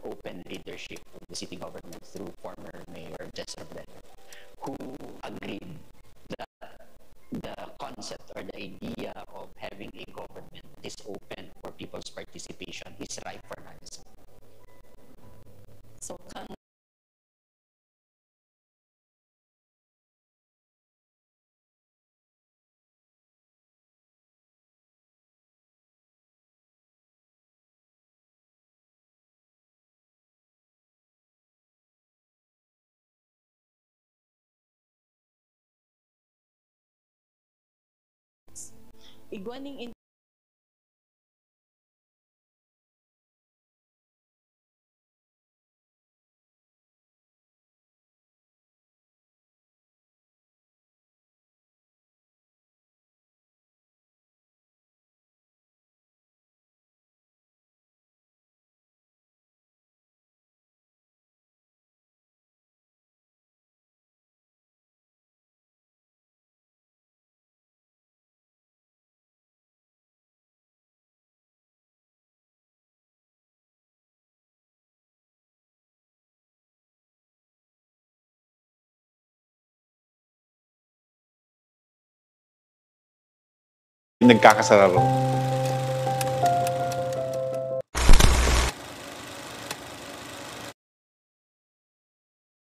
open leadership of the city government through former Mayor Jess Robredo, who agreed that the concept or the idea of having a government is open for people's participation is ripe for analysis. So igwaning in nagkakasararo.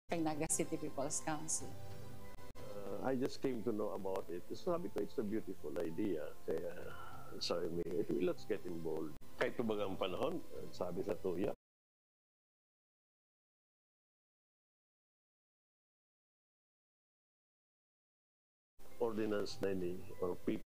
kay Naga City People's Council. I just came to know about it. Sabi ko, it's a beautiful idea. Kaya sabi mo, let's get involved. Kahit tumagang panahon, sabi sa tuya, ordinance 90 or people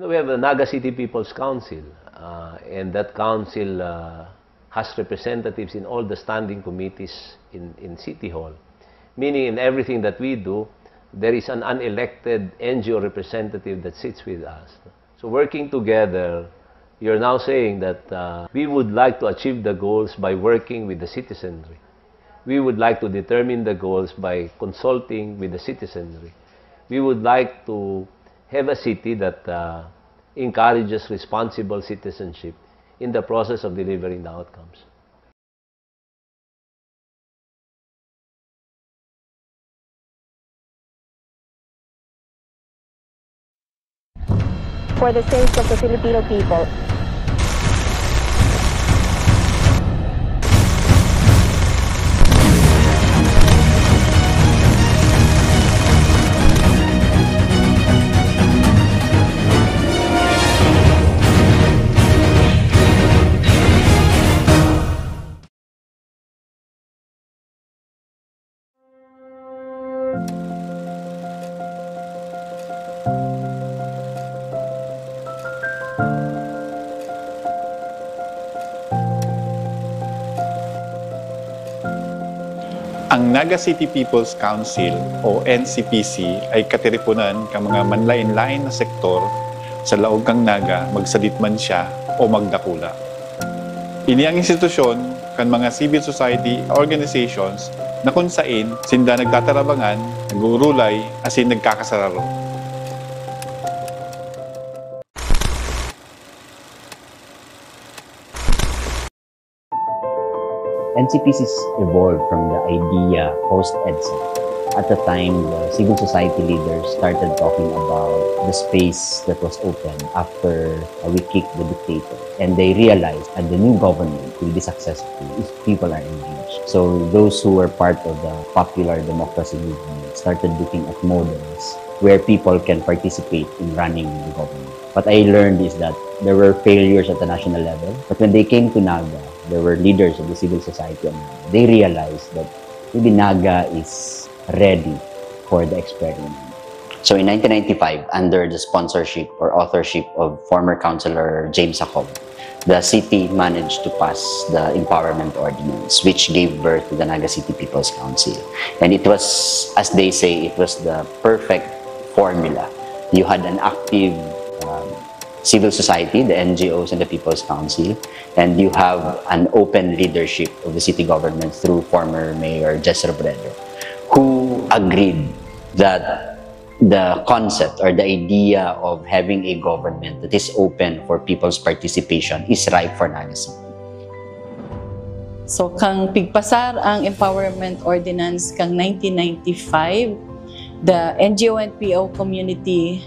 We have the Naga City People's Council, and that council has representatives in all the standing committees in City Hall, meaning in everything that we do, there is an unelected NGO representative that sits with us. So working together, you're now saying that we would like to achieve the goals by working with the citizenry. We would like to determine the goals by consulting with the citizenry. We would like to have a city that encourages responsible citizenship in the process of delivering the outcomes. For the sake of the Filipino people, Ang Naga City People's Council o NCPC ay katiripunan ng mga manlain-lain na sektor sa laog kang Naga, magsadit man siya o magdakula. Ini ang institusyon kan mga civil society organizations na kung sain sinda nagtatarabangan, nagurulay, asin nagkakasararo. NCPCs evolved from the idea post-EDSA. At the time, the civil society leaders started talking about the space that was open after we kicked the dictator. And they realized that the new government will be successful if people are engaged. So those who were part of the popular democracy movement started looking at models where people can participate in running the government. What I learned is that there were failures at the national level, but when they came to Naga, there were leaders of the civil society and they realized that maybe Naga is ready for the experiment. So in 1995, under the sponsorship or authorship of former Councilor James Acob, the city managed to pass the Empowerment Ordinance, which gave birth to the Naga City People's Council. And it was, as they say, it was the perfect formula. You had an active civil society, the NGOs and the People's Council, and you have an open leadership of the city government through former Mayor Jess Robredo, who agreed that the concept or the idea of having a government that is open for people's participation is ripe for Naga City. So kang pigpasar ang Empowerment Ordinance kang 1995, the NGO and PO community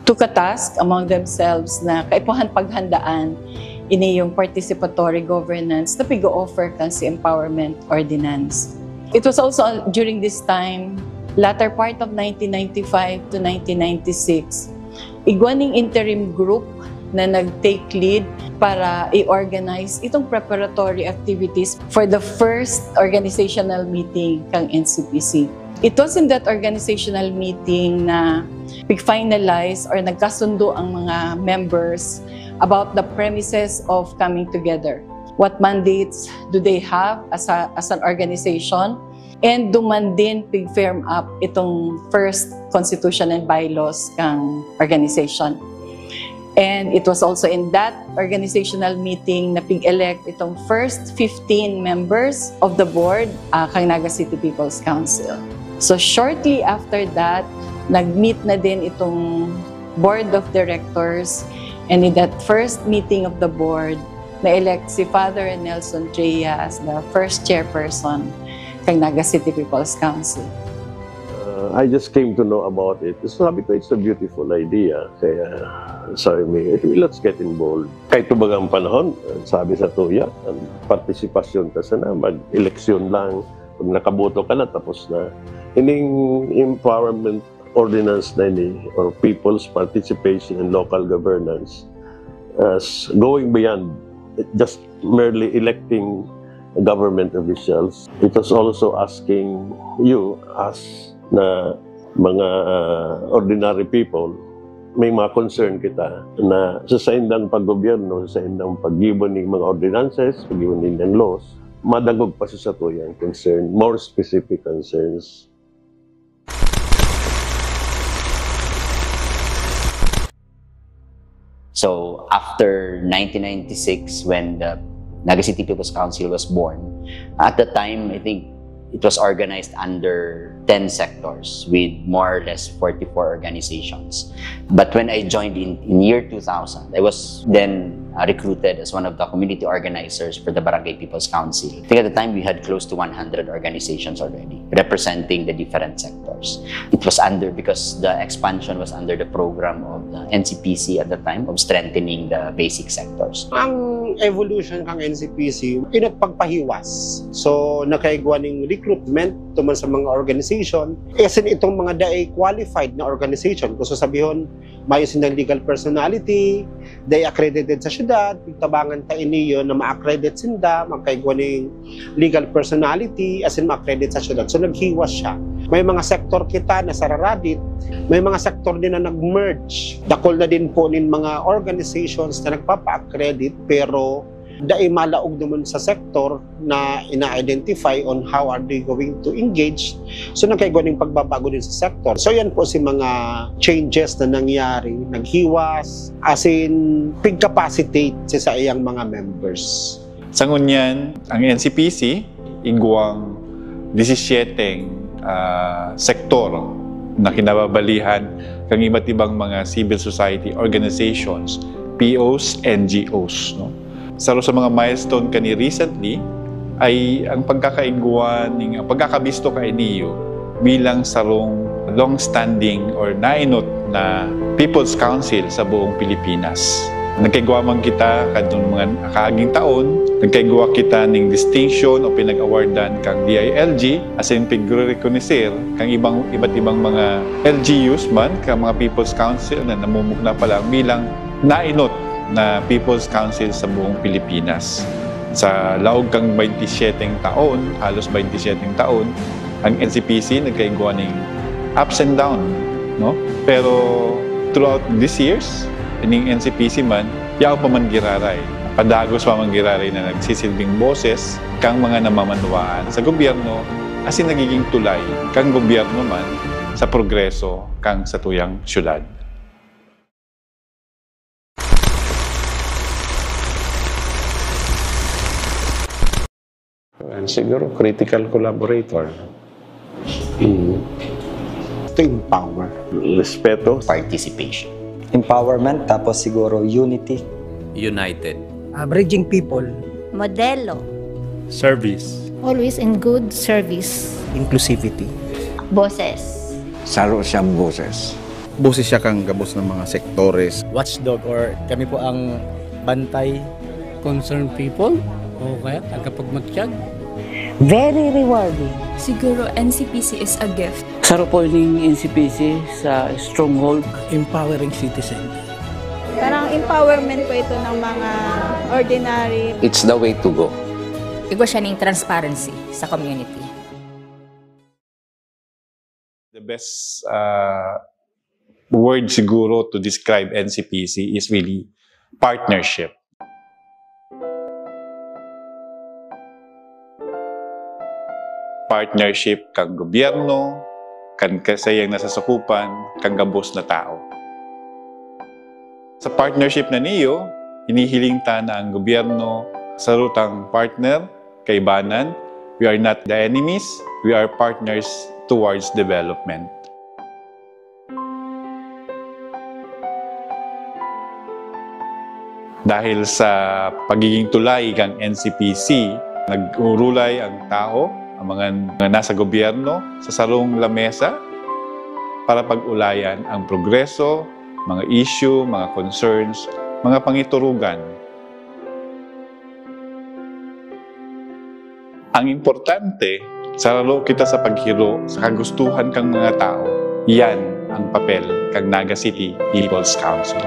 took a task among themselves na kaipuhan paghandaan ini yung participatory governance na pigo-offer kan si Empowerment Ordinance. It was also during this time, latter part of 1995 to 1996, igwaning interim group na nag-take lead para i-organize itong preparatory activities for the first organizational meeting kang NCPC. It was in that organizational meeting na pig-finalize or nagkasundo ang mga members about the premises of coming together. What mandates do they have as an organization? And duman din pig-firm up itong first constitution and bylaws kang organization. And it was also in that organizational meeting na pig-elect itong first 15 members of the board kang Naga City People's Council. So shortly after that, nag-meet na din itong board of directors, and in that first meeting of the board, na-elect si Father Nelson Trias, the first chairperson kang Naga City People's Council. I just came to know about it. So sabi ko, it's a beautiful idea. Kaya sabi mo, let's get involved. Kahit tumagang panahon, sabi sa Tuya, ang partisipasyon ka sana, mag-eleksyon lang. Pag nakaboto ka na, tapos na. Ining empowerment ordinance na ini, or people's participation in local governance, as going beyond just merely electing government officials, it was also asking you, as na mga ordinary people, may mga concern kita na sa saindang paggobyerno, sa saindang pag-ibon ng mga ordinances, pag-ibon ng laws, madagog pa sa tuyang concern, more specific concerns. So after 1996, when the Naga City People's Council was born, at the time, I think it was organized under 10 sectors with more or less 44 organizations. But when I joined in year 2000, I was then recruited as one of the community organizers for the Barangay People's Council. I think at the time we had close to 100 organizations already representing the different sectors. It was because the expansion was under the program of the NCPC at the time of strengthening the basic sectors. Ang evolution kang NCPC, inagpagpahiwas. So, nakaigwa ng recruitment tuman sa mga organization. Kasi itong mga daay qualified na organization, kung sasabihin, mayo silang legal personality, they accredited sa syudad, tabangan ta iniyo na ma-accredit sinda, makaigwa ng legal personality, as in ma-accredit sa syudad. So, naghiwas siya. May mga sektor kita na sararadit, may mga sektor din na nag-merge. Dakol na din po ng mga organizations na nagpapa-accredit, pero dahil malaog naman sa sektor na ina-identify on how are they going to engage. So nagkaigo ng pagbabago din sa sektor. So yan po si mga changes na nangyari, naghiwas, as in pig-capacitate sa iyang mga members. Sa ngunyan, ang NCPC, igwang 17 sektor na kinababalihan kang iba't ibang mga civil society organizations, POs, NGOs. No? Sa mga milestone kani recently ay ang pagkakaiguan ang pagkakabisto kay niyo bilang sarong long-standing or nainot na People's Council sa buong Pilipinas. Nagkaigwa man kita kadtong mga kaaging taon, nagkaigwa kita ning distinction o pinag-awardan kang DILG as in pag-recognize kang iba't ibang mga LGUs man kang mga People's Council na namumugna pa lang bilang nainot na People's Council sa buong Pilipinas. Sa laog kang 27 taon, halos 27 taon, ang NCPC nagkaigwa ng ups and down, no? Pero throughout these years, ining NCPC man, yaw pa man giraray. Padagos pa man giraray na nagsisilbing boses kang mga namamanwaan sa gobyerno as in nagiging tulay kang gobyerno man sa progreso kang sa tuyang syudad. And siguro critical collaborator. To empower. Respeto. Participation. Empowerment, tapos siguro unity. United. Bridging people. Modelo. Service. Always in good service. Inclusivity. Boses. Saro siyang boses. Boses siya kang gabos ng mga sektores. Watchdog or kami po ang bantay. Concerned people o kaya tagapagmatsyag. Very rewarding. Siguro NCPC is a gift. Saro po ng NCPC sa stronghold. Empowering citizen. Parang empowerment po ito ng mga ordinary. It's the way to go. Igwa siya ng transparency sa community. The best word siguro to describe NCPC is really partnership. Partnership kang gobyerno, kan kasayang nasasakupan, kang gabos na tao. Sa partnership na niyo, hinihiling ta na ang gobyerno sa rutang partner, kaibanan. We are not the enemies, we are partners towards development. Dahil sa pagiging tulay kang NCPC, nag-urulay ang tao, ang mga nasa gobyerno sa sarong lamesa para pag-ulayan ang progreso, mga issue, mga concerns, mga pangiturugan. Ang importante, saralo kita sa paghiro sa kagustuhan kang mga tao. Yan ang papel kang Naga City People's Council.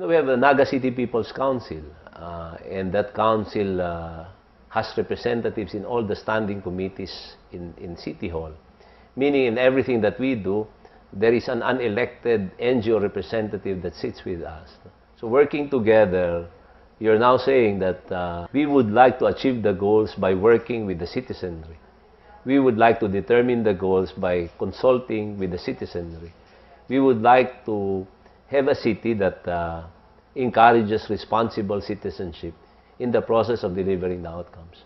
We have the Naga City People's Council, and that council has representatives in all the standing committees in City Hall, meaning in everything that we do, there is an unelected NGO representative that sits with us. So working together, you're now saying that we would like to achieve the goals by working with the citizenry. We would like to determine the goals by consulting with the citizenry. We would like to have a city that encourages responsible citizenship in the process of delivering the outcomes.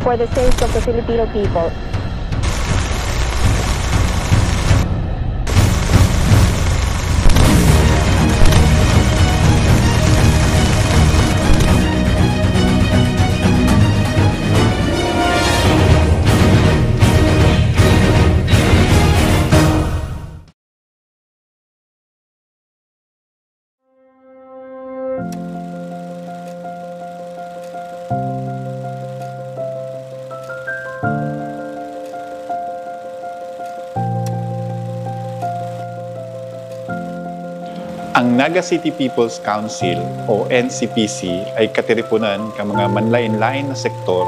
For the sake of the Filipino people, Ang Naga City People's Council o NCPC ay katiripunan ng mga manlain-lain na sektor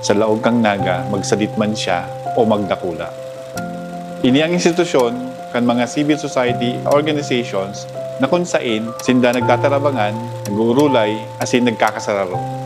sa laog kang Naga magsadit man siya o magdakula. Ini ang institusyon kan mga civil society organizations na kung sain sinda nagtatarabangan, nagurulay, asin nagkakasararo.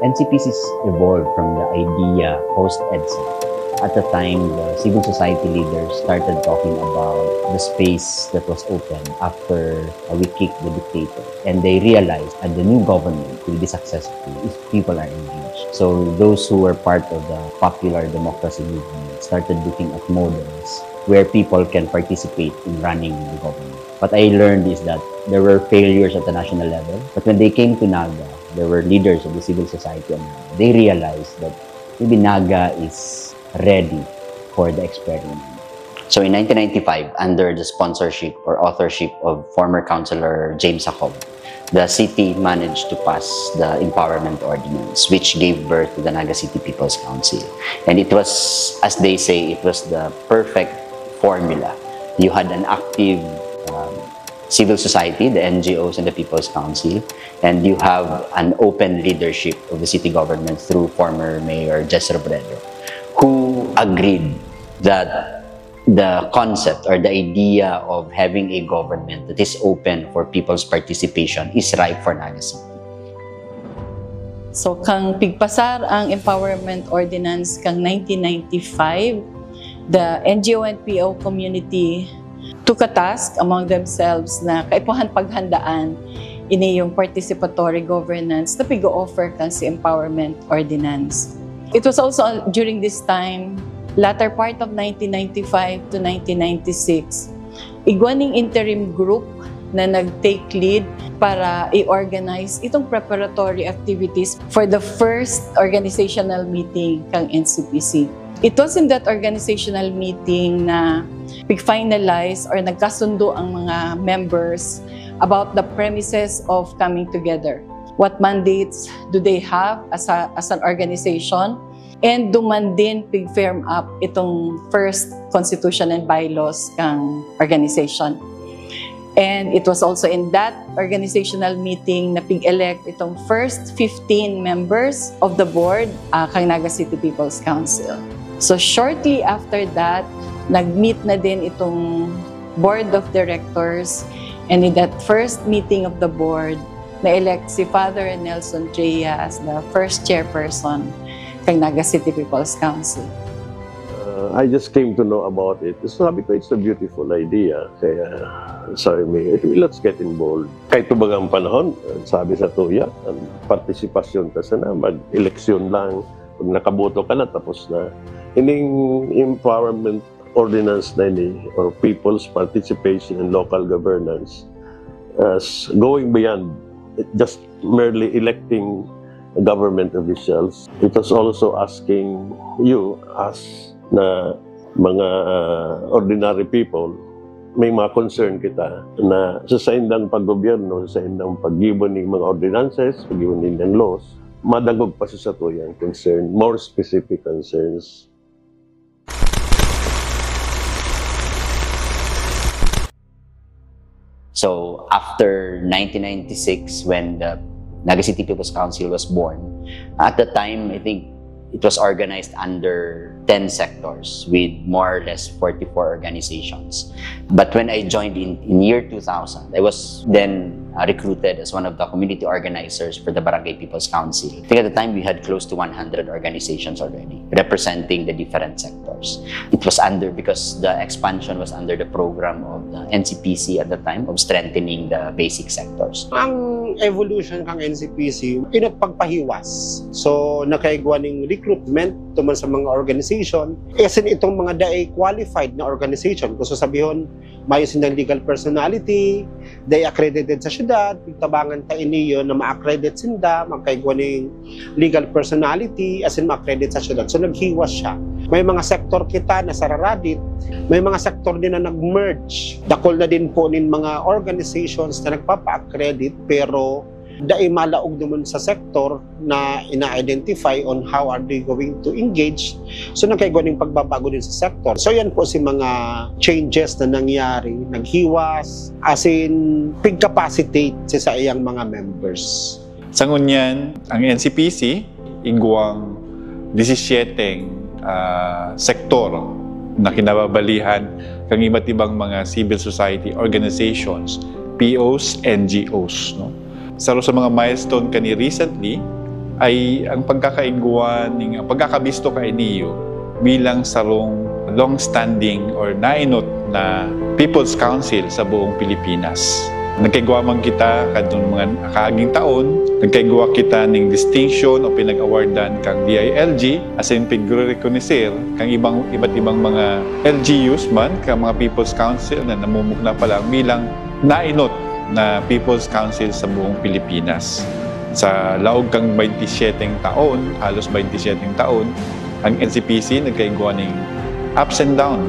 NCPCs evolved from the idea post-EDSA. At the time, the civil society leaders started talking about the space that was open after we kicked the dictator. And they realized that the new government will be successful if people are engaged. So those who were part of the popular democracy movement started looking at models where people can participate in running the government. What I learned is that there were failures at the national level, but when they came to Naga, there were leaders of the civil society and they realized that maybe Naga is ready for the experiment. So in 1995, under the sponsorship or authorship of former Councilor James Jacob, the city managed to pass the Empowerment Ordinance, which gave birth to the Naga City People's Council. And it was, as they say, it was the perfect formula. You had an active civil society, the NGOs and the People's Council, and you have an open leadership of the city government through former Mayor Jess Robredo, who agreed that the concept or the idea of having a government that is open for people's participation is ripe for Naga City. So kang pigpasar ang Empowerment Ordinance kang 1995, the NGO and PO community took a task among themselves na kaipuhan paghandaan ini yung participatory governance na pigo-offer kan si Empowerment Ordinance. It was also during this time, latter part of 1995 to 1996, igwaning interim group na nag-take lead para i-organize itong preparatory activities for the first organizational meeting kang NCPC. It was in that organizational meeting na pig-finalize or nagkasundo ang mga members about the premises of coming together. What mandates do they have as an organization? And duman din pig-firm up itong first constitution and bylaws kang organization. And it was also in that organizational meeting na pig-elect itong first 15 members of the board kang Naga City People's Council. So shortly after that, nag-meet na din itong board of directors, and in that first meeting of the board, na-elect si Father Nelson Trea as the first chairperson kang Naga City People's Council. I just came to know about it. So sabi ko, it's a beautiful idea. Kaya sabi mo, let's get involved. Kahit tubagang panahon, sabi sa Tuya, ang partisipasyon ta sana, mag-eleksyon lang. Pag nakaboto ka na, tapos na. Ining Empowerment Ordinance na ini, or people's participation in local governance, as going beyond just merely electing government officials, it was also asking you as na mga ordinary people may mga concern kita na sa saindang paggobyerno, sa saindang pag-gibo ng mga ordinances, pag-gibo ng laws, madagog pa sa tuyang concern, more specific concerns. So after 1996, when the Naga City People's Council was born, at the time, I think it was organized under 10 sectors with more or less 44 organizations. But when I joined in year 2000, I was then recruited as one of the community organizers for the Barangay People's Council. I think at the time we had close to 100 organizations already representing the different sectors. It was because the expansion was under the program of the NCPC at the time of strengthening the basic sectors. Ang evolution kang NCPC, pinagpagpahiwas. So, nakaigwa ng recruitment tuman sa mga organization. Esin itong mga daay qualified na organization. Kung sasabihin, mayo silang legal personality, they accredited sa syudad, pagtabangan ta iniyo na ma-accredit sinda, magkaigwa ng legal personality, as in ma-accredit sa syudad. So, naghiwas siya. May mga sektor kita na sararadit, may mga sektor din na nag-merge. Dakol na din po ng mga organizations na nagpapa-accredit, pero dahil malaog naman sa sektor na ina-identify on how are they going to engage. So nagkaigo ng pagbabago din sa sektor. So yan po si mga changes na nangyari, naghiwas, as in pig-capacitate sa iyang mga members. Sa ngunyan, ang NCPC, igwang 17 sektor na kinababalihan kang iba't ibang mga civil society organizations, POs, NGOs. No? Sa mga milestone kani recently ay ang pagkakaiguan ang pagkakabisto kay niyo bilang sarong long-standing or nainot na People's Council sa buong Pilipinas. Nagkaigwa man kita kadtong mga kaaging taon, nagkaigwa kita ning distinction o pinag-awardan kang DILG as in pag-recognize kang iba't ibang mga LGUs man kang mga People's Council na namumugna pa lang bilang nainot na People's Council sa buong Pilipinas. Sa laog kang 27 taon, halos 27 taon, ang NCPC nagkaigwa ng ups and down,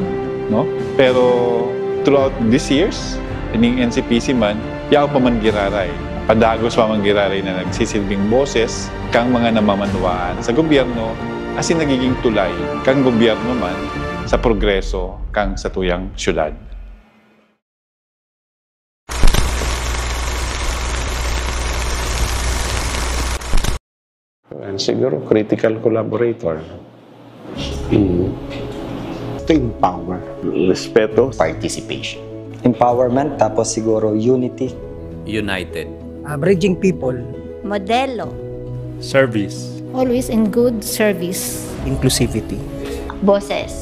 no? Pero throughout these years, ining NCPC man, yaw pa man giraray. Padagos pa man giraray na nagsisilbing boses kang mga namamanwaan sa gobyerno as in nagiging tulay kang gobyerno man sa progreso kang sa tuyang syudad. And siguro critical collaborator. To empower. Respeto. Participation. Empowerment, tapos siguro unity. United. Bridging people. Modelo. Service. Always in good service. Inclusivity. Boses.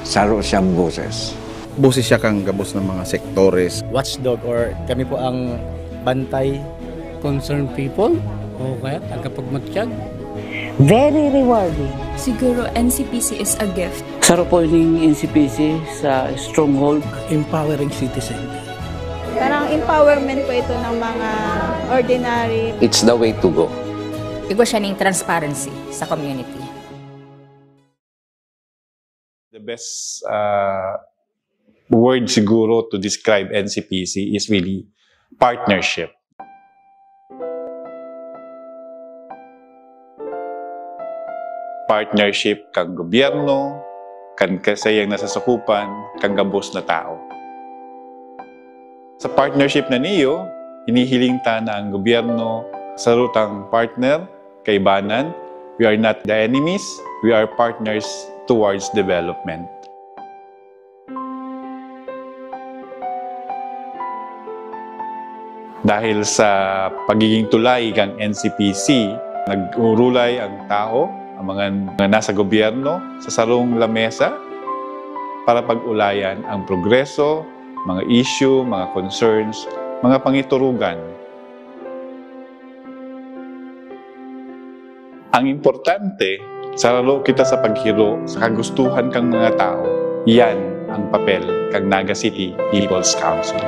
Saro siyang boses. Boses siya kang gabos ng mga sektores. Watchdog or kami po ang bantay. Concerned people o kaya tagapagmatsyag. Very rewarding. Siguro NCPC is a gift. Sarap po ng NCPC sa stronghold. Empowering citizen. Parang empowerment po ito ng mga ordinary. It's the way to go. Igwa siya ng transparency sa community. The best word siguro to describe NCPC is really partnership. Partnership kang gobyerno, kan kasayang nasasakupan, kang gabos na tao. Sa partnership na niyo, hinihiling ta na ang gobyerno sa rutang partner, kaibanan. We are not the enemies, we are partners towards development. Dahil sa pagiging tulay kang NCPC, nag-urulay ang tao, ang mga nasa gobyerno sa sarong lamesa para pag-ulayan ang progreso, mga issue, mga concerns, mga pangiturugan. Ang importante, saralo kita sa paghiro sa kagustuhan kang mga tao. Yan ang papel kang Naga City People's Council.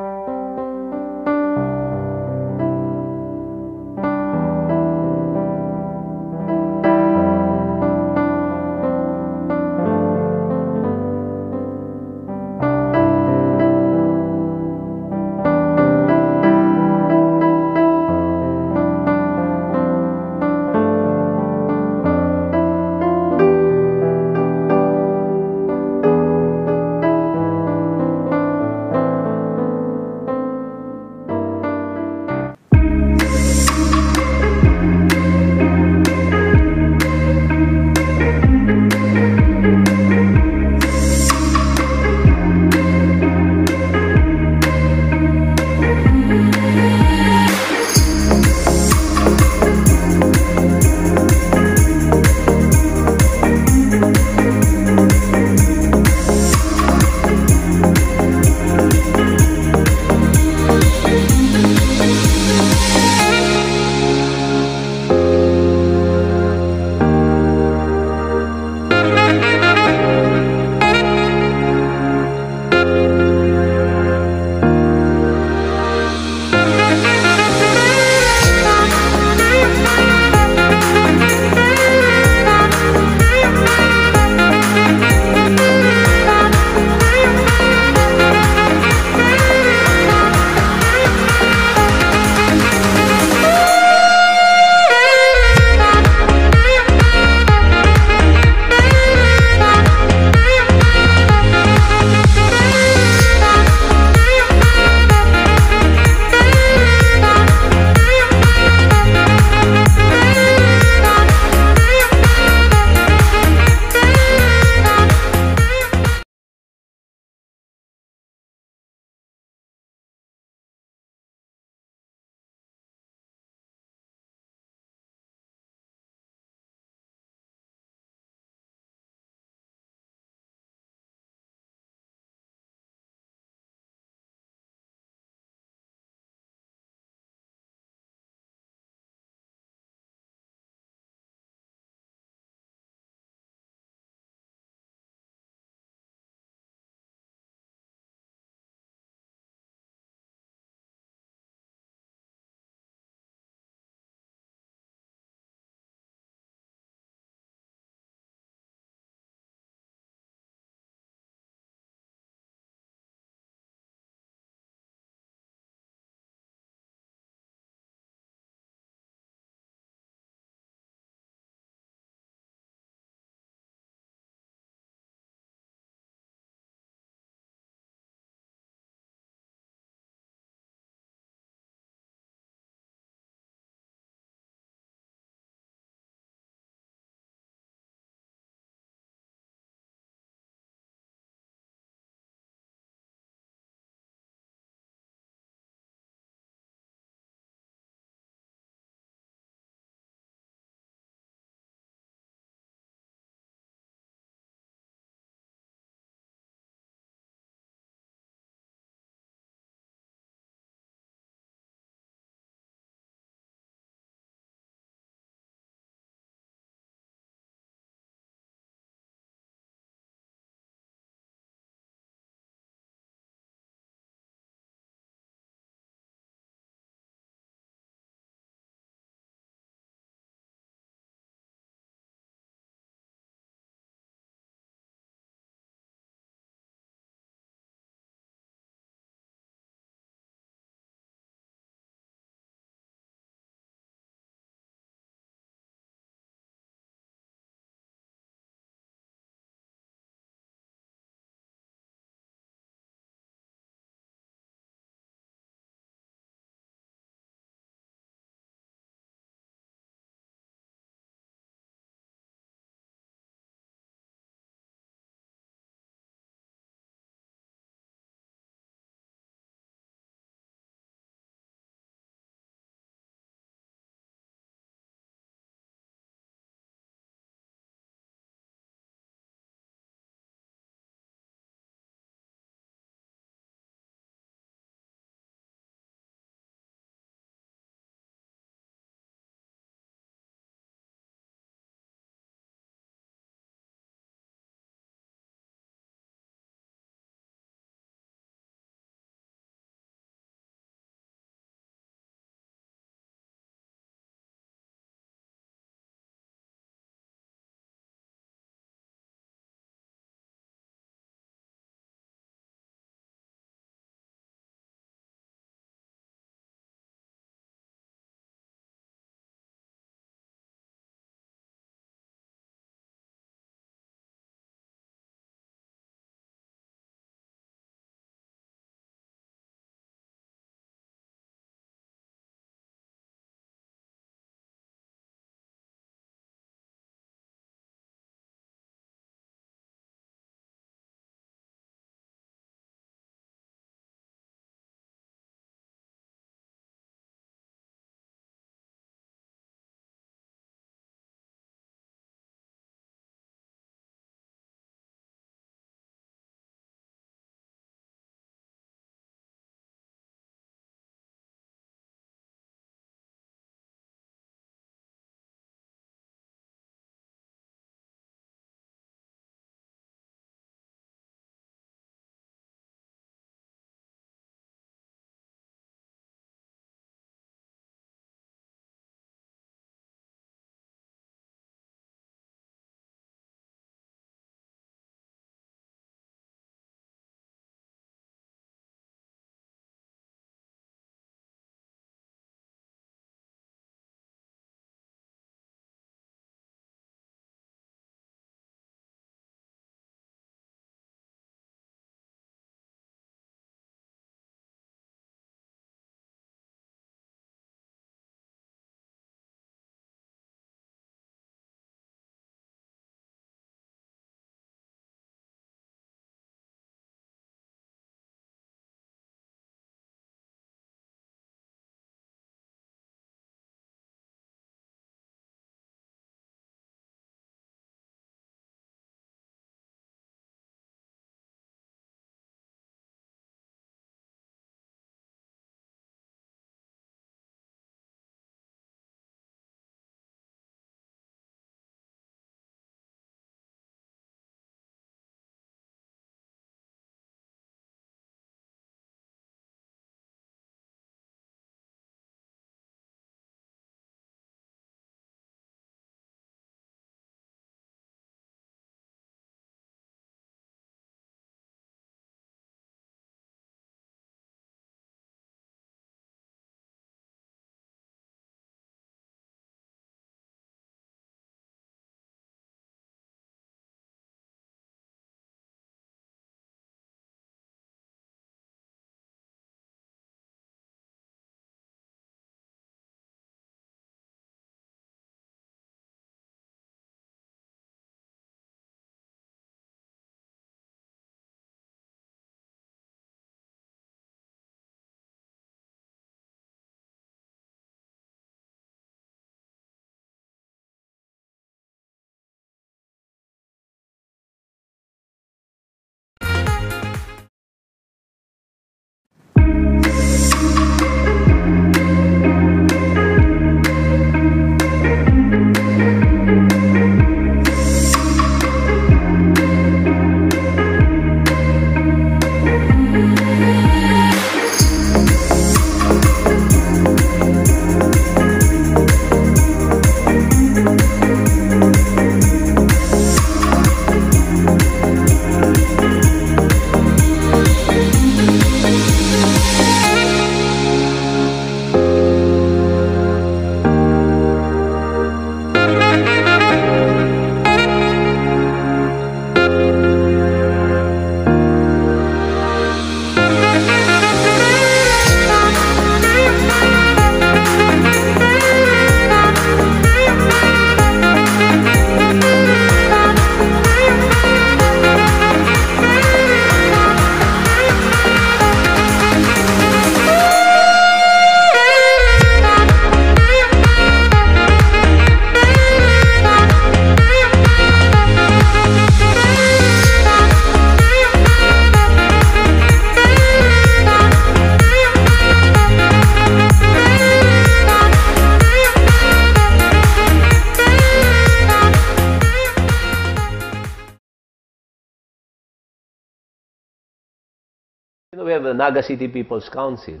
we have the Naga City People's Council,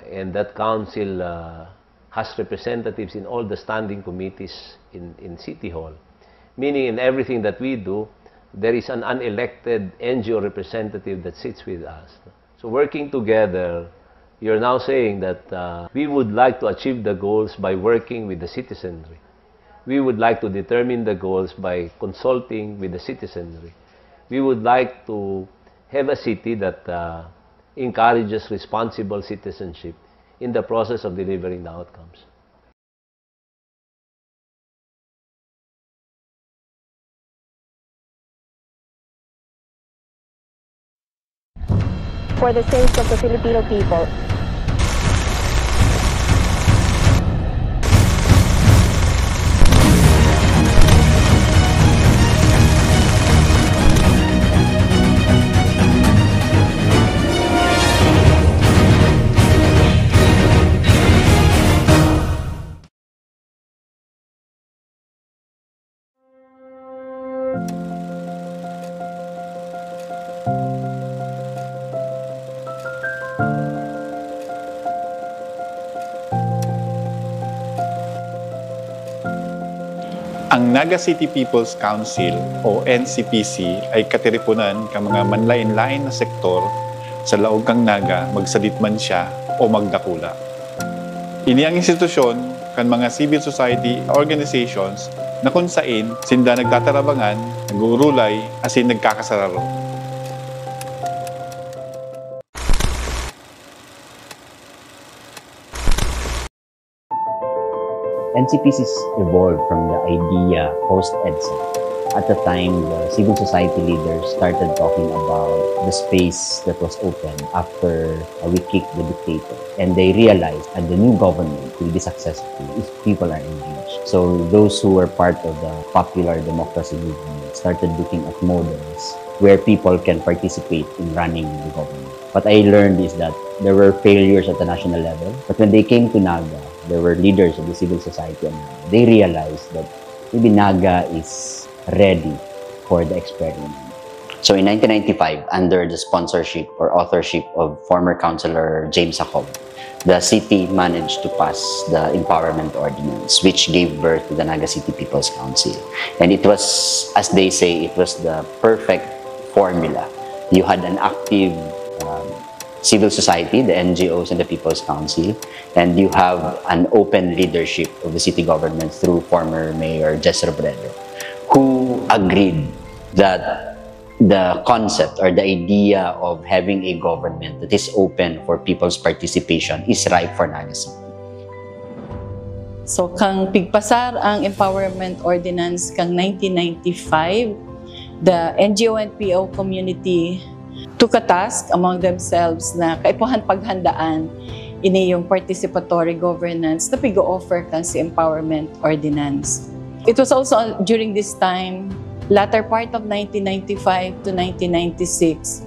and that council has representatives in all the standing committees in City Hall, meaning in everything that we do, there is an unelected NGO representative that sits with us. So working together, you're now saying that we would like to achieve the goals by working with the citizenry. We would like to determine the goals by consulting with the citizenry. We would like to have a city that encourages responsible citizenship in the process of delivering the outcomes. For the sake of the Filipino people. Ang Naga City People's Council o NCPC ay katiripunan kang mga manlain-lain na sektor sa laog kang Naga magsalit man siya o magdakula. Ini ang institusyon kan mga civil society organizations na kung sain sinda nagtatarabangan, nag-uurulay, asin nagkakasararo. NCPCs evolved from the idea post-EDSA. At the time, the civil society leaders started talking about the space that was open after we kicked the dictator. And they realized that the new government will be successful if people are engaged. So those who were part of the popular democracy movement started looking at models where people can participate in running the government. What I learned is that there were failures at the national level, but when they came to Naga, there were leaders of the civil society and they realized that maybe Naga is ready for the experiment. So in 1995, under the sponsorship or authorship of former Councilor James Jacob, the city managed to pass the Empowerment Ordinance, which gave birth to the Naga City People's Council. And it was, as they say, it was the perfect formula. You had an active civil society, the NGOs and the People's Council, and you have an open leadership of the city government through former Mayor Jess Robredo, who agreed that the concept or the idea of having a government that is open for people's participation is ripe for Naga City. So kang pigpasar ang Empowerment Ordinance kang 1995, the NGO and PO community took a task among themselves na kaipuhan paghandaan ini yung participatory governance na pigo-offer kan si Empowerment Ordinance. It was also during this time, latter part of 1995 to 1996,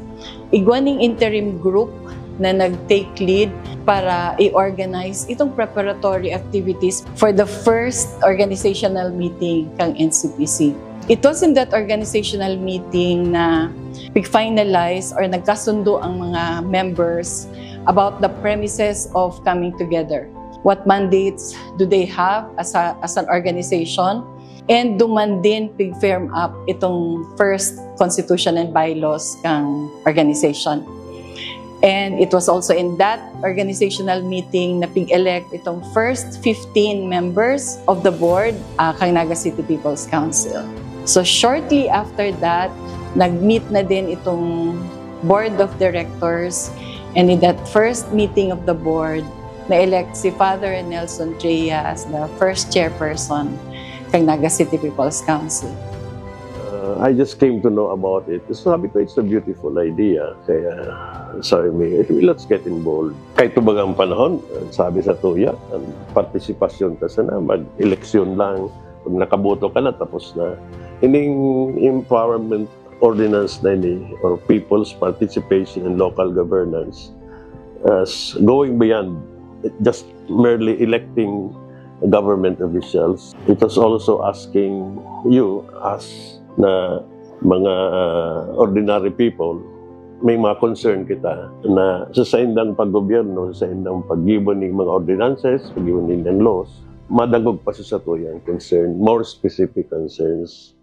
igwaning interim group na nag-take lead para i-organize itong preparatory activities for the first organizational meeting kang NCPC. It was in that organizational meeting na pig-finalize or nagkasundo ang mga members about the premises of coming together. What mandates do they have as an organization? And duman din pig-firm up itong first constitution and bylaws kang organization. And it was also in that organizational meeting na pig-elect itong first 15 members of the board kang Naga City People's Council. So shortly after that, nag-meet na din itong board of directors, and in that first meeting of the board, na-elect si Father Nelson Trea as the first chairperson kang Naga City People's Council. I just came to know about it. So sabi ko, it's a beautiful idea. Kaya sabi mo, let's get involved. Kahit tubagang panahon, sabi sa Tuya, ang partisipasyon ka sana, mag-eleksyon lang. Pag nakaboto ka na, tapos na. Ining empowerment ordinance na ini, or people's participation in local governance, as going beyond just merely electing government officials, it was also asking you, as na mga ordinary people, may mga concern kita na sa saindang paggobyerno, sa saindang pag-gibo ng mga ordinances, pag-gibo ng laws, madagog pa sa tuyang concern, more specific concerns.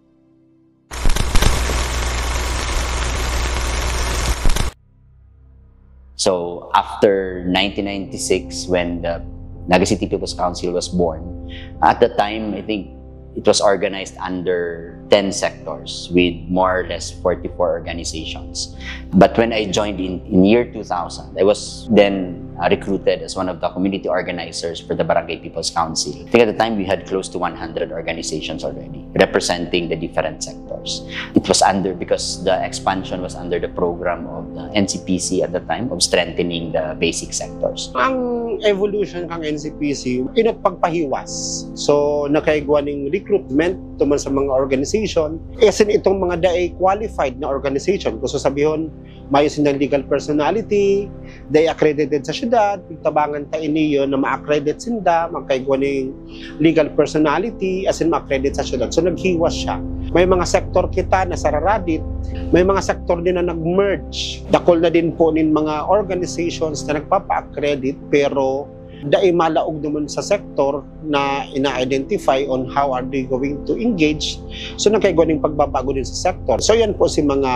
So after 1996, when the Naga City People's Council was born, at the time, I think it was organized under 10 sectors with more or less 44 organizations. But when I joined in year 2000, I was then recruited as one of the community organizers for the Barangay People's Council. I think at the time we had close to 100 organizations already representing the different sectors. It was because the expansion was under the program of the NCPC at the time of strengthening the basic sectors. Ang evolution ng NCPC, pinagpagpahiwas. So, nakaigwa ng recruitment tuman sa mga organization. Esin itong mga daay qualified na organization. Kung sasabihin, mayos ng legal personality, they accredited sa syudad, pagtabangan tayo niyo na ma-accredit sinda, magkaigwa ng legal personality, as in ma-accredit sa syudad. So, naghiwas siya. May mga sektor kita na sararadit, may mga sektor din na nag-merge. Dakol na din po ng mga organizations na nagpapa-accredit, pero dahil malaog naman sa sektor na ina-identify on how are they going to engage. So nagkaigo ng pagbabago din sa sektor. So yan po si mga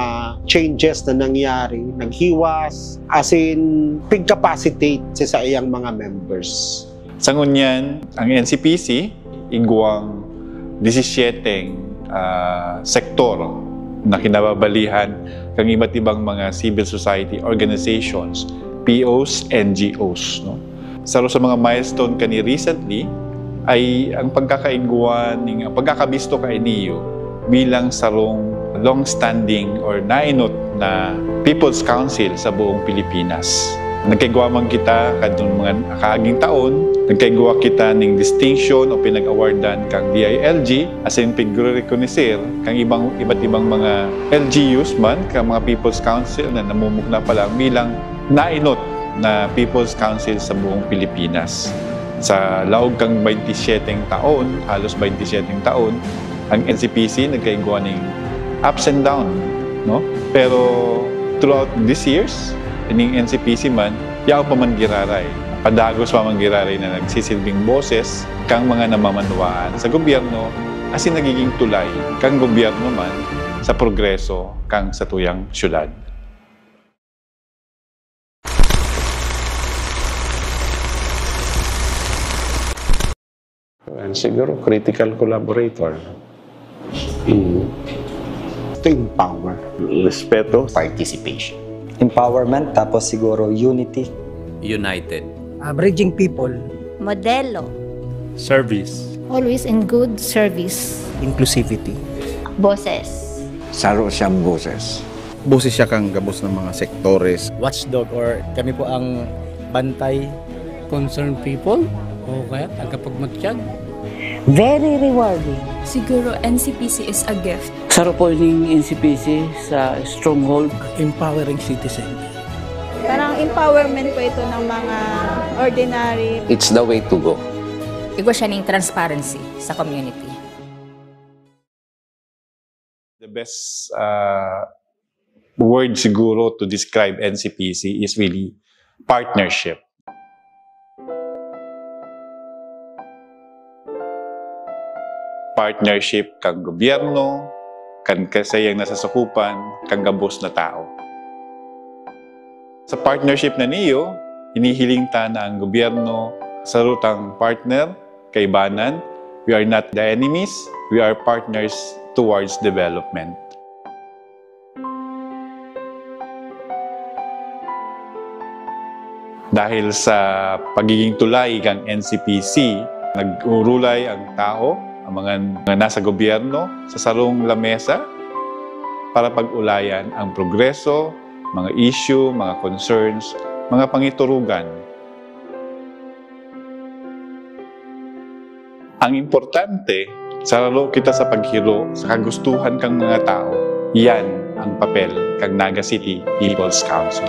changes na nangyari, naghiwas, as in pig-capacitate sa iyang mga members. Sa ngunyan, ang NCPC, igwang 17 sektor na kinababalihan kang iba't ibang mga civil society organizations, POs, NGOs. No? Sa mga milestone kani recently ay ang pagkakaiguan ng pagkakabisto kay niyo bilang sarong long-standing or nainot na People's Council sa buong Pilipinas. Nagkaigwa man kita kadtong mga kaaging taon, nagkaigwa kita ng distinction o pinag-awardan kang DILG as in pag-recognizir kang iba't ibang mga LGUs man, kang mga People's Council na namumugna pa lang bilang nainot na People's Council sa buong Pilipinas. Sa laog kang 27 taon, halos 27 taon, ang NCPC nagkaigwa ng ups and down, no? Pero throughout these years, ining NCPC man, yaw pa man giraray. Padagos pa man giraray na nagsisilbing boses kang mga namamanwaan sa gobyerno as in nagiging tulay kang gobyerno man sa progreso kang sa tuyang syudad. And siguro critical collaborator. To empower. Respeto. Participation. Empowerment, tapos siguro unity. United. Bridging people. Modelo. Service. Always in good service. Inclusivity. Boses. Saro siyang boses. Boses siya kang gabos ng mga sektores. Watchdog or kami po ang bantay. Concerned people o kaya tagapagmatsyag. Very rewarding. Siguro NCPC is a gift. Saro po yung NCPC sa stronghold. Empowering citizen. Parang empowerment po ito ng mga ordinary. It's the way to go. Igwa siya ng transparency sa community. The best word siguro to describe NCPC is really partnership. Partnership kang gobyerno, kan kasayang nasasakupan, kang gabos na tao. Sa partnership na niyo, hinihiling ta na ang gobyerno sa rutang partner, kaibanan. We are not the enemies, we are partners towards development. Dahil sa pagiging tulay kang NCPC, nag-urulay ang tao, ang mga nasa gobyerno sa sarong lamesa para pag-ulayan ang progreso, mga issue, mga concerns, mga pangiturugan. Ang importante, sa lalo kita sa paghiro, sa kagustuhan kang mga tao, yan ang papel kang Naga City People's Council.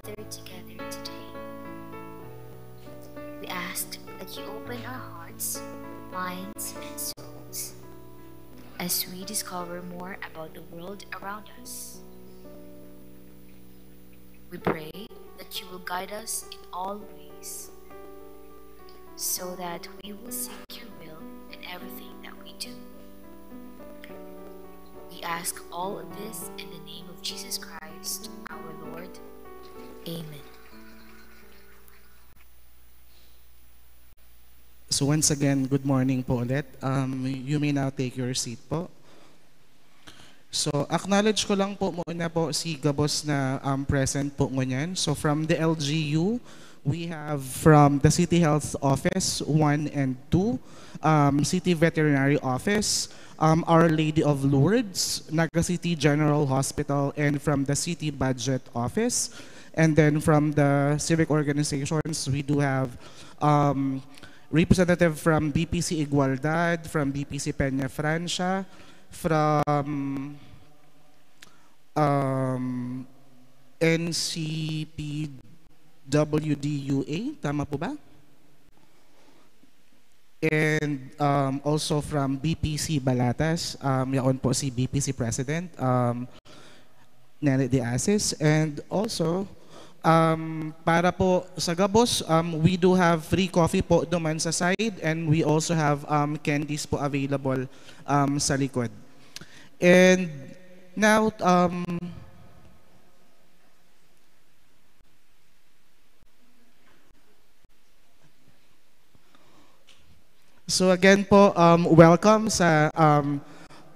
gathered together today. We ask that you open our hearts, minds, and souls as we discover more about the world around us. We pray that you will guide us in all ways so that we will seek your will in everything that we do. We ask all of this in the name of Jesus Christ, our Lord. Amen. So once again, good morning po ulit. You may now take your seat po. So acknowledge ko lang po muna po si Gabos na present po ngunyan. So from the LGU, we have from the City Health Office 1 and 2, City Veterinary Office, Our Lady of Lourdes, Naga City General Hospital, and from the City Budget Office. And then from the civic organizations, we do have representative from BPC Igualdad, from BPC Peña Francia, from NCPWDUA, tama po ba? And also from BPC Balatas, yaon po si BPC President, Nelly De Asis. And also, para po sa Gabos, we do have free coffee po duman sa side, and we also have candies po available sa likod. And now, so again po, welcome sa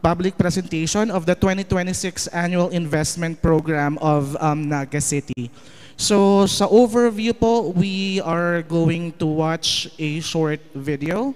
public presentation of the 2026 Annual Investment Program of Naga City. So sa overview po, we are going to watch a short video.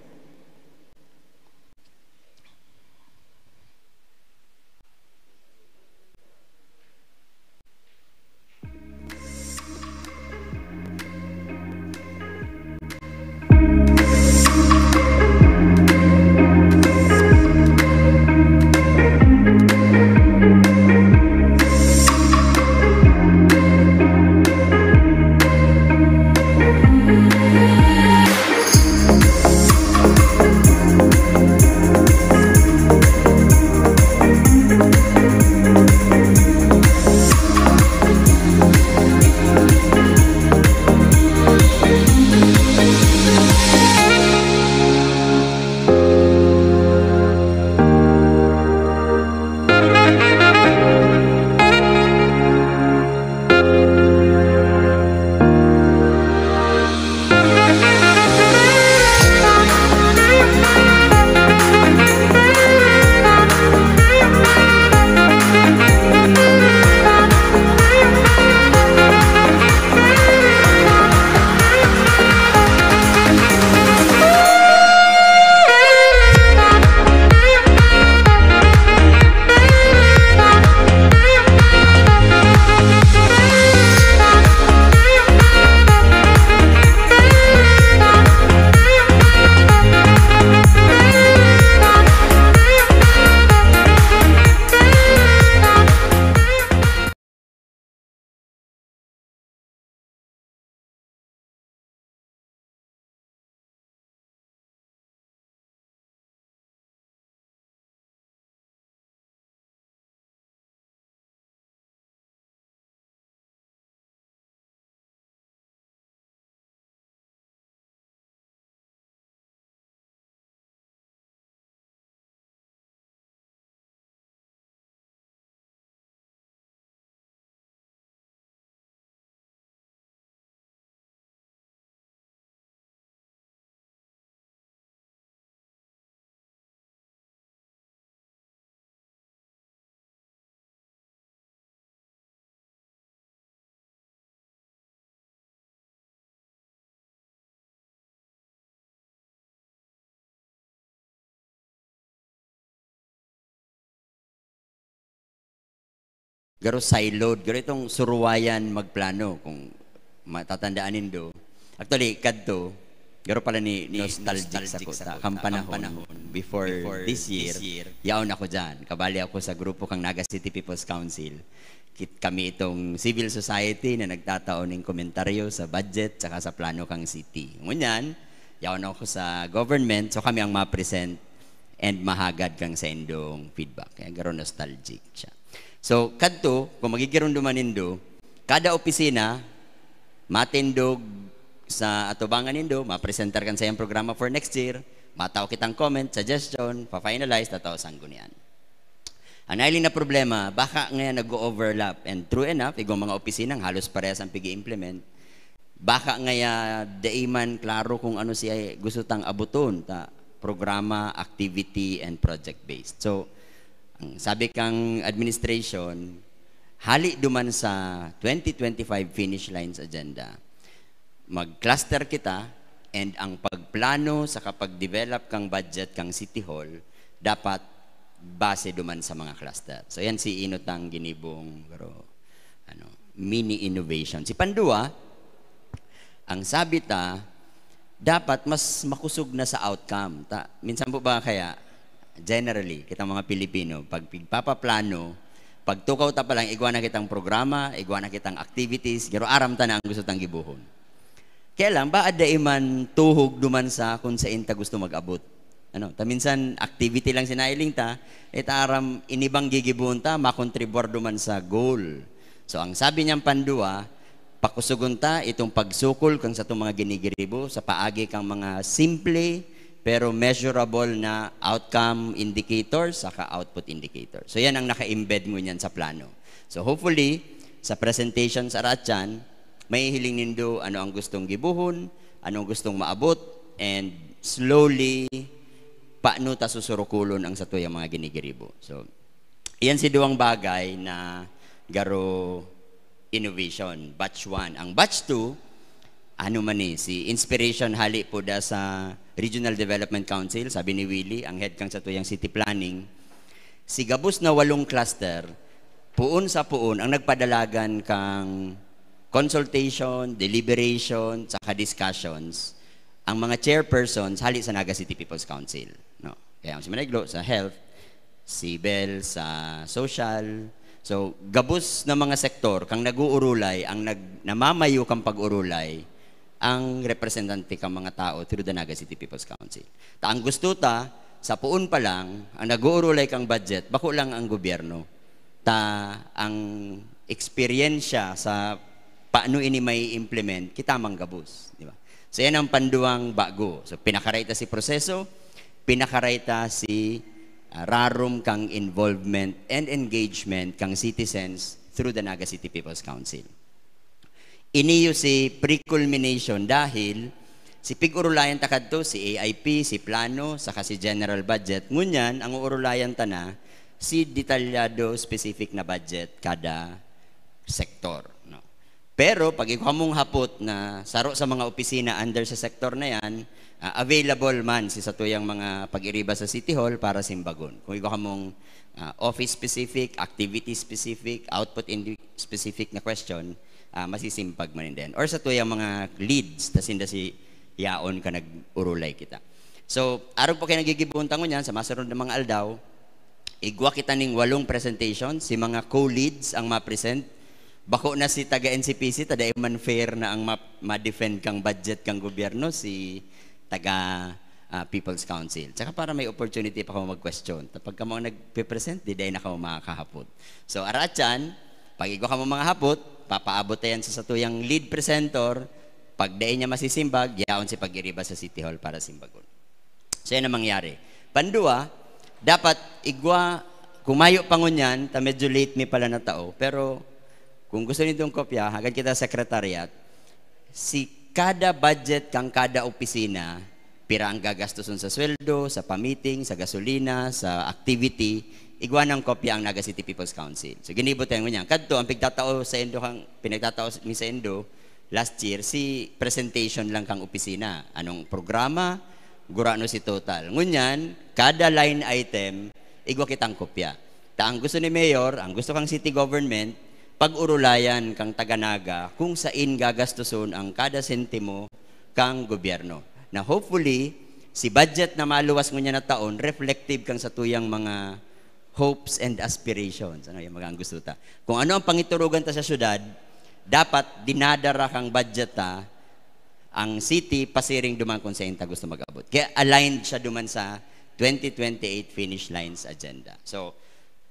Garo siloed, garo itong suruwayan magplano kung matatandaanin do. Actually, kadto, garo pala ni nostalgic sa ko ta kampanahon before this year. Yaon ako dyan. Kabali ako sa grupo kang Naga City People's Council. kami itong civil society na nagtataon ng komentaryo sa budget tsaka sa plano kang city. Ngunyan, yawan ako sa government, so kami ang ma-present and mahagad kang sa indong feedback. Kaya garo nostalgic siya. So, kadto, kung magigiron duman indo, kada opisina, matindog sa atubangan nindo, ma-presentar kan sa iyang programa for next year, mataw kitang comment, suggestion, pa-finalize, tataw sanggunian. Ang nailing na problema, baka ngayon nag-overlap, and true enough, igong mga opisinang halos parehas ang pigi-implement, baka ngaya daiman klaro kung ano siya gusto tang abuton, programa, activity, and project-based. So, ang sabi kang administration, hali duman sa 2025 finish lines agenda, mag-cluster kita, and ang pagplano sa kapag-develop kang budget kang City Hall, dapat base duman sa mga cluster. So yan si Inotang ginibong mini innovation. Si Pandua, ang sabi dapat mas makusog na sa outcome. Minsan po ba kaya, generally, kitang mga Pilipino, pag pagpapaplano, pag tukaw pa lang, igwa na kitang programa, igwa na kitang activities, gero aram ta na ang gusto tang gibuhon. Kaya lang, ba ada iman tuhog duman sa kung sa inta gusto mag-abot. Minsan, activity lang sinailing aram inibang gigibuhon makontribor duman sa goal. So, ang sabi niyang Pandua, pakusugon itong pagsukol kang sa itong mga ginigiribo, sa paagi kang mga simple, pero measurable na outcome indicators, saka output indicators. So, yan ang naka-embed mo niyan sa plano. So, hopefully, sa presentation sa Ratchan, may hiling nindo ano ang gustong gibuhon, anong gustong maabot, and slowly, paano ta susurukulon ang satoy ang mga ginigiribo. So, iyan si duwang bagay na garo innovation, batch 1. Ang batch 2, si Inspiration hali po sa Regional Development Council, sabi ni Willie, ang head kang satuyang city planning, si gabos na 8 cluster, puon sa puon, ang nagpadalagan kang consultation, deliberation, saka discussions, ang mga chairpersons hali sa Naga City People's Council. Kaya si Maneglo sa health, si Bel sa social. So, gabos na mga sektor, kang nag-uurulay, ang namamayo kang pag-urulay, ang representante kang mga tao through the Naga City People's Council. Ang gusto sa puon pa lang, ang nag-uurulay kang budget, bako lang ang gobyerno. Ang eksperyensya sa paano ini may implement, kita mang gabos. Di ba? So, yan ang panduang bago. So, pinakarayta si proseso, pinakarayta si rarum kang involvement and engagement kang citizens through the Naga City People's Council. Iniyo si pre-culmination dahil si pig-urulayan takadto, si AIP, si plano, saka si general budget. Ngunyan, ang urulayan na si detalyado specific na budget kada sektor. Pero pag ikaw mong hapot na saro sa mga opisina under sa sektor na yan, available man si satuyang mga pag-iriba sa City Hall para simbagon. Kung ikaw mong office specific, activity specific, output specific na question, masisimpag man din. Or satuyang mga leads, tasinda si yaon ka nag-urulay kita. So, araw po kayo nagigibuntan ko niyan sa masaroon ng mga aldaw, igwa kita ning 8 presentation, si mga co-leads ang ma-present. Bako na si taga-NCPC, tada man fair na ang ma-defend kang budget kang gobyerno, si taga-People's Council. Tsaka para may opportunity pa ako mag-question. Pag ka mga nag-present, di na ako makakahapot. So, Aratchan, pag igwa ka mo mga hapot, papaabot yan sa satuyang lead presenter, pag dain niya masisimbag, yaon si pag-iriba sa City Hall para simbagon. So, yan ang mangyari. Pandua, dapat igwa, kumayo pangunyan, medyo late me pala na tao, pero kung gusto nitong kopya, hagad kita secretariat, si kada budget kang kada opisina, pira ang gagastuson sa sweldo, sa pamiting, sa gasolina, sa activity, igwa ng kopya ang Naga City People's Council. So, ginibot tayo niya. Kadto, ang pinagtatao mi sa Endo, last year, si presentation lang kang opisina. Anong programa, gurano si total. Ngunyan, kada line item, igwa kitang kopya. Ang gusto ni Mayor, ang gusto kang city government, pag-urulayan kang taga-Naga kung saan gagastuson ang kada sentimo kang gobyerno. Na hopefully, si budget na maluwas mo niya na taon, reflective kang sa tuyang mga hopes and aspirations. Ano yung mga gusto ta? Kung ano ang pangiturugan ta sa syudad, dapat dinadara kang budget ta, ang city pasiring duman kung sa inta gusto mag-abot. Kaya aligned siya duman sa 2028 finish lines agenda. So,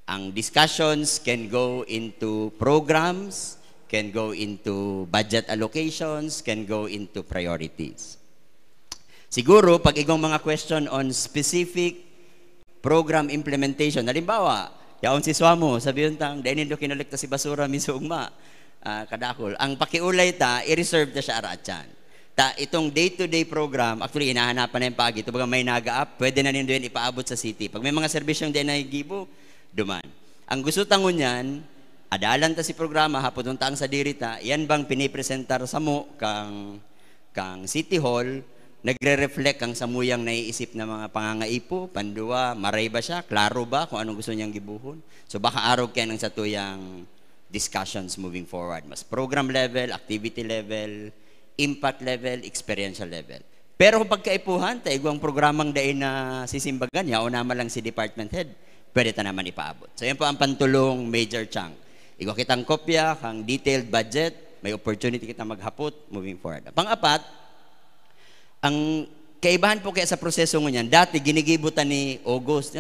ang discussions can go into programs, can go into budget allocations, can go into priorities. Siguro, pag igong mga question on specific program implementation, halimbawa, yaon si Swamo, sabihin tang, dahil nindo kinolekta si basura, misugma, kadakol. Ang pakiulay ta, i-reserve na siya aratyan. Itong day-to-day program, actually, inahanapan na yung pagi. Ito baga may naga-up, pwede na nindo yun ipaabot sa city. Pag may mga serbisyong din na gibo, duman. Ang gusto tangon yan, adalan ta si programa, hapon taang sa dirita, yan bang pinipresentar sa mo kang City Hall, nagre-reflect ang samuyang naiisip na mga pangangaipo, pandua, maray ba siya, klaro ba kung anong gusto niyang gibuhon? So baka araw kaya ng satuyang discussions moving forward. Mas program level, activity level, impact level, experiential level. Pero kung pagkaipuhan, taigwang programang dain na sisimbagan, yaon naman lang si department head, pwede ta naman ipaabot. So yan po ang pantulong major chunk. Igwa kitang kopya, kang detailed budget, may opportunity kita maghapot moving forward. Pang-apat, ang kaibahan po kaya sa proseso ngunyan, dati ginigibutan ni August,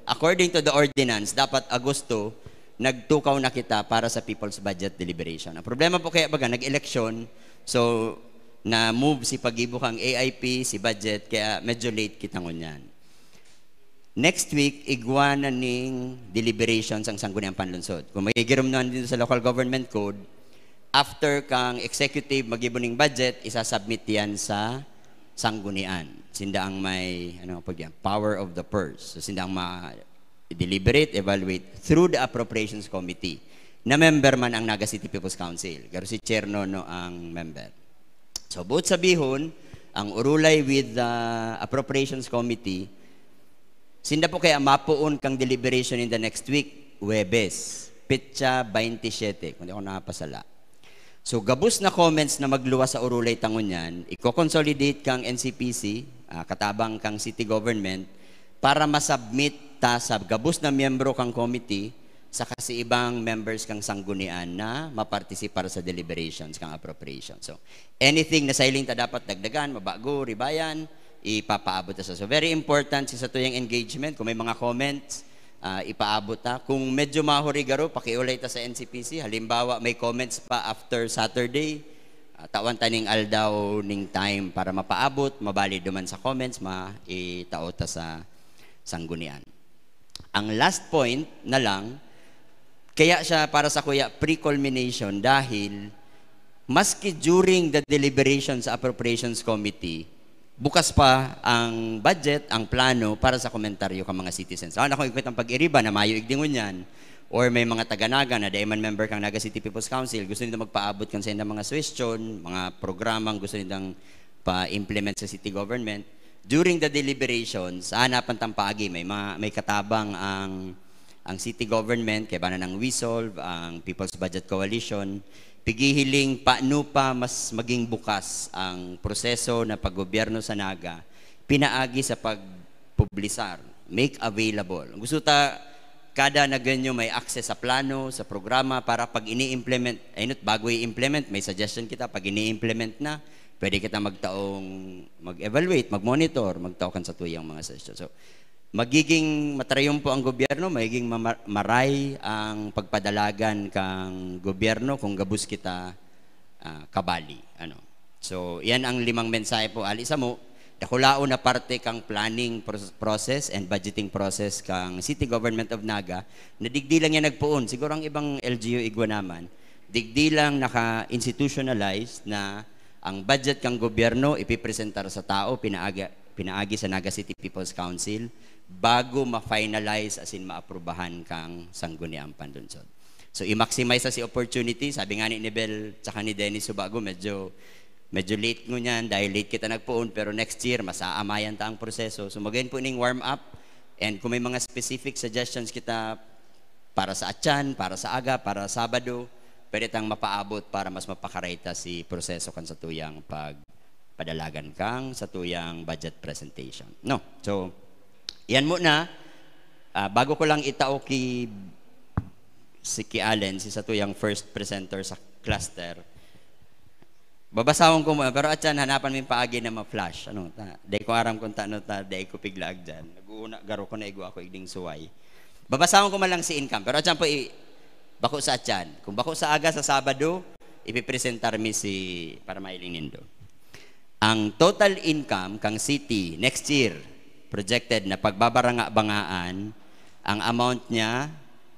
according to the ordinance, dapat Agosto, nagtukaw na kita para sa People's Budget Deliberation. Ang problema po kaya baga, nag-election, so na-move si pag-ibukang AIP, si budget, kaya medyo late kita ngunyan. Next week, igwana ning deliberations ang Sangguniang Panlunsod. Kung magigirom naman dito sa Local Government Code, after kang executive magibuning budget, isasubmit yan sa Sanggunian. Sinda ang may power of the purse. So sinda ang ma-deliberate, evaluate through the Appropriations Committee. Na member man ang Naga City People's Council. Pero si Chair Nono ang member. So buot sabihon, ang urulay with the Appropriations Committee, sinda po kaya mapuon kang deliberation in the next week, Huwebes, Petsa 27, kung di ako nakapasala. So gabos na comments na magluwas sa urulay tangon yan, i-consolidate kang NCPC, katabang kang city government, para masubmit ta sa gabos na miyembro kang committee, sa kasi ibang members kang sanggunian na maparticipar sa deliberations kang appropriation. So anything na sailing ta dapat dagdagan, mabago, ribayan, ipapaabot ta sa. So very important sa tuyang engagement. Kung may mga comments, ipaabot ta. Kung medyo mahurigaro, pakiulay ta sa NCPC. Halimbawa, may comments pa after Saturday, tawan ta ning aldaw ning time para mapaabot, mabali duman sa comments, itao ta sa sanggunian. Ang last point na lang, kaya siya para sa kuya pre-culmination dahil maski during the deliberations sa Appropriations Committee, bukas pa ang budget, ang plano para sa komentaryo ng mga citizens. Ako ikot ang pag-iriba na mayo igdingon yan, or may mga taga-naga na daiman member kang Naga City People's Council, gusto nila magpaabot kan sa mga suggestion, mga programang gusto nilang pa-implement sa city government. During the deliberations, hanapan tampagi, may katabang ang city government, kaya ba na ng WeSolve, ang People's Budget Coalition, pigihiling paano pa mas maging bukas ang proseso na paggobyerno sa Naga, pinaagi sa pagpublisar, make available. Gusto ta, kada na ganyo may access sa plano, sa programa, para pag ini-implement, bago i-implement, may suggestion kita, pag ini-implement na, pwede kita mag-evaluate, mag-monitor, magtawakan sa tuyang mga suggestion. So, magiging matrayong po ang gobyerno, magiging maray ang pagpadalagan kang gobyerno kung gabus kita kabali. So, yan ang 5 mensahe po. Alisa mo, dakulao na parte kang planning process and budgeting process kang City Government of Naga, na digdi lang yan nagpuon. Siguro ang ibang LGU igwa naman, digdi lang naka-institutionalize na ang budget kang gobyerno ipipresentar sa tao, pinaagi sa Naga City People's Council, bago ma-finalize as in maaprubahan kang Sangguniang Panlunsod. So i-maximize si opportunity, sabi nga ni Bel tsaka ni Dennis Subago, medyo late ngunyan dahil late kita nagpuon, pero next year masaamayan ta ang proseso. So magayon po ning warm up, and kung may mga specific suggestions kita para sa Atyan, para sa Aga, para sa Sabado, pwede tang mapaabot para mas mapakarayta si proseso kan sa tuyang pagpadalagan kang sa tuyang budget presentation. No, so yan muna, Bago ko lang itao si Allen, si sa tuyang first presenter sa cluster, babasahon ko mo, pero atyan, hanapan mo yung paagi na ma-flash. Ano, day ko aram kung taano day ko piglaag dyan. Nag-uuna, garo ko na igo ako igding suway. Babasahon ko man lang si income, pero atyan po, bako sa atyan. Kung bako sa aga sa Sabado, ipipresentar mi para mailing nindo. Ang total income kang city next year, projected na pagbabaranga-bangaan, ang amount niya,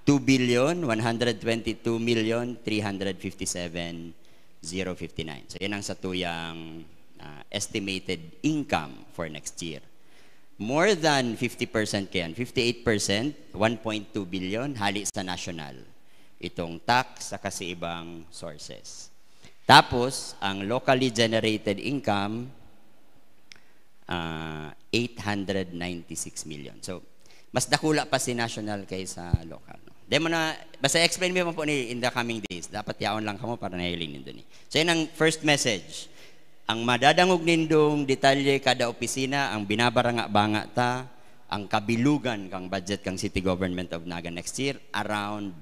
2,122,357,059. So, yan ang satuyang estimated income for next year. More than 50% kayan, 58%, 1.2 billion, hali sa national. Itong tax sa kasi ibang sources. Tapos, ang locally generated income, 896 million. So, mas dakula pa si national kaysa local. No? Demo na, basta explain mo po ni in the coming days. Dapat yaon lang kamo para nahiling nindo ni. So, yun ang first message. Ang madadangog nindong detalye kada opisina, ang binabaranga-banga ta, ang kabilugan kang budget kang City Government of Naga next year, around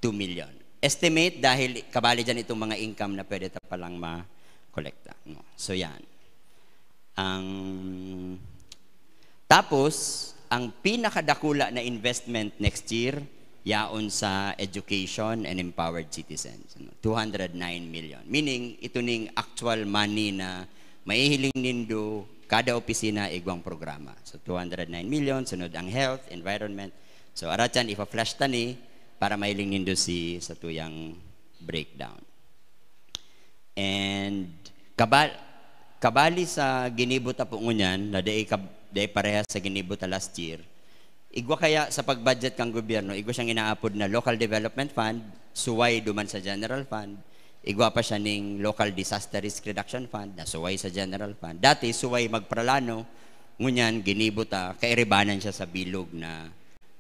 2 million. Estimate dahil kabali dyan itong mga income na pwede ta palang ma-kolekta. No? So, yan. Tapos, ang pinakadakula na investment next year, yaon sa education and empowered citizens. 209 million. Meaning, ito ning actual money na maihiling nindo kada opisina igwang programa. So, 209 million, sunod ang health, environment. So, aratyan, ipa-flash tani para maihiling nindo sa tuyang breakdown. And, kabali sa ginibuta po ngunyan, na day parehas sa ginibuta last year, igwa kaya sa pagbudget kang gobyerno, igwa siyang inaapod na local development fund, suway duman sa general fund, igwa pa siya ning local disaster risk reduction fund, na suway sa general fund. Dati, suway magpralano, ngunyan, ginibuta, kairibanan siya sa bilog na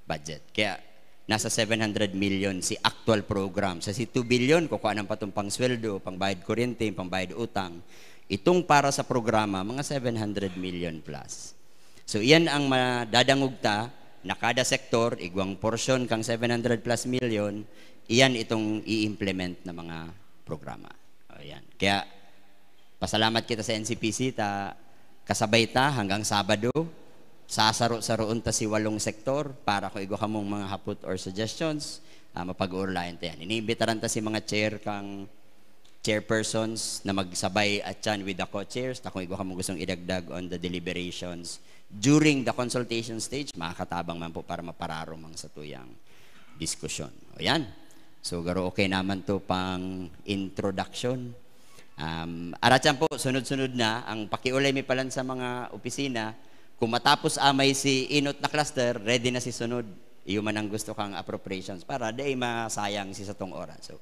budget. Kaya, nasa 700 million si actual program. Sa si 2 billion, kukuha ng patong pang sweldo, pang bayad kuryente, pang bayad utang. Itong para sa programa, mga 700 million plus. So, iyan ang madadangugta na kada sektor, igwang portion kang 700 plus million, iyan itong i-implement na mga programa. Ayan. Kaya, pasalamat kita sa NCPC, kasabay ta hanggang Sabado, sasaro-saroon ta si 8 sektor para kung igwa kamong mga hapot or suggestions, mapag-uurlayan ta yan. Iniimbitaran ta si mga chairpersons na magsabay at yan with the co-chairs, na kung igwa kamong gustong idagdag on the deliberations during the consultation stage, makakatabang man po para mapararo mang sa tuyang diskusyon. O yan. So, garo okay naman to pang introduction. Aratyan po, sunod-sunod na, ang pakiulay mi palan sa mga opisina, kung matapos amay si inot na cluster, ready na si sunod. Iyo man ang gusto kang appropriations para day masayang si satong oras. So,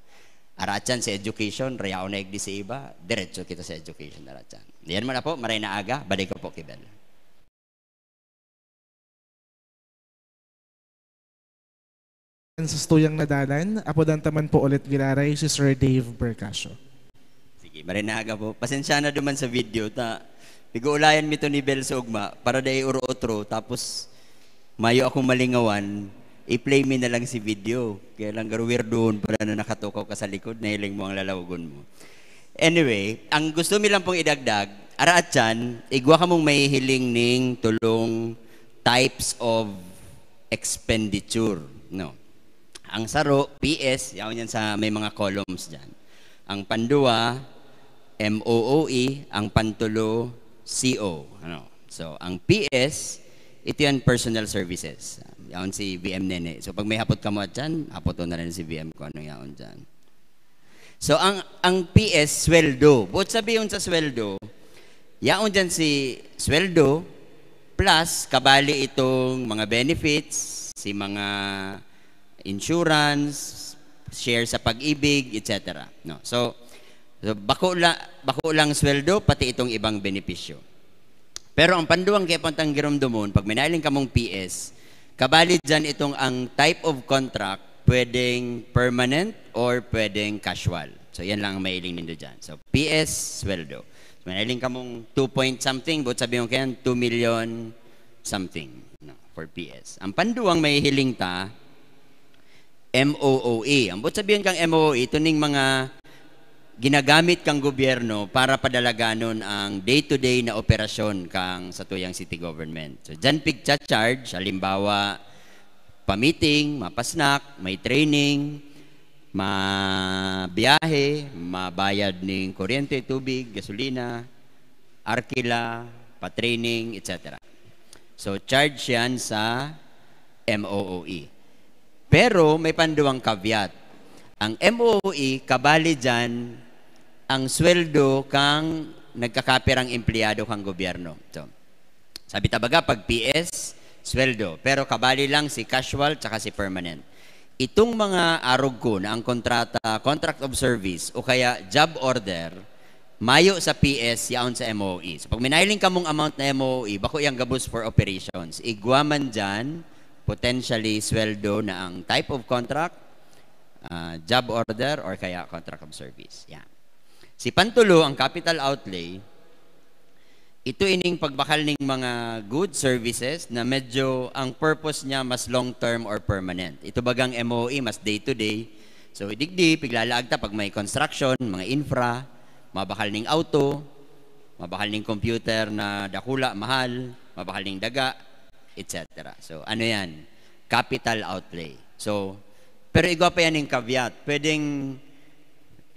aratyan sa education, rayaw na igdi sa iba, diretso kita sa education, aratyan. Yan man na po, maray na aga, baday ko po kibel. Sa stuyang nadalan, apodan taman po ulit giraray si Sir Dave Bercasio. Sige, marinaga po. Pasensya na duman sa video. Pig-uulayan mi to ni Bel Sogma para dahi uro-otro. Tapos, mayo akong malingawan, i-play mi na lang si video. Kaya lang garuwir doon para na nakatukaw ka sa likod, nahiling mo ang lalawagon mo. Anyway, ang gusto mi lang pong idagdag, araat yan, igwa ka mong may hiling ning tulong types of expenditure. No. Ang saro, PS, yaon yan sa may mga columns dyan. Ang pandua, MOOE, ang pantulo, CO. Ano? So, ang PS, ito yan personal services. Yaon si VM Nene. So, pag may hapot ka mo at dyan, hapoton na rin si VM ko anong yaon dyan. So, ang PS, sweldo. Bukod sabihin sa sweldo, yaon dyan si sweldo, plus kabali itong mga benefits, si mga insurance, share sa pag-ibig, etc. No. So bako lang sweldo, pati itong ibang benepisyo. Pero ang panduang kaya pantang giromdomon, pag minaling ka mong PS, kabali dyan itong ang type of contract, pwedeng permanent or pwedeng casual. So yan lang ang mailing nindo dyan. So PS, sweldo. So, minaling ka mong 2 point something, but sabi mo kayan, 2 million something for PS. Ang panduang may hiling ta, MOOE. Ang buot sabihin kang MOOE, ito ning mga ginagamit kang gobyerno para padalaganon ang day-to-day na operasyon kang sa tuyang city government. So, dyan pigcha-charge, halimbawa, pa-meeting, mapasnak, may training, mabiyahe, mabayad ng kuryente, tubig, gasolina, arkila, pa-training, etc. So, charge yan sa MOOE. Pero may panduang caveat. Ang MOOE, kabali dyan ang sweldo kang nagkakapirang empleyado kang gobyerno. So, sabi tabaga, pag PS, sweldo. Pero kabali lang si casual tsaka si permanent. Itong mga arog ko na ang kontrata, contract of service o kaya job order, mayo sa PS, yaon sa MOE. So, pag minailing ka mong amount na MOE, bako yung gabos for operations. Igwa man dyan, potentially sweldo na ang type of contract, job order, or kaya contract of service. Yan. Si Pantulo, ang capital outlay, ito ining pagbakal ng mga good services na medyo ang purpose niya mas long-term or permanent. Ito bagang MOE, mas day-to-day. So, idigdi, piglalaag ta pag may construction, mga infra, mabakal ng auto, mabakal ng computer na dakula, mahal, mabakal ng daga, etc. So, ano yan? Capital outlay. So, pero igwa pa yan yung caveat. Pwedeng,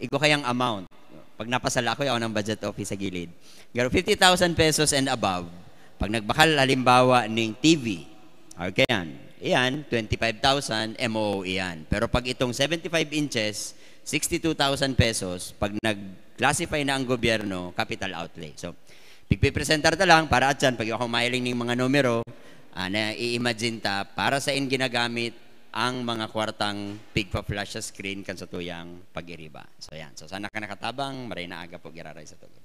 igwa kayang amount. Pag napasala ko, yaw ng budget office sa gilid. Pero 50,000 pesos and above, pag nagbakal, halimbawa, ng TV, okay yan. Iyan, 25,000, MOE yan. Pero pag itong 75 inches, 62,000 pesos, pag nag-classify na ang gobyerno, capital outlay. So, pigpipresentar ta lang, para at dyan, pag ako mahiling ng mga numero, na i-imagine ta, para sa in ginagamit ang mga kwartang pigpa-flash sa screen kan sa tuyang pag-iriba. So, yan. So, sana ka nakatabang, maray na aga po giraray sa tulo.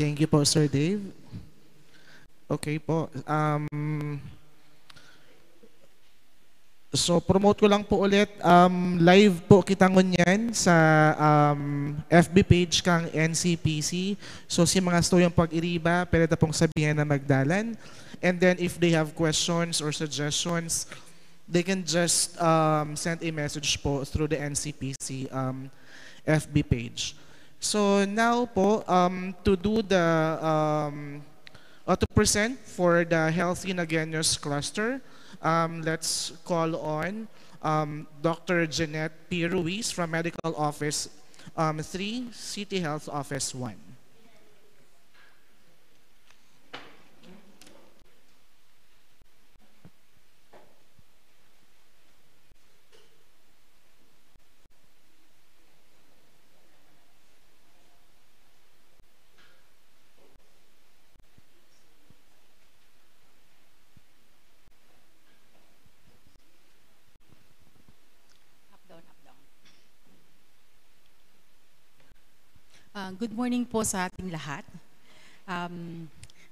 Thank you po, Sir Dave. Okay po. So, promote ko lang po ulit. Live po kita ngunyan sa FB page kang NCPC. So, si mga stoyong pag-iriba, pwede na pong sabihin na magdalan. And then, if they have questions or suggestions, they can just send a message po through the NCPC FB page. So, now po, to do the, to present for the Healthy Nagueños Cluster, let's call on Dr. Jeanette P. Ruiz from Medical Office 3, City Health Office 1. Good morning po sa ating lahat.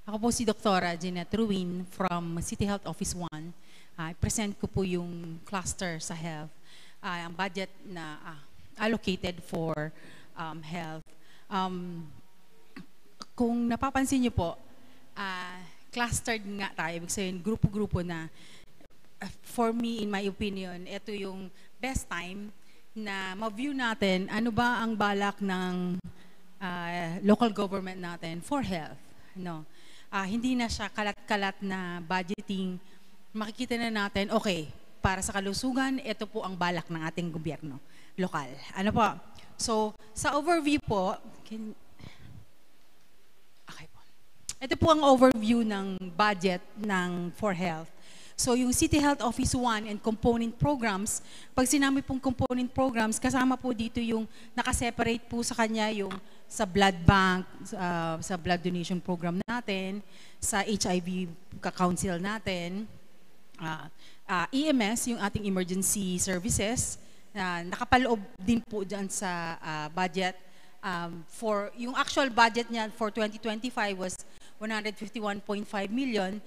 Ako po si Dr. Jeanette Ruin from City Health Office 1. I-present ko po yung cluster sa health. Ang budget na allocated for health. Kung napapansin niyo po, clustered nga tayo. Ibig sabihin, grupo-grupo na. For me, in my opinion, ito yung best time na ma-view natin ano ba ang balak ng local government natin for health. No? Hindi na siya kalat-kalat na budgeting. Makikita na natin, okay, para sa kalusugan, ito po ang balak ng ating gobyerno lokal. Ano po? So, sa overview po, okay po. Ito po ang overview ng budget ng for health. So, yung City Health Office 1 and component programs, pag sinabi pong component programs, kasama po dito yung nakaseparate po sa kanya yung sa blood bank, sa blood donation program natin, sa HIV ka-council natin, EMS, yung ating emergency services, nakapaloob din po dyan sa budget. For yung actual budget niya for 2025 was 151.5 million.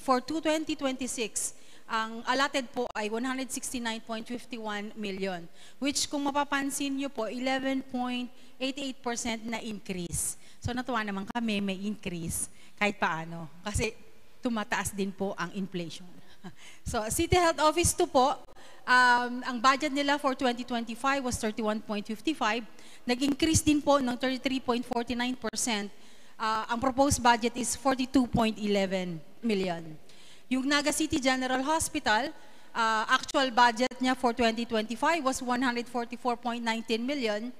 For 2026, ang allotted po ay 169.51 million, which kung mapapansin nyo po, 11.88% na increase. So natuwa naman kami, may increase kahit paano. Kasi tumataas din po ang inflation. So City Health Office 2 po, ang budget nila for 2025 was 31.55. Nag-increase din po ng 33.49%. Ang proposed budget is 42.11 million. Yung Naga City General Hospital, actual budget niya for 2025 was 144.19 million.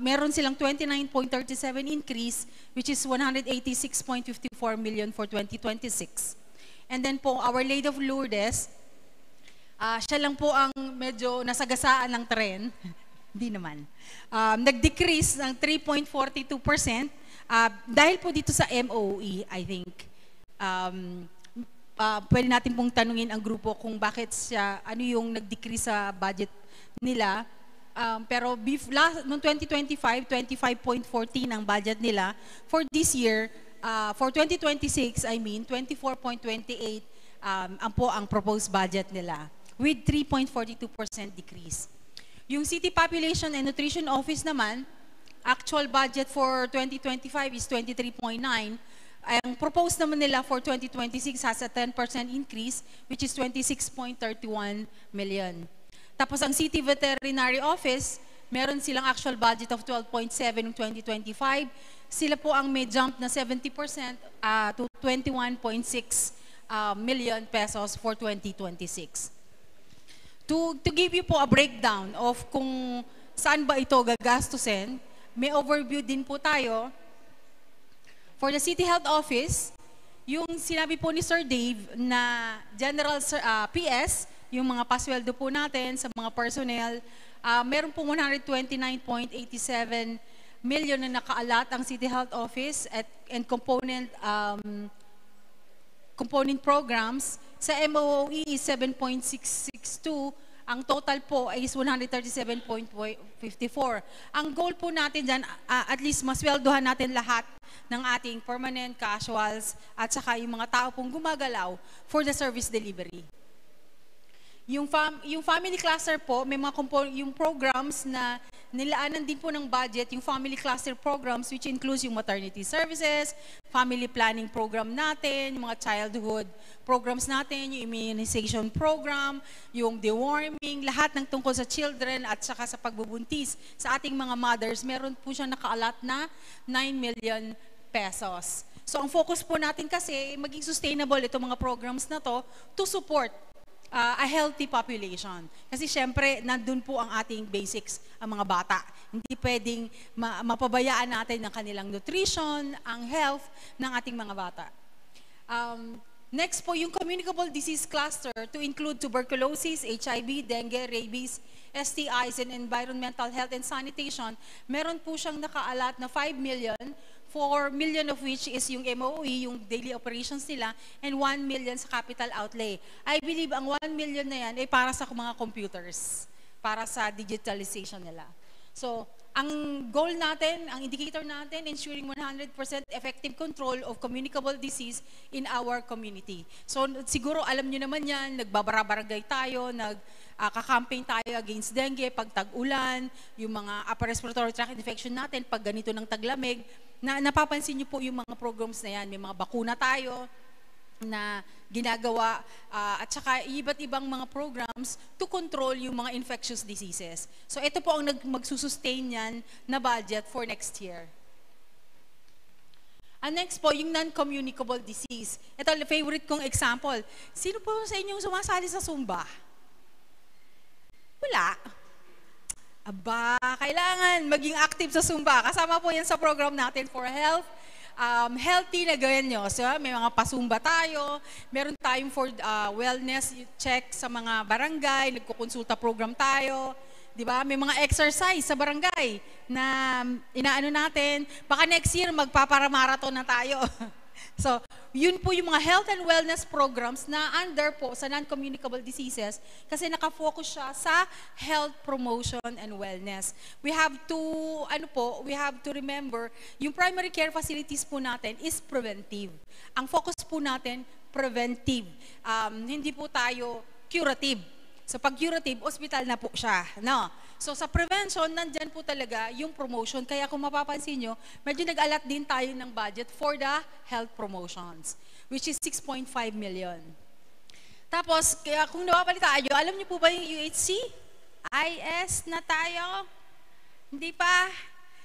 Meron silang 29.37 increase, which is 186.54 million for 2026. And then po, Our Lady of Lourdes, siya lang po ang medyo nasagasaan ng tren. Hindi naman. Nag-decrease ng 3.42%. Dahil po dito sa MOE, I think, pwede natin pong tanungin ang grupo kung bakit siya, ano yung nag-decrease sa budget nila. Pero noong 2025, 25.14 ang budget nila. For this year, for 2026, I mean, 24.28 ang proposed budget nila with 3.42% decrease. Yung City Population and Nutrition Office naman, actual budget for 2025 is 23.9. Ang proposed naman nila for 2026 has a 10% increase, which is 26.31 million. Tapos ang City Veterinary Office, meron silang actual budget of 12.7 ng 2025. Sila po ang may jump na 70% to 21.6 million pesos for 2026. To give you po a breakdown of kung saan ba ito gagastusin, may overview din po tayo. For the City Health Office, yung sinabi po ni Sir Dave na General PS, yung mga pasweldo po natin sa mga personnel, meron po 129.87 million na nakaalat ang City Health Office and component programs. Sa MOE is 7.662. Ang total po is 137.54. Ang goal po natin dyan, at least masweldohan natin lahat ng ating permanent casuals at saka yung mga tao pong gumagalaw for the service delivery. Yung family cluster po, may mga yung programs na nilaanan din po ng budget, yung family cluster programs which includes yung maternity services, family planning program natin, yung mga childhood programs natin, yung immunization program, yung deworming, lahat ng tungkol sa children at saka sa pagbubuntis sa ating mga mothers, meron po siya nakaalat na 9 million pesos. So ang focus po natin kasi, maging sustainable itong mga programs na to to support a healthy population. Kasi syempre, nandun po ang ating basics, ang mga bata. Hindi pwedeng mapabayaan natin ng kanilang nutrition, ang health ng ating mga bata. Next po, yung communicable disease cluster to include tuberculosis, HIV, dengue, rabies, STIs, and environmental health and sanitation. Meron po siyang nakaalat na 5 million, 4 million of which is yung MOE, yung daily operations nila, and 1 million sa capital outlay. I believe ang 1 million na yan ay para sa mga computers, para sa digitalization nila. So, ang goal natin, ang indicator natin, ensuring 100% effective control of communicable disease in our community. So, siguro alam nyo naman yan, nagbabarabarangay tayo, kakamping tayo against dengue, pag tag-ulan, yung mga upper respiratory tract infection natin, pag ganito ng taglamig, napapansin nyo po yung mga programs na yan. May mga bakuna tayo na ginagawa at saka iba't ibang mga programs to control yung mga infectious diseases. So ito po ang magsusustain yan na budget for next year. And next po, yung non-communicable disease. Ito, favorite kong example. Sino po sa inyong sumasali sa Zumba? Wala. Aba, kailangan maging active sa Zumba. Kasama po yan sa program natin for health. Healthy na gawin nyo. So, may mga pasumba tayo. Meron tayong for wellness check sa mga barangay. Nagkukonsulta program tayo. Diba? May mga exercise sa barangay na inaano natin. Baka next year magpaparamarathon na tayo. So, yun po yung mga health and wellness programs na under po sa non-communicable diseases kasi nakafocus siya sa health promotion and wellness. We have to remember, yung primary care facilities po natin is preventive. Ang focus po natin, preventive. Hindi po tayo curative. Sa pag-curative, hospital na po siya. No? So sa prevention, nandyan po talaga yung promotion. Kaya kung mapapansin nyo, medyo nag-alat din tayo ng budget for the health promotions, which is 6.5 million. Tapos, kaya kung napabalita tayo, alam niyo po ba yung UHC? IS na tayo? Hindi pa?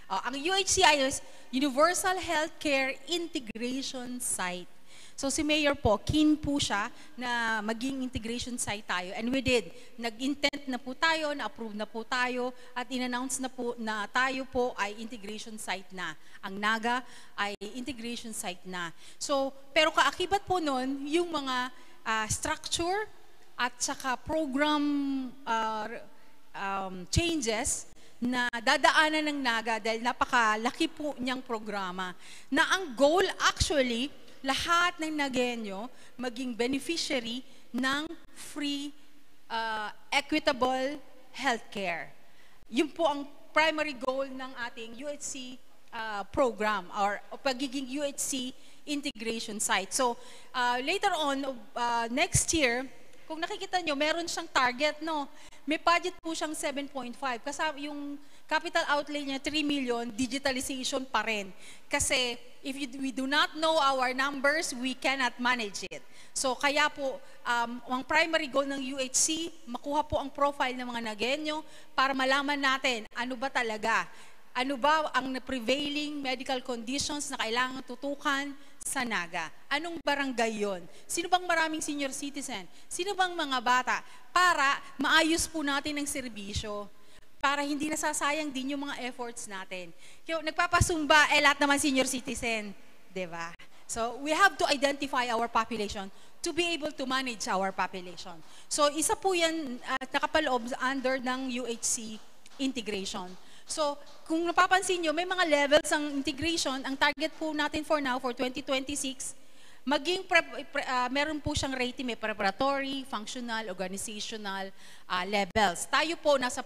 Ang UHC is Universal Healthcare Integration Site. So si Mayor po, keen po siya na maging integration site tayo. And we did. Nag-intent na po tayo, na-approve na po tayo, at in-announce na po na tayo po ay integration site na. Ang Naga ay integration site na. So, pero kaakibat po nun, yung mga structure at saka program changes na dadaanan ng Naga dahil napakalaki po niyang programa. Na ang goal actually, lahat ng Nagenyo maging beneficiary ng free, equitable healthcare. Yun po ang primary goal ng ating UHC program or pagiging UHC integration site. So, later on, next year, kung nakikita nyo, meron siyang target, no? May budget po siyang 7.5. Kasi yung capital outlay niya, 3 million, digitalization pa rin. Kasi if we do not know our numbers, we cannot manage it. So kaya po, ang primary goal ng UHC, makuha po ang profile ng mga Nagenyo para malaman natin ano ba talaga, ano ba ang prevailing medical conditions na kailangan tutukan sa Naga. Anong barangay yon? Sino bang maraming senior citizen? Sino bang mga bata? Para maayos po natin ang serbisyo. Para hindi nasasayang din yung mga efforts natin. Kaya nagpapasumba, lahat naman senior citizen. Diba? So, we have to identify our population to be able to manage our population. So, isa po yan nakapaloob under ng UHC integration. So, kung napapansin nyo, may mga levels ang integration. Ang target po natin for now, for 2026, meron po siyang rating, may preparatory, functional, organizational levels. Tayo po nasa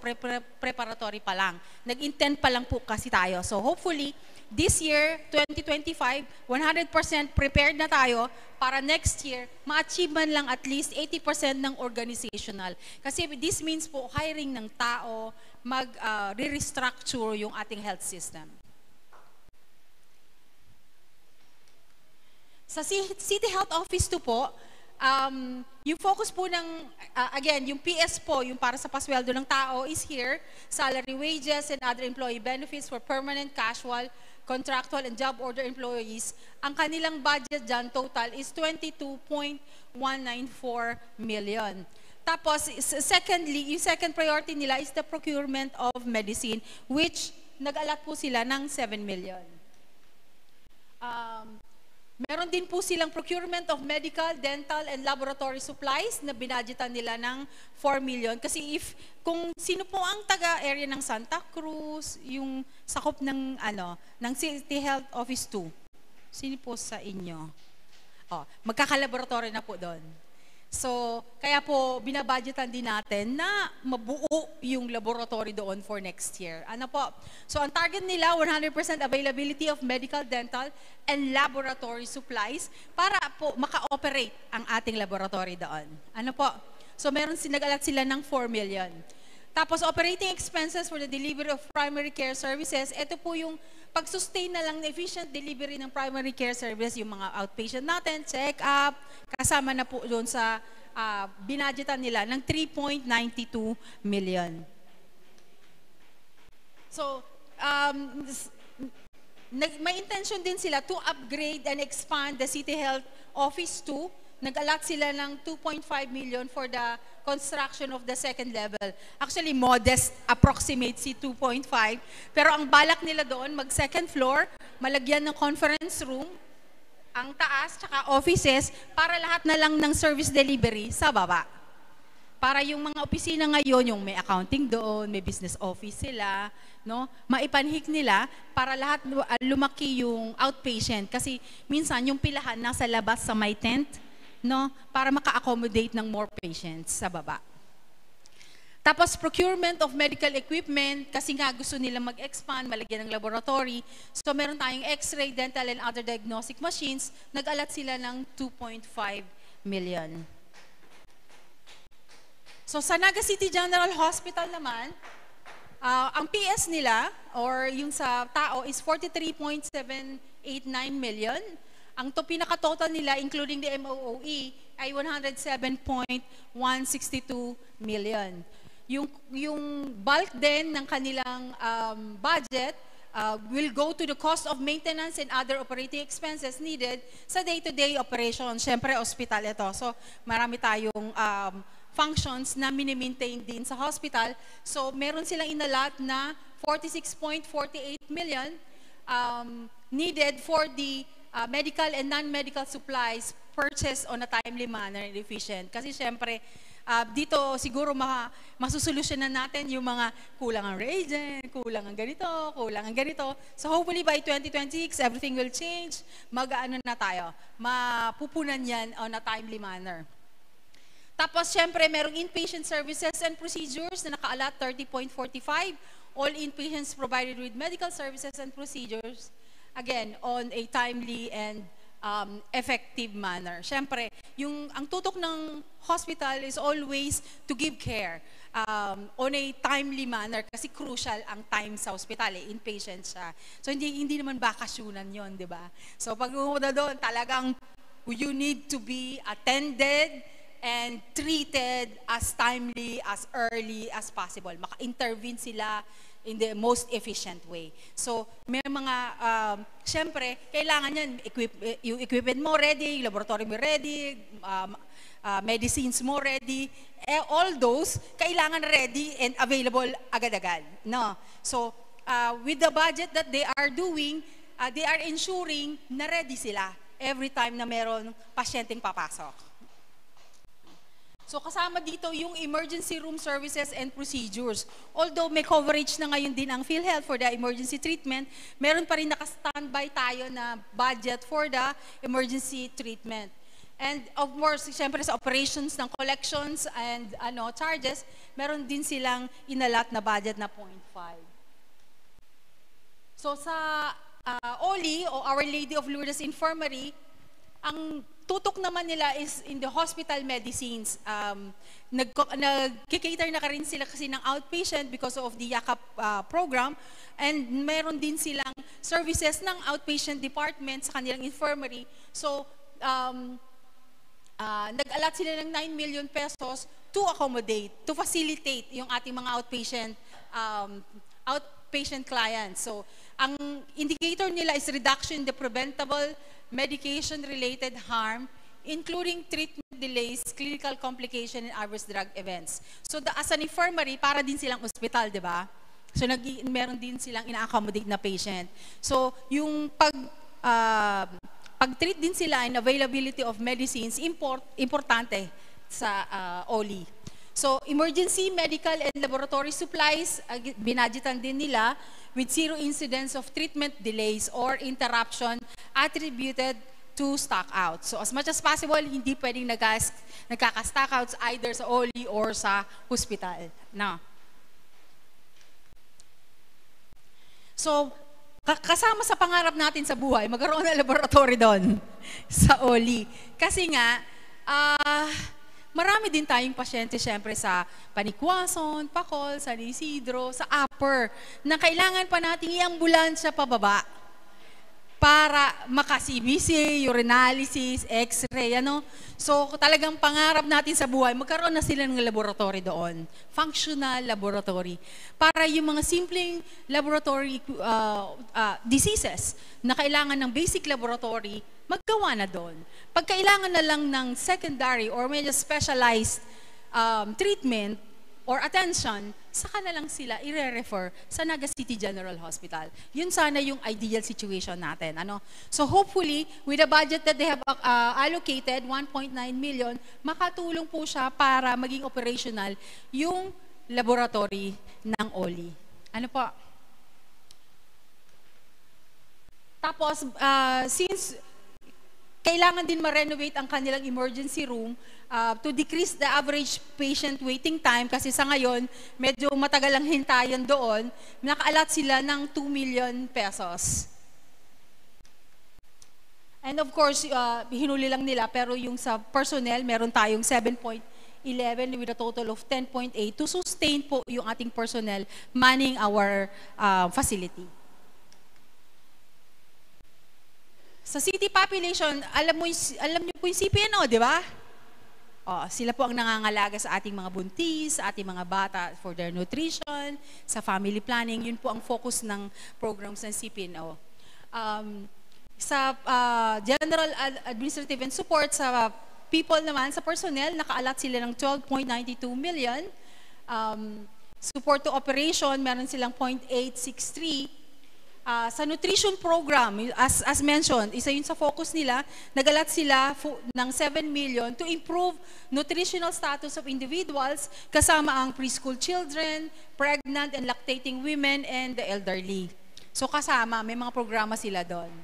preparatory pa lang. Nag-intend pa lang po kasi tayo. So hopefully, this year, 2025, 100% prepared na tayo para next year, ma-achieve man lang at least 80% ng organizational. Kasi this means po hiring ng tao, mag-restructure yung ating health system. Sa City Health Office 2 po, yung focus po ng, again, yung PS po, yung para sa pasweldo ng tao is here, salary, wages, and other employee benefits for permanent, casual, contractual, and job order employees. Ang kanilang budget dyan, total, is 22.194 million. Tapos, secondly, yung second priority nila is the procurement of medicine, which nag-alat po sila ng 7 million. Meron din po silang procurement of medical, dental, and laboratory supplies na binadgetan nila ng 4 million. Kasi kung sino po ang taga-area ng Santa Cruz, yung sakop ng, ng City Health Office 2, sino po sa inyo? Magkakalaboratory na po doon. So, kaya po, binabudgetan din natin na mabuo yung laboratory doon for next year. Ano po? So, ang target nila, 100% availability of medical, dental, and laboratory supplies para po maka-operate ang ating laboratory doon. Ano po? So, nag-alat sila ng 4 million. Tapos, operating expenses for the delivery of primary care services, ito po yung pag-sustain na lang na efficient delivery ng primary care service, yung mga outpatient natin, check-up, kasama na po doon sa binadgetan nila ng 3.92 million. So, may intention din sila to upgrade and expand the City Health Office 2. Nag-alat sila ng 2.5 million for the construction of the second level. Actually, modest, approximate si 2.5. Pero ang balak nila doon, mag-second floor, malagyan ng conference room, ang taas, tsaka offices, para lahat na lang ng service delivery sa baba. Para yung mga opisina ngayon, yung may accounting doon, may business office sila, no? Maipanhik nila para lahat lumaki yung outpatient. Kasi minsan yung pilahan nasa labas sa may tent, no, para maka-accommodate ng more patients sa baba. Tapos procurement of medical equipment, kasi nga gusto nila mag-expand, malagyan ng laboratory. So meron tayong x-ray, dental, and other diagnostic machines. Nag-alat sila ng 2.5 million. So sa Naga City General Hospital naman, ang PS nila or yung sa tao is 43.789 million. Ang pinaka-total nila including the MOOE ay 107.162 million. Yung bulk din ng kanilang budget will go to the cost of maintenance and other operating expenses needed sa day-to-day operation. Siyempre, hospital ito. So, marami tayong functions na mini-maintain din sa hospital. So, meron silang inalat na 46.48 million needed for the medical and non-medical supplies purchased on a timely manner and efficient. Kasi siyempre, dito siguro masusolusyonan natin yung mga kulang ang reagent, kulang ang ganito, kulang ang ganito. So hopefully by 2026, everything will change. Mag-ano na tayo, mapupunan yan on a timely manner. Tapos siyempre, merong inpatient services and procedures na nakaalat 30.45. All inpatients provided with medical services and procedures, again, on a timely and effective manner. Siyempre, ang tutok ng hospital is always to give care on a timely manner kasi crucial ang time sa hospital, inpatient siya. So, hindi naman bakasyunan yon, di ba? So, pag umuda doon, talagang you need to be attended and treated as timely, as early as possible. Maka-intervene sila in the most efficient way. So, may mga, siyempre, kailangan yan, yung equipment mo ready, yung laboratory mo ready, medicines mo ready, all those, kailangan ready and available agad-agad. No? So, with the budget that they are doing, they are ensuring na ready sila every time na meron pasyenteng papasok. So kasama dito yung emergency room services and procedures. Although may coverage na ngayon din ang PhilHealth for the emergency treatment, meron pa rin naka-standby tayo na budget for the emergency treatment. And of course, siyempre sa operations ng collections and charges, meron din silang inalat na budget na 0.5. So sa OLI o Our Lady of Lourdes Infirmary, ang tutok naman nila is in the hospital medicines. Nag-cater na rin sila kasi ng outpatient because of the YAKAP program. And meron din silang services ng outpatient department sa kanilang infirmary. So, nag-alat sila ng 9 million pesos to accommodate, to facilitate yung ating mga outpatient clients. So, ang indicator nila is reduction in the preventable medication-related harm, including treatment delays, clinical complication, and adverse drug events. So, as an infirmary, para din silang ospital, di ba? So, meron din silang ina-accommodate na patient. So, yung pag-treat din sila and availability of medicines, importante sa OLI. So, emergency medical and laboratory supplies, binadgetan din nila with zero incidence of treatment delays or interruption attributed to stockouts. So, as much as possible, hindi pwedeng nagkaka-stockouts either sa OLI or sa hospital. No. So, kasama sa pangarap natin sa buhay, magkaroon ng laboratory doon sa OLI. Kasi nga, marami din tayong pasyente siyempre sa Panikwason, Pacol, San Isidro, sa Upper, na kailangan pa nating i-ambulansya pababa para maka-CBC, urinalysis, X-ray, So, talagang pangarap natin sa buhay, magkaroon na sila ng laboratory doon. Functional laboratory. Para yung mga simpleng laboratory diseases na kailangan ng basic laboratory, maggawa na doon. Pag kailangan na lang ng secondary or medyo specialized treatment or attention, saka na lang sila i-refer sa Naga City General Hospital. Yun sana yung ideal situation natin. So hopefully, with the budget that they have allocated, 1.9 million, makatulong po siya para maging operational yung laboratory ng OLI. Ano po? Tapos, since kailangan din ma-renovate ang kanilang emergency room to decrease the average patient waiting time kasi sa ngayon, medyo matagal ang hintayan doon, nakaalat sila ng 2 million pesos. And of course, hinuli lang nila, pero yung sa personnel, meron tayong 7.8 11 with a total of 10.8 to sustain po yung ating personnel manning our facility. Sa city population, alam niyo po yung CPNO, di ba? Sila po ang nangangalaga sa ating mga buntis, sa ating mga bata for their nutrition, sa family planning. Yun po ang focus ng programs ng CPNO. Sa general administrative and support, sa people naman, sa personnel, nakaalat sila ng 12.92 million. Support to operation, meron silang 0.863. Sa nutrition program, as mentioned, isa yun sa focus nila, nagalat sila ng 7 million to improve nutritional status of individuals kasama ang preschool children, pregnant and lactating women, and the elderly. So kasama, may mga programa sila doon.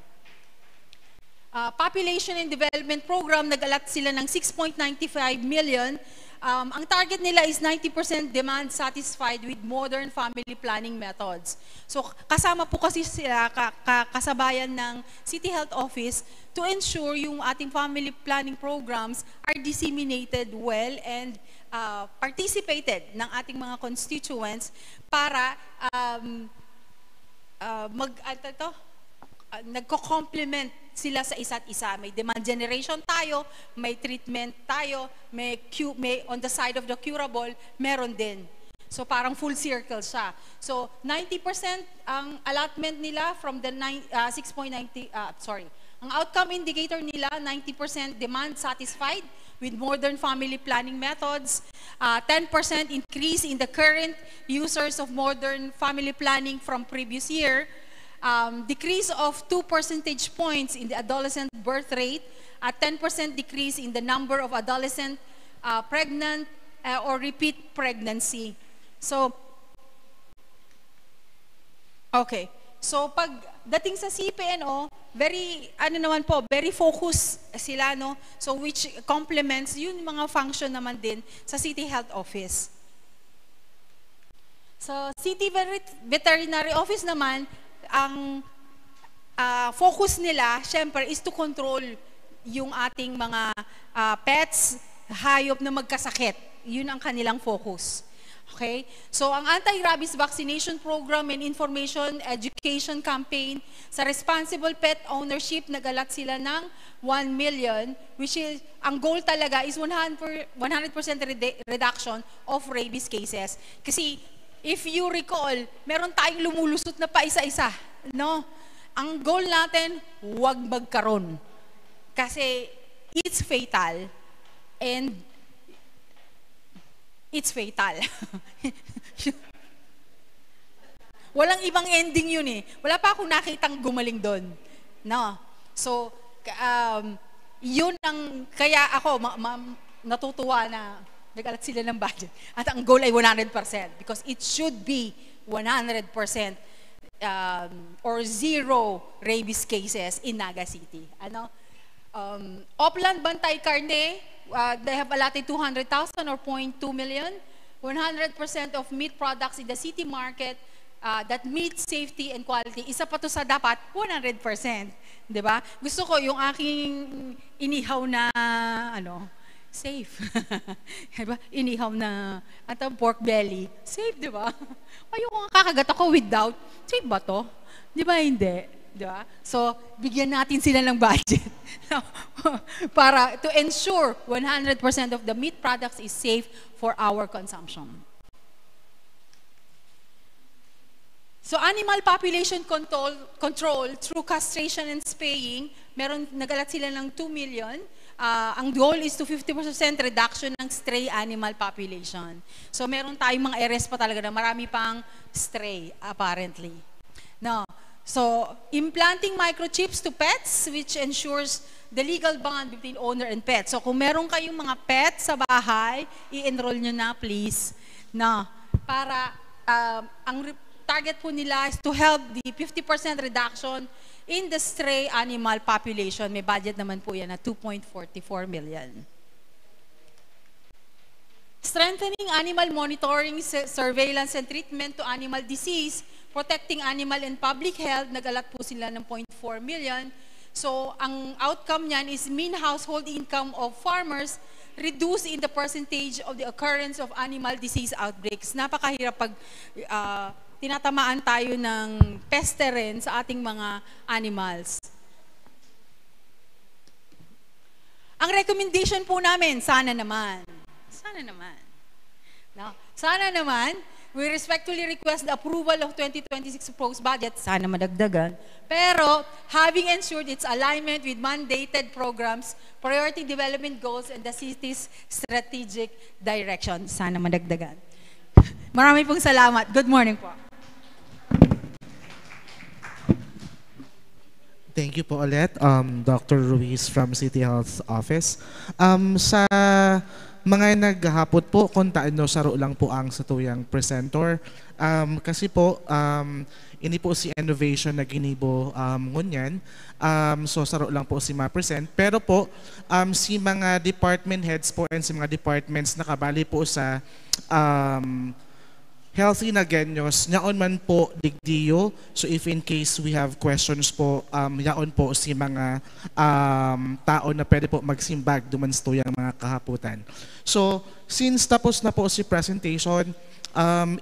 Population and Development Program, nagalat sila ng 6.95 million. Ang target nila is 90% demand satisfied with modern family planning methods. So kasama po kasi sila kasabayan ng City Health Office to ensure yung ating family planning programs are disseminated well and participated ng ating mga constituents para nagko-complement sila sa isa't isa. May demand generation tayo, may treatment tayo, may on the side of the curable, meron din. So parang full circle siya. So 90% ang allotment nila from the 6.90, ang outcome indicator nila, 90% demand satisfied with modern family planning methods, 10% increase in the current users of modern family planning from previous year, decrease of 2 percentage points in the adolescent birth rate, a 10% decrease in the number of adolescent pregnant or repeat pregnancy. So, okay. So, pagdating sa CPNO, very focused sila, no? So, which complements yun mga function naman din sa City Health Office. So, City Veterinary Office naman, ang focus nila, syempre, is to control yung ating mga pets, hayop na magkasakit. Yun ang kanilang focus. Okay? So, ang anti-rabies vaccination program and information education campaign sa responsible pet ownership, nagalat sila ng 1 million, which is, ang goal talaga is 100% reduction of rabies cases. Kasi, if you recall, meron tayong lumulusot na pa isa-isa, no? Ang goal natin, huwag magkaroon. Kasi it's fatal and it's fatal. Walang ibang ending yun eh. Wala pa akong nakitang gumaling doon. No? So, yun ang, kaya ako natutuwa na nagalat sila ng budget. At ang goal ay 100% because it should be 100% or zero rabies cases in Naga City. Ano? Opland Bantay Karne, they have allotted 200,000 or 0.2 million. 100% of meat products in the city market that meet safety and quality. Isa pa to sa dapat 100%. Diba? Gusto ko yung aking inihaw na safe. Diba? Inihaw na at ang pork belly. Safe, di ba? Ayoko nga kakagat ako without. Safe ba to? Di ba hindi? Di ba? So, bigyan natin sila ng budget para to ensure 100% of the meat products is safe for our consumption. So, animal population control through castration and spaying, nagalat sila ng 2 million. Ang goal is to 50% reduction ng stray animal population. So, meron tayong mga areas pa talaga na marami pang stray, apparently. No. So, implanting microchips to pets, which ensures the legal bond between owner and pet. So, kung meron kayong mga pets sa bahay, i-enroll nyo na, please. No. Para, ang target po nila is to help the 50% reduction in the stray animal population. May budget naman po yan na 2.44 million. Strengthening animal monitoring, surveillance, and treatment to animal disease, protecting animal and public health, nagalat po sila ng 0.4 million. So, ang outcome niyan is mean household income of farmers reduce in the percentage of the occurrence of animal disease outbreaks. Napakahirap pag tinatamaan tayo ng peste rin sa ating mga animals. Ang recommendation po namin, sana naman, no? Sana naman, we respectfully request the approval of 2026 proposed budget, sana madagdagan, pero having ensured its alignment with mandated programs, priority development goals, and the city's strategic direction, sana madagdagan. Maraming pong salamat. Good morning po. Thank you po ulit, Dr. Ruiz from City Health Office. Sa mga naghahapot po, kung taano saro lang po ang satuyang presenter. Kasi po, ini po si innovation na ginibo ngunyan. So saro lang po si ma-present. Pero po, si mga department heads po and si mga departments nakabali po sa healthy na genyos, yaon man po digdiyo. So if in case we have questions po, yaon po si mga tao na pwede po magsimbag dumansto yung mga kahaputan. So since tapos na po si presentation,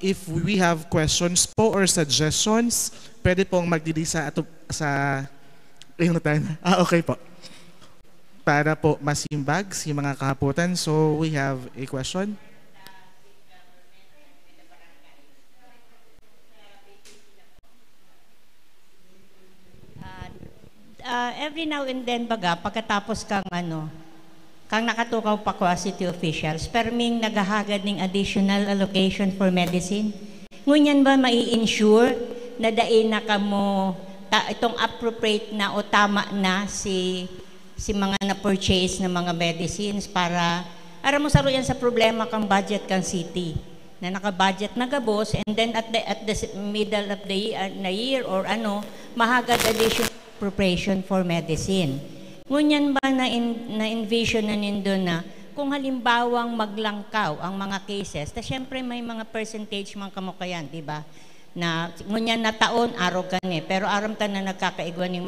if we have questions po or suggestions, pwede pong magdidisa ato sa okay po. Para po masimbag si mga kahaputan. So we have a question. Every now and then baga, pagkatapos kang nakatukaw pa ko as city officials, perming naghahagad ng additional allocation for medicine. Ngunyan ba mai-ensure na dain na kamo itong appropriate na o tama na si mga na-purchase na mga medicines para mo saro yan sa problema kang budget kang city na naka-budget na gabos, and then at the middle of the year or mahagad additional appropriation for medicine. Ngunyan ba na-envision na nindo na kung halimbawang maglangkaw ang mga cases, ta syempre may mga percentage man kamo kayan, di ba? Na ngunyan na taon araw kani, pero aram ta na nagkakaigwan ng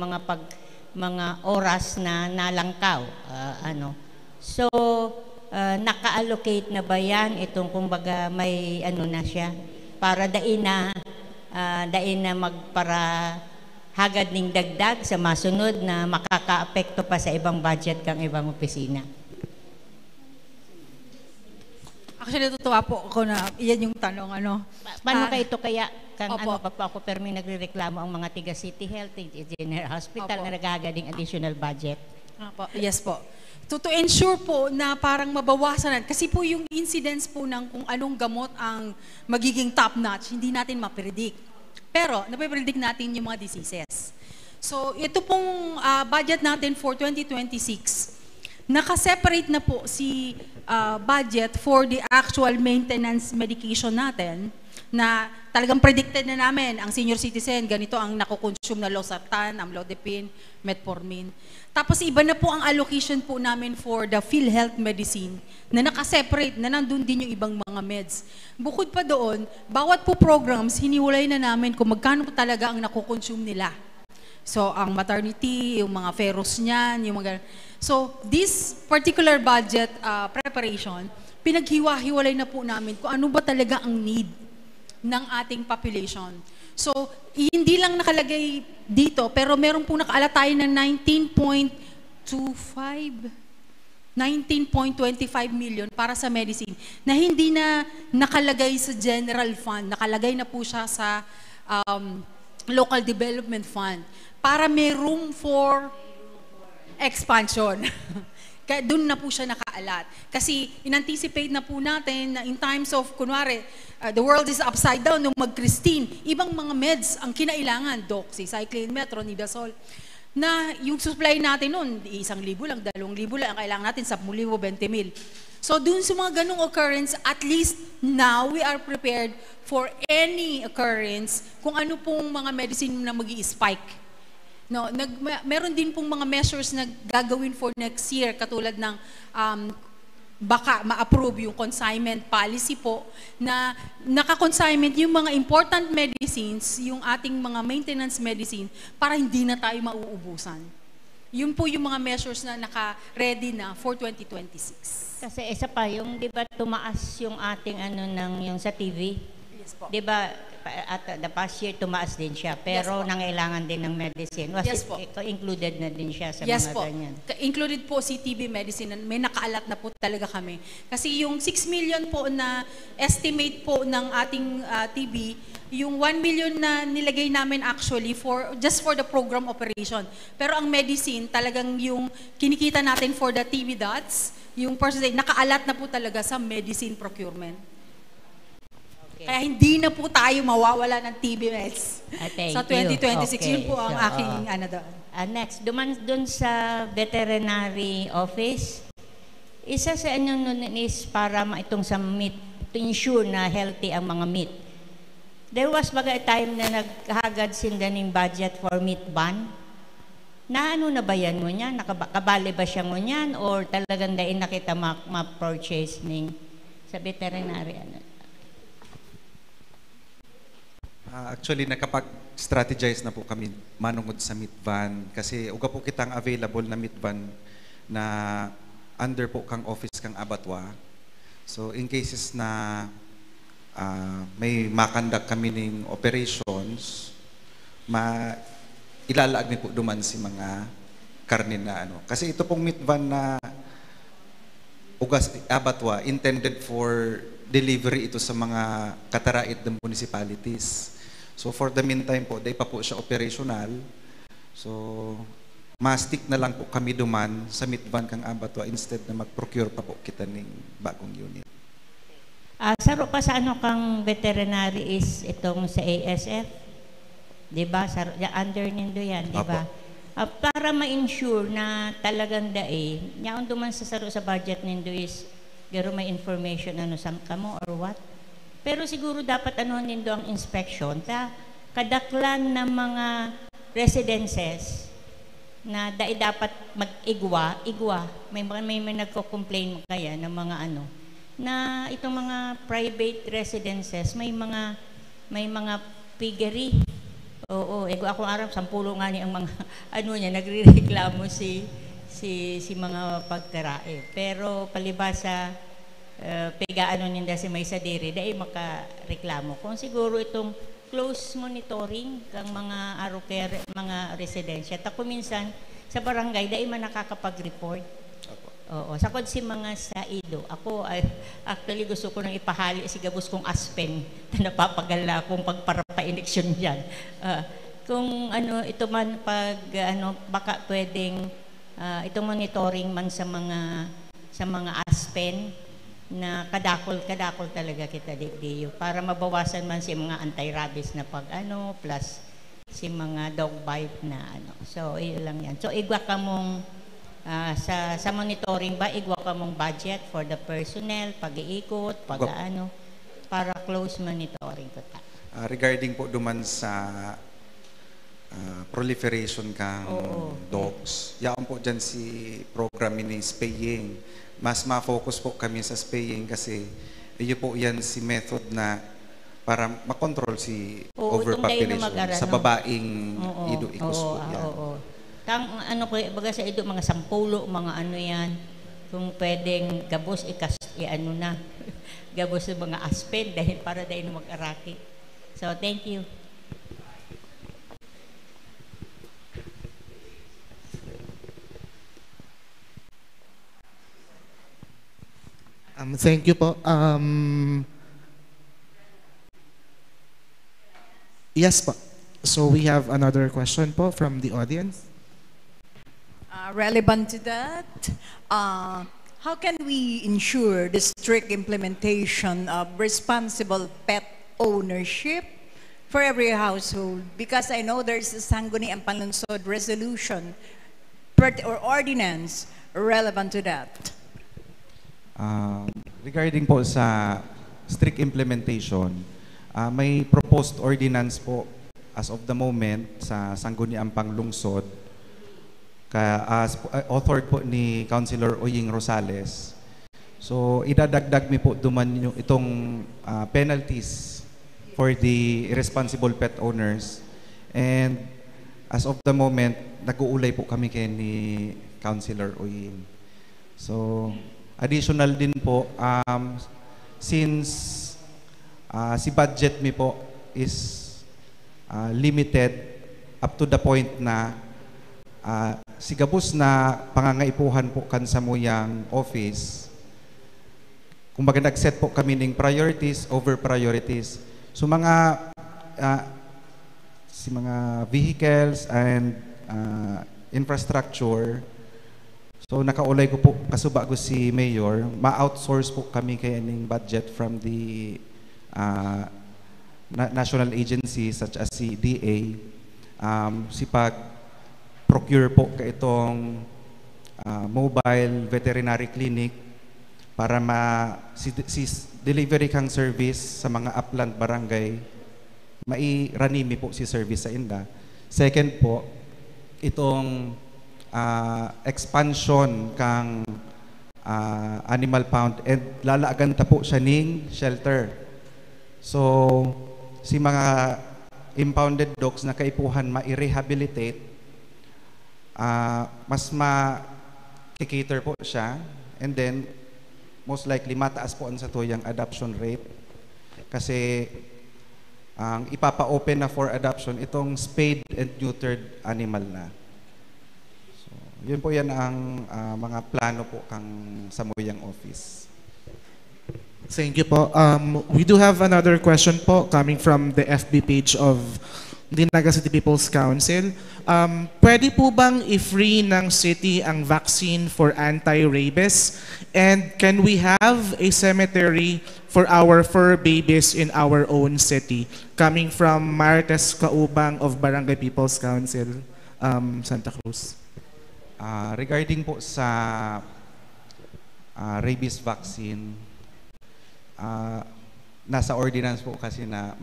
mga oras na nalangkaw, So naka-allocate na ba yan itong kumbaga may na siya para dain na magpara hagad ning dagdag sa masunod na makakaapekto pa sa ibang budget kang ibang opisina. Actually, natutuwa po ako na iyan yung tanong. Paano ka ito kaya kang pa ako pero may nagrereklamo ang mga tiga City Health, General Hospital na naghahagading additional budget? Yes po. To ensure po na parang mabawasan kasi po yung incidence po ng kung anong gamot ang magiging top-notch, hindi natin mapredict. Pero, napipredict natin yung mga diseases. So, ito pong budget natin for 2026, nakaseparate na po si budget for the actual maintenance medication natin na talagang predicted na namin ang senior citizen, ganito ang nakukonsume na losartan, amlodipine, metformin. Tapos iba na po ang allocation po namin for the PhilHealth medicine na nakaseparate, na nandun din yung ibang mga meds. Bukod pa doon, bawat po programs, hiniwalay na namin kung magkano po talaga ang nakukonsume nila. So, ang maternity, yung mga ferros niyan, yung mga... So, this particular budget preparation, pinaghiwa-hiwalay na po namin kung ano ba talaga ang need ng ating population. So, hindi lang nakalagay dito, pero meron po nakaala tayo ng 19.25 million para sa medicine na hindi na nakalagay sa general fund, nakalagay na po siya sa local development fund para may room for expansion. Kaya doon na po siya nakaalat. Kasi in-anticipate na po natin na in times of, kunwari, the world is upside down, nung mag-Christine, ibang mga meds ang kinailangan, doxycycline, metronidazole, na yung supply natin noon, 1,000 lang, 2,000 lang, ang kailangan natin 10,000, 20,000. So doon sa mga ganung occurrence, at least now we are prepared for any occurrence kung ano pong mga medicine na mag-i-spike. No, meron din pong mga measures na gagawin for next year, katulad ng baka ma-approve yung consignment policy po na naka-consignment yung mga important medicines, yung ating mga maintenance medicine para hindi na tayo mauubusan. Yun po yung mga measures na naka-ready na for 2026. Kasi isa pa, yung di ba tumaas yung ating ano ng yung sa TV? Yes po. Di ba at the past year tumaas din siya, pero nangailangan din ng medicine. Was Yes it po. included na din siya sa Yes mga po. ganyan? Included po si TB medicine. May nakaalat na po talaga kami. Kasi yung 6 million po na estimate po ng ating TB, yung 1 million na nilagay namin actually just for the program operation. Pero ang medicine, talagang yung kinikita natin for the TB dots, yung percentage, nakaalat na po talaga sa medicine procurement. Kaya hindi na po tayo mawawala ng TB meds. Sa 2026, yun po ang aking ano doon. Next, dun sa veterinary office, isa sa ano nun is para itong sa meat, to ensure na healthy ang mga meat. There was baga a time na naghagad sinda ng budget for meat ban. Na ano na ba yan mo niyan? Nakabali ba siya mo niyan? Or talagang dahil nakita ma-purchase sa veterinary ano? Actually, nakapag-strategize na po kami manungod sa meat van kasi uga po kitang available na meat van na under po kang office kang abatwa. So, in cases na may makandak kami ng operations, ilalaag mi po duman si mga karne na ano. Kasi ito pong meat van na ugas abatwa intended for delivery ito sa mga katarait ng municipalities. So for the meantime po, day pa po siya operational. So ma-stick na lang po kami duman sa meat van kang abatwa instead na mag-procure pa po kita ng bagong unit. Saro pa sa ano kang veterinary is itong sa ASF? Diba? Under nindo yan, diba? Para ma-ensure na talagang yaon duman sa saro sa budget nindo is garo may information ano sa kamo or what? Pero siguro dapat ano nindo ang inspection kadaklan ng mga residences na dapat mag-igwa. May nagko-complain kaya ng mga ano na itong mga private residences may mga piggery. Oo, ako arap 10 nga ni ang mga ano niya nagrereklamo si mga pagtirae. Pero palibasa pegaano ninda si may sadiri dahil makareklamo. Kung siguro itong close monitoring kang mga aroker, mga residensya. Tako minsan sa barangay dahil man nakakapag-report. Oo, sakod si mga sa Ido. Ako actually gusto ko nang ipahali si gabos kong Aspen na napapagala akong pagparapa-eleksyon diyan. Kung ano ito man baka pwedeng itong monitoring man sa mga Aspen na kadakol talaga kita diyo para mabawasan man si mga anti-rabies na plus si mga dog bite na ano. So iyon lang yan. So igwa ka mong sa monitoring ba igwa ka mong budget for the personnel, pag-iikot, para close monitoring ko ta. Regarding po duman sa proliferation kang dogs. Yaon po dyan si program ni spaying. Mas ma-focus po kami sa spaying kasi iyo po yan si method na para makontrol si overpopulation sa babaeng ido-ikos po yan. Kang ano ko baga sa ido mga 10 mga ano yan kung pwedeng gabos gabos sa mga Aspen dahil para dahil mag-araki. So thank you. Thank you po. Yes po. So we have another question po from the audience. Relevant to that, how can we ensure the strict implementation of responsible pet ownership for every household? Because I know there's a Sangguniang Panlunsod resolution or ordinance relevant to that. Regarding po sa strict implementation, may proposed ordinance po as of the moment sa Sangguniang Panlungsod authored po ni Councilor Oying Rosales. So idadagdag mi po duman yung itong penalties for the irresponsible pet owners and as of the moment, nag-uulay po kami kay ni Councilor Uyin. So, additional din po, since si budget mi po is limited up to the point na si gabos na pangangaipuhan po kan sa muyang office, kumbaga nag-set po kami ng priorities over priorities. So mga vehicles and infrastructure, so nakaulay ko po kasuba ko si Mayor, ma-outsource po kami kay aning budget from the national agencies such as si DA, si pag-procure po ka itong mobile veterinary clinic para si delivery kang service sa mga upland barangay, mairanimi po si service sa inda. Second po, itong expansion kang animal pound and lalaagan ta po siya ning shelter. So, si mga impounded dogs na kaipuhan ma-rehabilitate, mas ma-cater po siya, and then most likely mataas po ang sa tuyang adoption rate kasi ang ipapa-open na for adoption itong spayed and neutered animal na. So, yun po yan ang mga plano po kang samuyang office. Thank you po. We do have another question po coming from the FB page of Dinaga City People's Council. Pwede po bang i-free ng city ang vaccine for anti-rabies? And can we have a cemetery for our fur babies in our own city? Coming from Martes Kaubang of Barangay People's Council, Santa Cruz. Regarding po sa rabies vaccine, nasa ordinance po kasi na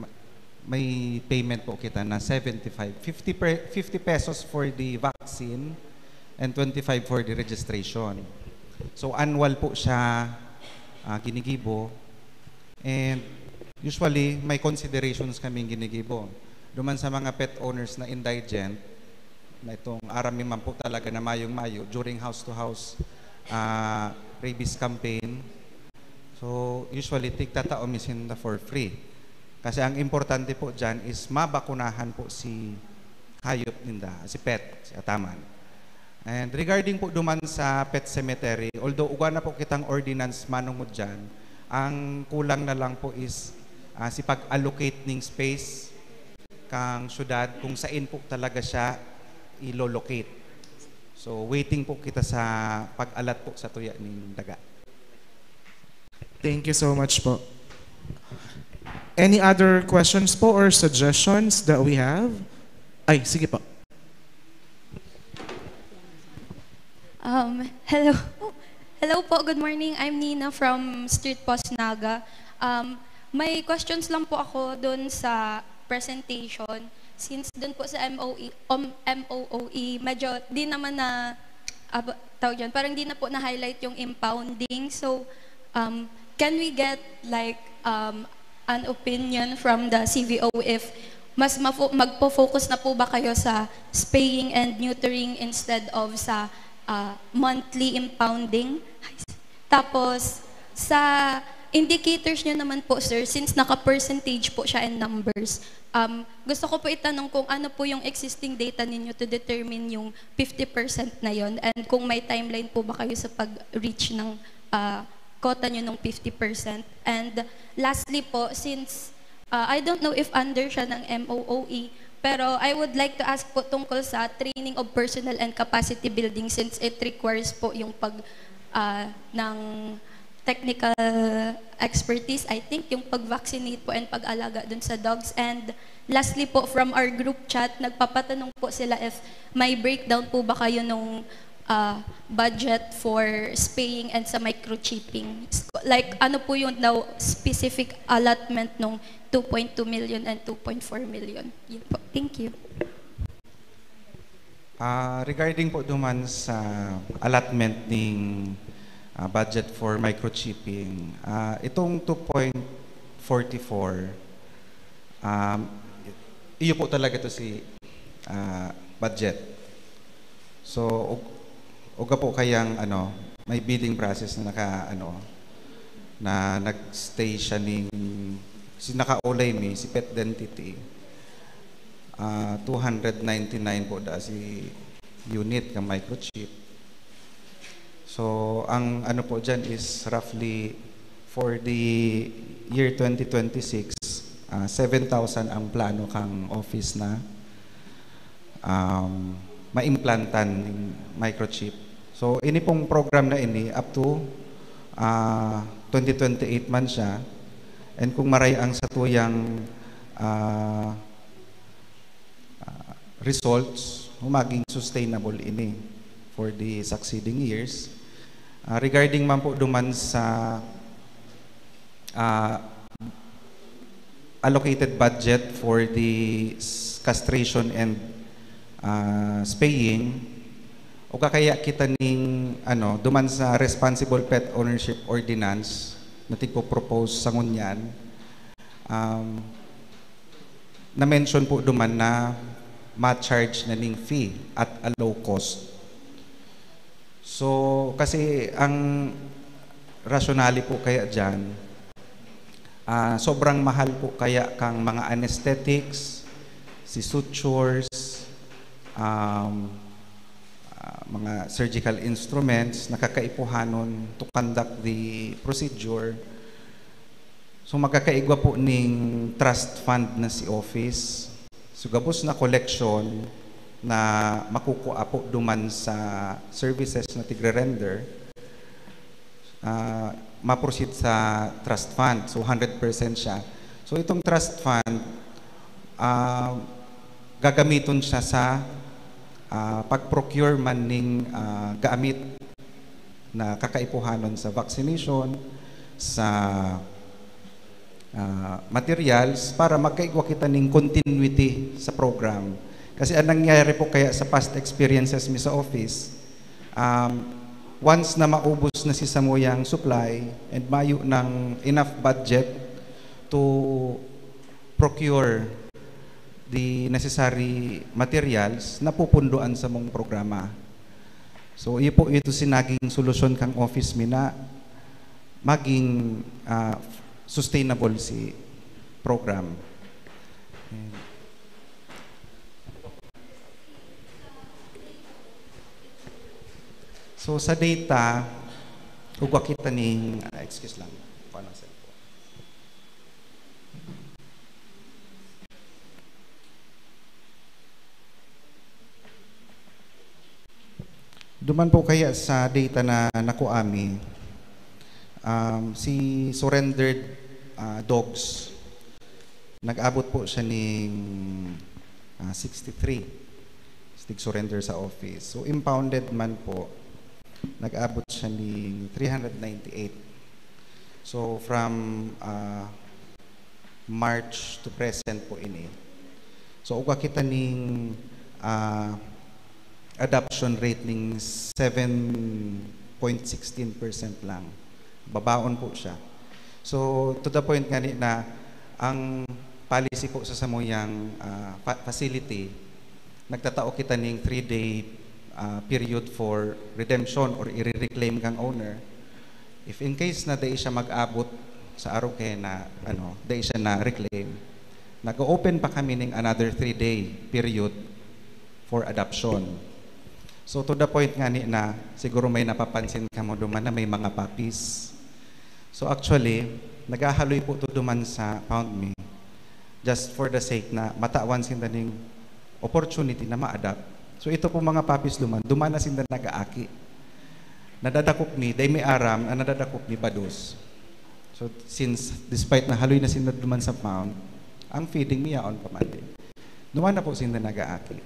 may payment po kita na 50 pesos for the vaccine and 25 for the registration. So annual po siya ginigibo, and usually may considerations kaming ginigibo. Duman sa mga pet owners na indigent, na itong arami man po talaga na mayong-mayo during house-to-house rabies campaign. So usually tigtatao misin na for free. Kasi ang importante po dyan is mabakunahan po si hayop ninda, si pet, si ataman. And regarding po duman sa pet cemetery, although uga na po kitang ordinance manungod dyan, ang kulang na lang po is si pag-allocate ng space kang syudad kung saan po talaga siya ilo-locate. So waiting po kita sa pag-alat po sa tuya ng daga. Thank you so much po. Any other questions po or suggestions that we have? Ay, sige po. Hello. Hello po, good morning. I'm Nina from Street Post Naga. May questions lang po ako doon sa presentation. Since doon po sa MOOE, medyo di naman na, tawag dyan, parang di na po na-highlight yung impounding. So, can we get like an opinion from the CVO if mas magpo-focus na po ba kayo sa spaying and neutering instead of sa monthly impounding? Tapos, sa indicators nyo naman po, sir, since naka-percentage po siya in numbers, gusto ko po itanong kung ano po yung existing data ninyo to determine yung 50% na yon, and kung may timeline po ba kayo sa pag-reach ng quota nyo ng 50%. And lastly po, since I don't know if under siya ng MOOE, pero I would like to ask po tungkol sa training of personnel and capacity building since it requires po yung ng technical expertise, I think, yung pag-vaccinate po and pag-alaga dun sa dogs. And lastly po, from our group chat, nagpapatanong po sila if may breakdown po ba kayo nung budget for spaying and sa microchipping. Like, ano po yung now specific allotment nung 2.2 million and 2.4 million? Yun po. Thank you. Regarding po duman sa allotment ng budget for microchipping, itong 2.44, iyo po talaga ito si budget. So uga po kayang may bidding process na na nagstay siya ning si nakaulay mi si pet identity 299 po da si unit ng microchip. So ang po dyan is roughly for the year 2026 7,000 ang plano kang office na maimplantan ng microchip. So ini pong program na ini up to 2028 man siya, and kung maray ang sa tuyang results maging sustainable ini for the succeeding years. Regarding man po duman sa allocated budget for the castration and spaying, o kakaya kita ning duman sa responsible pet ownership ordinance na tigpo-propose sa ngunyan, na-mention po duman na ma-charge na ning fee at a low cost. So kasi ang rationale po kaya dyan, sobrang mahal po kaya kang mga anesthetics, si sutures, mga surgical instruments, nakakaipuhanon to conduct the procedure. So magkakaigwa po ning trust fund na si office. So gabos na collection na makukuha po duman sa services na tigre-render, ma-proceed sa trust fund. So 100% siya. So itong trust fund, gagamiton siya sa pag-procure man ning gamit na kakaipuhanon sa vaccination, sa materials, para magkaigwa kita ning continuity sa program. Kasi ang nangyayari po kaya sa past experiences mi sa office, once na maubos na si samuyang supply and mayo ng enough budget to procure the necessary materials, napupunduan sa mong programa. So ito sinaging solusyon kang office mi na maging sustainable si program. So sa data, ugwa kita ning excuse lang. Paano sa duman po kaya sa data na nakuami, si surrendered dogs, nag-abot po siya ng 63 surrender sa office. So impounded man po, nag-abot siya ng 398. So from March to present po ini. So uga kita ning adoption rate ng 7.16% lang. Babaon po siya. So to the point nga na ang policy po sa samuyang facility, nagtatao kita ng 3-day period for redemption or i-reclaim kang owner. If in case na day siya mag-abot sa araw kaya na day siya na reclaim, nag-open pa kami ng another 3-day period for adoption. So to the point nga na siguro may napapansin ka mo duman na may mga puppies. So actually, nagahaloy po to duman sa pound me just for the sake na matawan sinda ning opportunity na ma-adapt. So ito po mga puppies duman na sinda nag-aaki. Nadadakop ni, day may aram, nadadakop ni Bados. So since despite na haloy na sinda duman sa pound, ang feeding niya on pamandi. Duman na po sinda nag-aaki.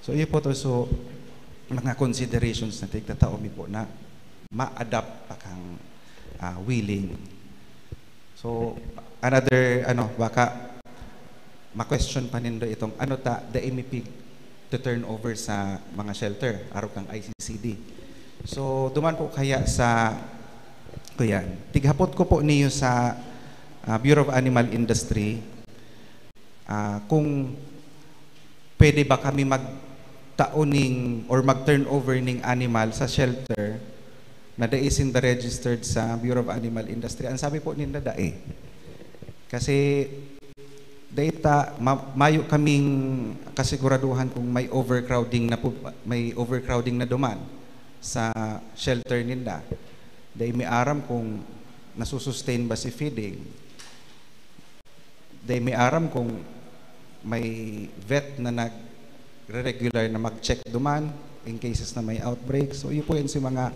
So iyo po to, so mga considerations na tigtatao mi po na ma-adapt pa kang willing. So another baka ma-question pa nindo itong the MEP to turn over sa mga shelter araw kang ICCD. So duman po kaya sa kuyan. Tighapot ko po niyo sa Bureau of Animal Industry kung pwede ba kami magtauning or mag-turnover ning animal sa shelter na daisin the registered sa Bureau of Animal Industry. Ang sabi po nila dae. Kasi data mayo kaming kasiguraduhan kung may overcrowding na duman sa shelter nila. Dahil may aram kung nasusustain ba si feeding. Dahil may aram kung may vet na nag-regular na mag-check duman in cases na may outbreak. So yun po yun si mga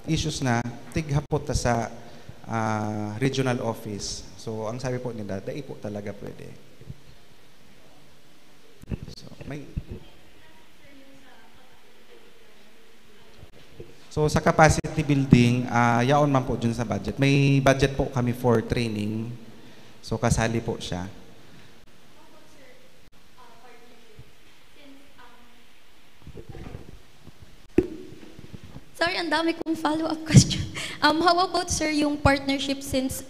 issues na tighapot sa regional office. So ang sabi po nila, dai po talaga pwede. So sa capacity building, yaon man po dun sa budget. May budget po kami for training. So kasali po siya. Sorry, ang dami kong follow-up question. How about, sir, yung partnership since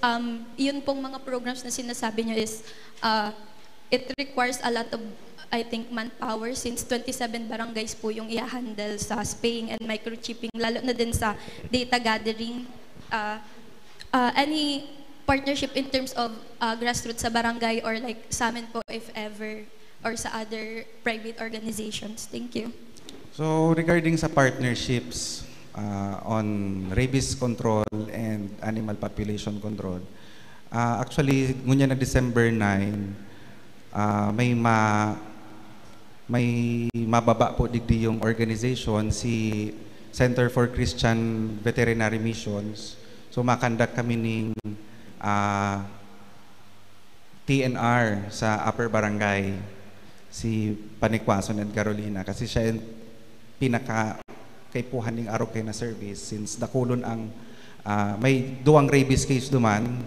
yun pong mga programs na sinasabi nyo is it requires a lot of, I think, manpower since 27 barangays po yung i-handle sa spaying and microchipping, lalo na din sa data gathering. Any partnership in terms of grassroots sa barangay or like sa amin po if ever or sa other private organizations? Thank you. So regarding sa partnerships on rabies control and animal population control, actually ngunya na December 9, may mababa po digdi yung organization, si Center for Christian Veterinary Missions. So makandak kami ng TNR sa Upper Barangay, si Panikwason and Carolina, kasi siya yung pinaka-kaipuhan ng Arokay na service since dakulon ang may duwang rabies case duman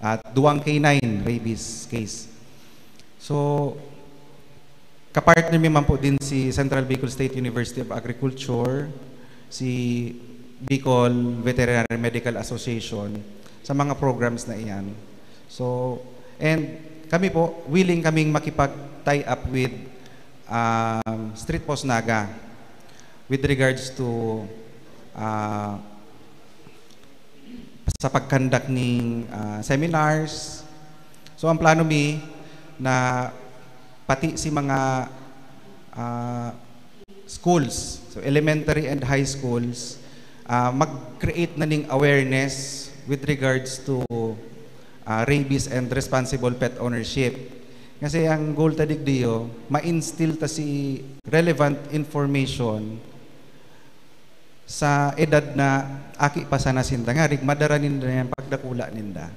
at duwang K9 rabies case. So, kapartner mi man po din si Central Bicol State University of Agriculture, si Bicol Veterinary Medical Association sa mga programs na iyan. So, and kami po, willing kaming makipag-tie up with Street Post Naga with regards to sa pagkandak ng seminars. So, ang plano mi na pati si mga schools, so elementary and high schools, mag-create na ning awareness with regards to rabies and responsible pet ownership. Kasi ang goal ta digdiyo, ma-instill ta si relevant information sa edad na aki pa sana sinda nga rig madara ninda yan pagdakula ninda.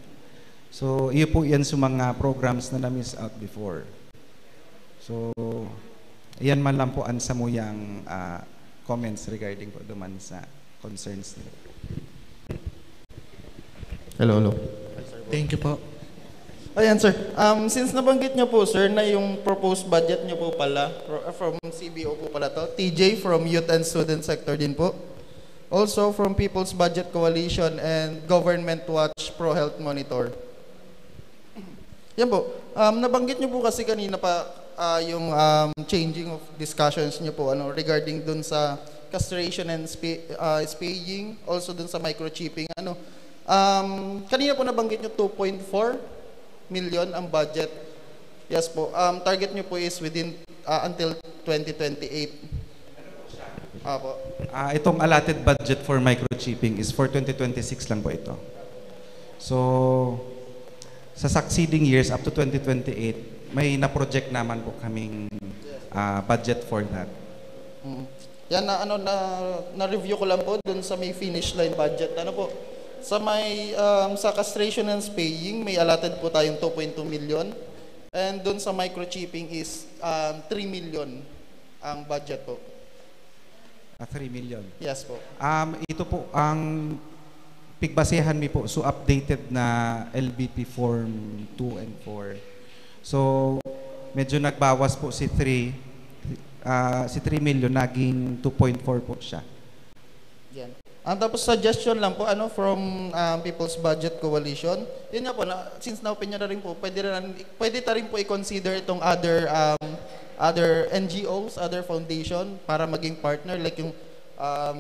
So, iyo po yan sa mga programs na na-miss out before. So, yan man lang po ang samuyang comments regarding po duman sa concerns nila. Hello. Thank you po. Ayan, sir. Since nabanggit niyo po, sir, na yung proposed budget niyo po pala, from CBO po pala to, TJ from Youth and Student Sector din po. Also from People's Budget Coalition and Government Watch Pro Health Monitor. Yan po. Nabanggit niyo po kasi kanina pa yung changing of discussions niyo po regarding dun sa castration and spaying, also dun sa microchipping. Kanina po nabanggit niyo 2.4 million ang budget. Yes po. Target niyo po is within until 2028. Po. Itong allotted budget for microchipping is for 2026 lang po ito. So, sa succeeding years up to 2028, may na-project naman po kaming budget for that. Yan na-review ko lang po dun sa may finish line budget. Sa may sa castration and spaying, may allotted po tayong 2.2 million. And dun sa microchipping is 3 million ang budget po. 3 million. Yes po. Ito po ang pigbasehan mi po, so updated na LBP Form 2 and 4. So medyo nagbawas po si 3 million, naging 2.4 po siya. Yan. Tapos suggestion lang po from People's Budget Coalition. Yun nga po, since na-open nyo na rin po, pwede ta rin po i-consider itong other other NGOs, other foundation para maging partner like yung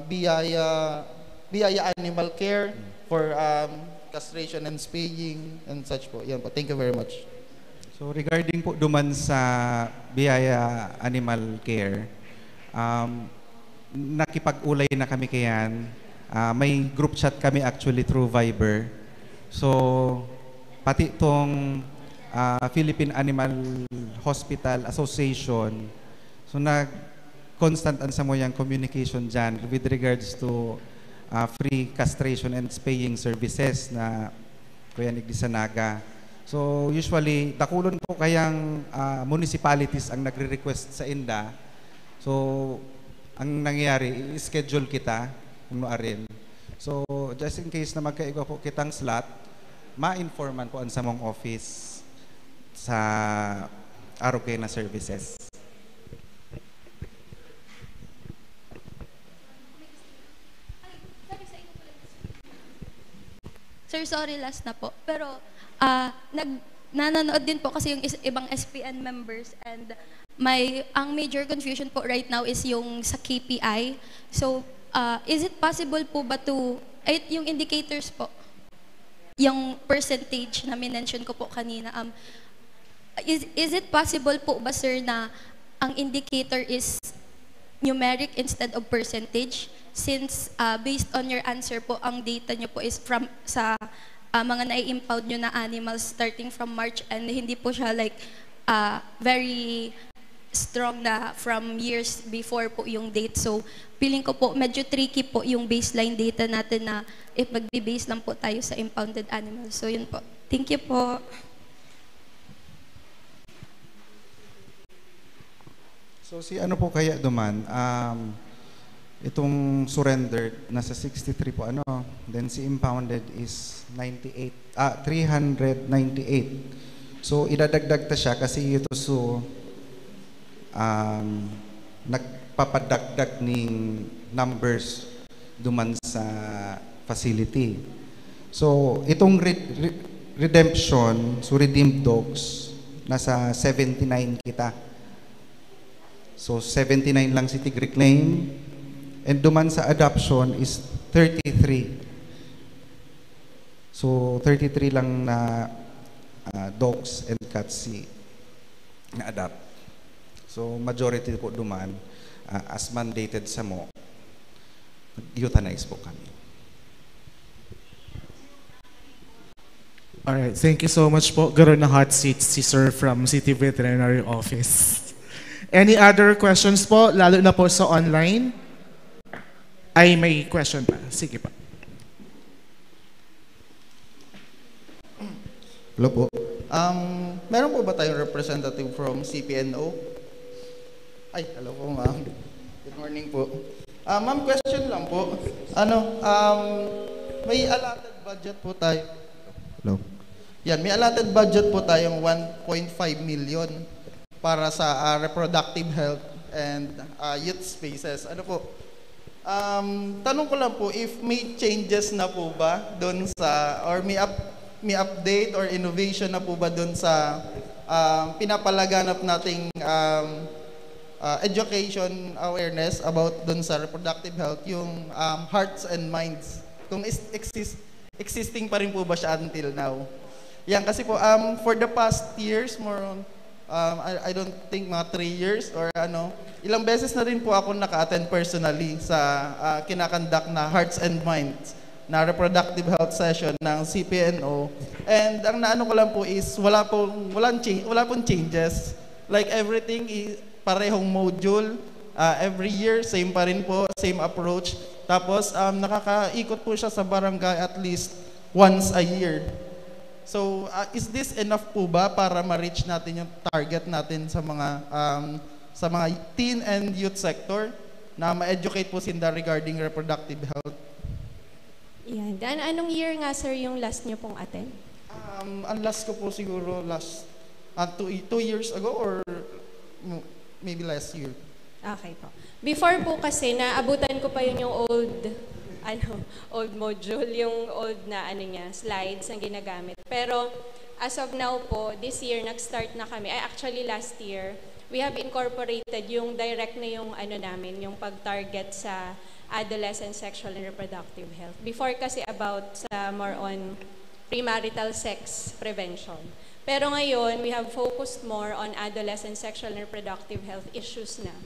Biyaya Animal Care for castration and spaying and such po. Yan po. Thank you very much. So regarding po duman sa Biyaya Animal Care, nakipag-ulay na kami kayan. May group chat kami actually through Viber. So pati itong Philippine Animal Hospital Association, so constant ang samoyang communication dyan with regards to free castration and spaying services na Kuya Nigdi Sanaga. So usually, dakulon po kayang municipalities ang nagre-request sa INDA. So ang nangyayari, i-schedule kita kung noarin. So just in case na magkaiba po kitang slot, ma-informan po ang samong office sa Arokena Services. Sir, sorry, last na po. Pero nanonood din po kasi yung ibang SPN members and ang major confusion po right now is yung sa KPI. So, is it possible po ba yung indicators po, yung percentage na minention ko po kanina, is it possible po ba, sir, na ang indicator is numeric instead of percentage? Since based on your answer po, ang data nyo po is from sa mga nai-impound nyo na animals starting from March and hindi po siya like very strong na from years before po yung date. So, feeling ko po medyo tricky po yung baseline data natin na if magbe-base lang po tayo sa impounded animals. So, yun po. Thank you po. So, ano po kaya duman? Itong surrendered, nasa 63 po then si impounded is 398. So idadagdag ta siya kasi ito nagpapadagdag ng numbers duman sa facility. So itong redemption, so redeemed dogs, nasa 79 kita. So 79 lang si tig reclaim. And duman sa adoption is 33. So 33 lang na dogs and cats na adopt. So majority po duman as mandated sa mo, euthanize po kami. Alright, thank you so much po. Garon na hot seat si Sir from City Veterinary Office. Any other questions po, lalo na po sa online? Ay, may question pa. Sige pa. Hello po. Meron po ba tayong representative from CPNO? Ay, hello po ma'am. Good morning po. Ma'am, question lang po. May allotted budget po tayo. Hello. Yan, may allotted budget po tayong 1.5 million para sa reproductive health and youth spaces. Tanong ko lang po if may changes na po ba doon sa, or may update or innovation na po ba doon sa pinapalaganap nating education awareness about doon sa reproductive health, yung hearts and minds, kung existing pa rin po ba siya until now. Yan kasi po for the past years, more on I don't think mga 3 years or ilang beses na rin po ako naka-attend personally sa kinakandak na Hearts and Minds na reproductive health session ng CPNO. And ang naano ko lang po is wala pong changes. Like everything is parehong module. Every year, same pa rin po, same approach. Tapos nakakaikot po siya sa barangay at least once a year. So, is this enough po ba para ma-reach natin yung target natin sa mga teen and youth sector na ma-educate po sila regarding reproductive health? Yan. Dan, anong year nga, sir, yung last niyo pong attend? Ang last ko po siguro 2 years ago or maybe last year. Okay po. Before po kasi, naabutan ko pa yun yung old module, yung old na slides ang ginagamit. Pero as of now po, this year nag-start na kami. Actually last year, we have incorporated yung direct na yung ano namin, yung pag-target sa adolescent sexual and reproductive health. Before kasi about sa more on premarital sex prevention. Pero ngayon, we have focused more on adolescent sexual and reproductive health issues na.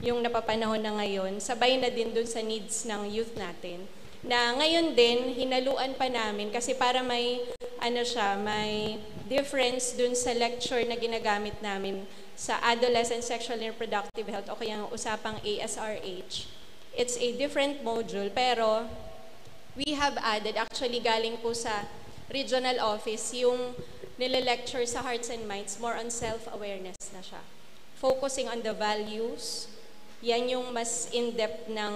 Yung napapanahon na ngayon, sabay na din dun sa needs ng youth natin. Na ngayon din, hinaluan pa namin kasi para may, ano siya, may difference dun sa lecture na ginagamit namin sa adolescent sexual and reproductive health o kaya ang usapang ASRH. It's a different module pero we have added, actually galing po sa regional office, yung nile-lecture sa Hearts and Minds, more on self-awareness na siya. Focusing on the values, yan yung mas in-depth ng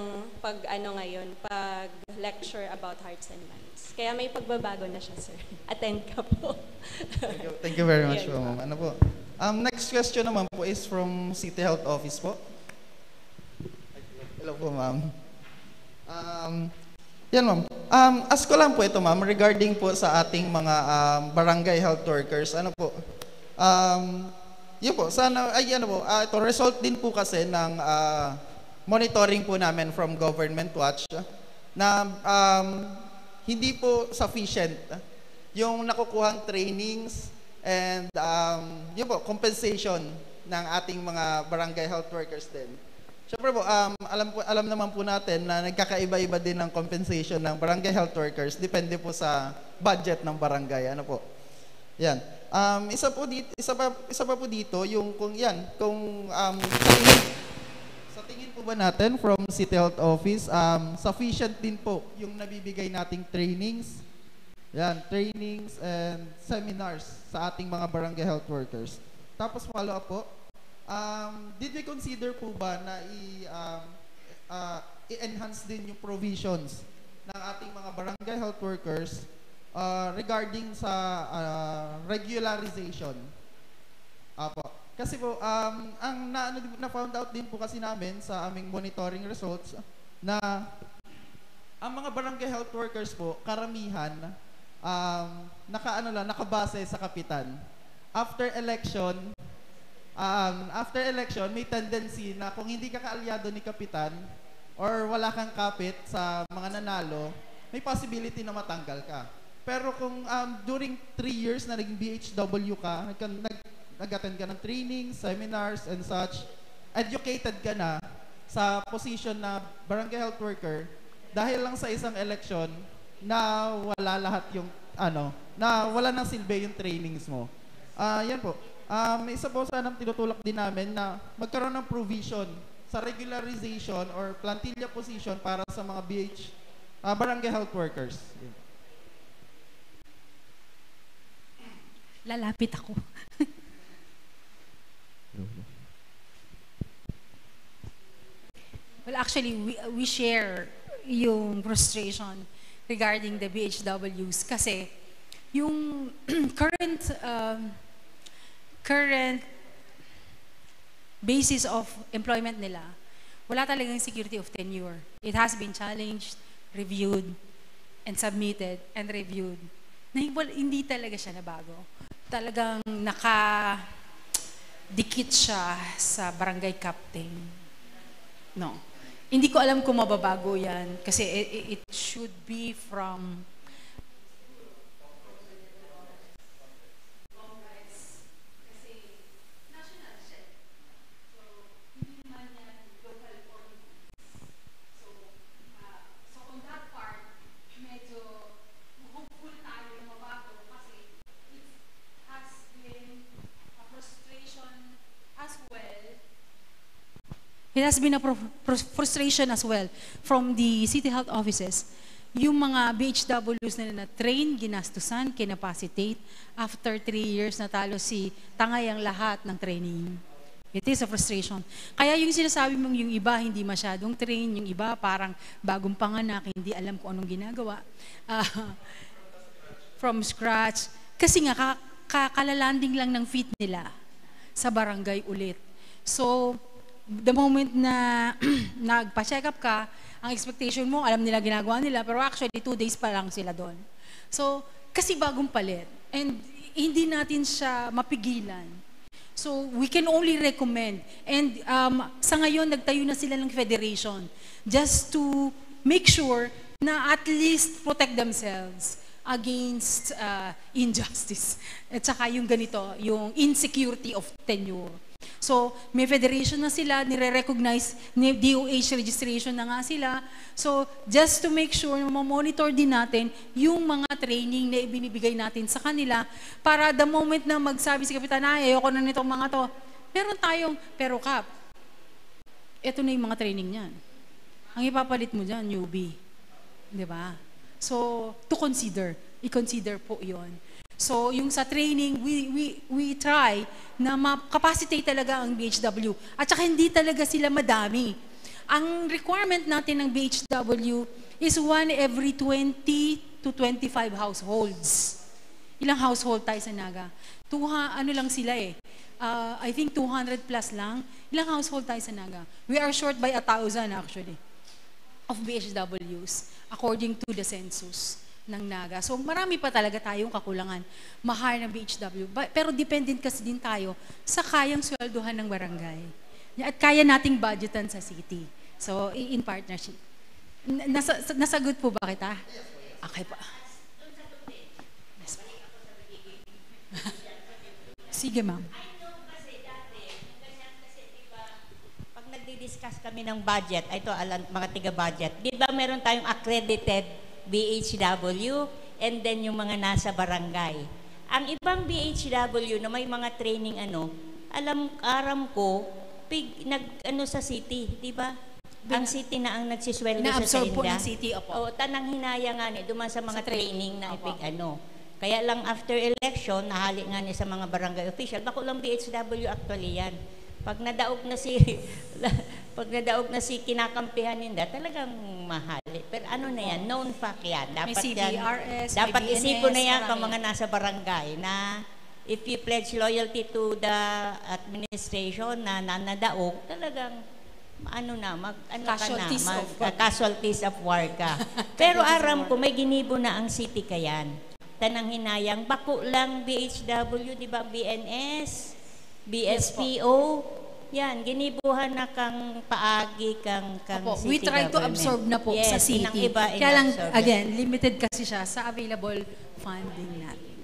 pag-lecture about Hearts and Minds. Kaya may pagbabago na siya, sir. Attend ka po. Thank you very much po, ma'am. Ano po? Next question naman po is from City Health Office po. Hello po, ma'am. Yan, ma'am. Ask ko lang po ito, ma'am, regarding po sa ating mga barangay health workers. Ano po? Yun po, sana, ay ano po, ito, result din po kasi ng monitoring po namin from Government Watch na hindi po sufficient yung nakukuhang trainings and yun po, compensation ng ating mga barangay health workers din. Siyempre po, alam naman po natin na nagkakaiba-iba din ng compensation ng barangay health workers, depende po sa budget ng barangay. Ano po? Yan. Isa pa po dito yung kung sa tingin po ba natin from City Health Office, sufficient din po yung nabibigay nating trainings. Yan, trainings and seminars sa ating mga barangay health workers. Tapos follow up po, did we consider po ba na i-enhance din yung provisions ng ating mga barangay health workers regarding sa regularization? Apo. Kasi po, ang na-found out din po kasi namin sa aming monitoring results na ang mga barangay health workers po, karamihan, nakabase sa kapitan. After election, may tendency na kung hindi ka kaalyado ni kapitan or wala kang kapit sa mga nanalo, may possibility na matanggal ka. Pero kung during 3 years na naging BHW ka, nag-attend ka ng training, seminars, and such, educated ka na sa position na barangay health worker, dahil lang sa isang election na wala lahat yung, na wala nang silbi yung trainings mo. Yan po. Isa po sanang tinutulak din namin na magkaroon ng provision sa regularization or plantilla position para sa mga barangay health workers. Lalapit ako. Well, actually, we share yung frustration regarding the BHWs kasi yung current basis of employment nila, wala talagang security of tenure. It has been challenged, reviewed, and submitted, and reviewed. Hindi talaga siya nabago. Talagang nakadikit siya sa barangay captain. No. Hindi ko alam kung mababago yan kasi it should be from It has been a frustration as well from the city health offices. Yung mga BHWs na train, ginastusan, kinapacitate, after 3 years natalo tangay ang lahat ng training. It is a frustration. Kaya yung sinasabi mong yung iba hindi masyadong train, yung iba parang bagong panganak, hindi alam kung anong ginagawa. From scratch. Kasi nga, kalalanding lang ng feet nila sa barangay ulit. So, the moment na nagpa-check up ka, ang expectation mo, alam nila ginagawa nila, pero actually 2 days pa lang sila doon. So, kasi bagong palit. And hindi natin siya mapigilan. So we can only recommend. And sa ngayon, nagtayo na sila ng federation just to make sure na at least protect themselves against injustice. At saka yung ganito, yung insecurity of tenure. So, may federation na sila, nire-recognize, DOH registration na nga sila. So, just to make sure, monitor din natin yung mga training na ibinibigay natin sa kanila para the moment na magsabi si Kapitan, ayoko na nitong mga to, meron tayong, pero Kap, eto na yung mga training niyan. Ang ipapalit mo dyan, newbie. Di ba? So, to consider. I-consider po yon. So, yung sa training, we try na ma-capacitate talaga ang BHW. At saka hindi talaga sila madami. Ang requirement natin ng BHW is 1 every 20 to 25 households. Ilang household tayo sa Naga? Ano lang sila eh. I think 200 plus lang. Ilang household tayo sa Naga? We are short by 1,000 actually of BHWs according to the census ng Naga. So marami pa talaga tayong kakulangan. Mahal ng BHW. Pero dependent kasi din tayo sa kayang sweldohan ng barangay. At kaya nating budgetan sa city. So in partnership. Nasagot po ba kita? Okay pa. Sige ma'am. Pag nagdi-discuss kami ng budget, ito mga tiga-budget, di ba meron tayong accredited BHW and then yung mga nasa barangay. Ang ibang BHW na may mga training aram ko, sa city, di ba? Ang city na ang nagsisweldo sa Na-absorb po India. ng city, opo. O, tanang hinaya nga duman sa mga training na Kaya lang after election, nahali nga sa mga barangay official, bako lang BHW actually yan. Pag nadaog na si kinakampihan ninda, talagang mahali. Pero na yan, known fact yan. Dapat may CDRS, dapat may BNS, isipon na yan marami kang mga nasa barangay na if you pledge loyalty to the administration na nanadaog, talagang casualties of war ka. Pero aram ko, may ginibo na ang city kayan. Tanang hinayang, bako lang BHW, di ba, BNS, BSPO, yan, ginibuhan na kang paagi kang city we try to absorb na po sa city. Kaya lang, again, limited kasi siya sa available funding natin.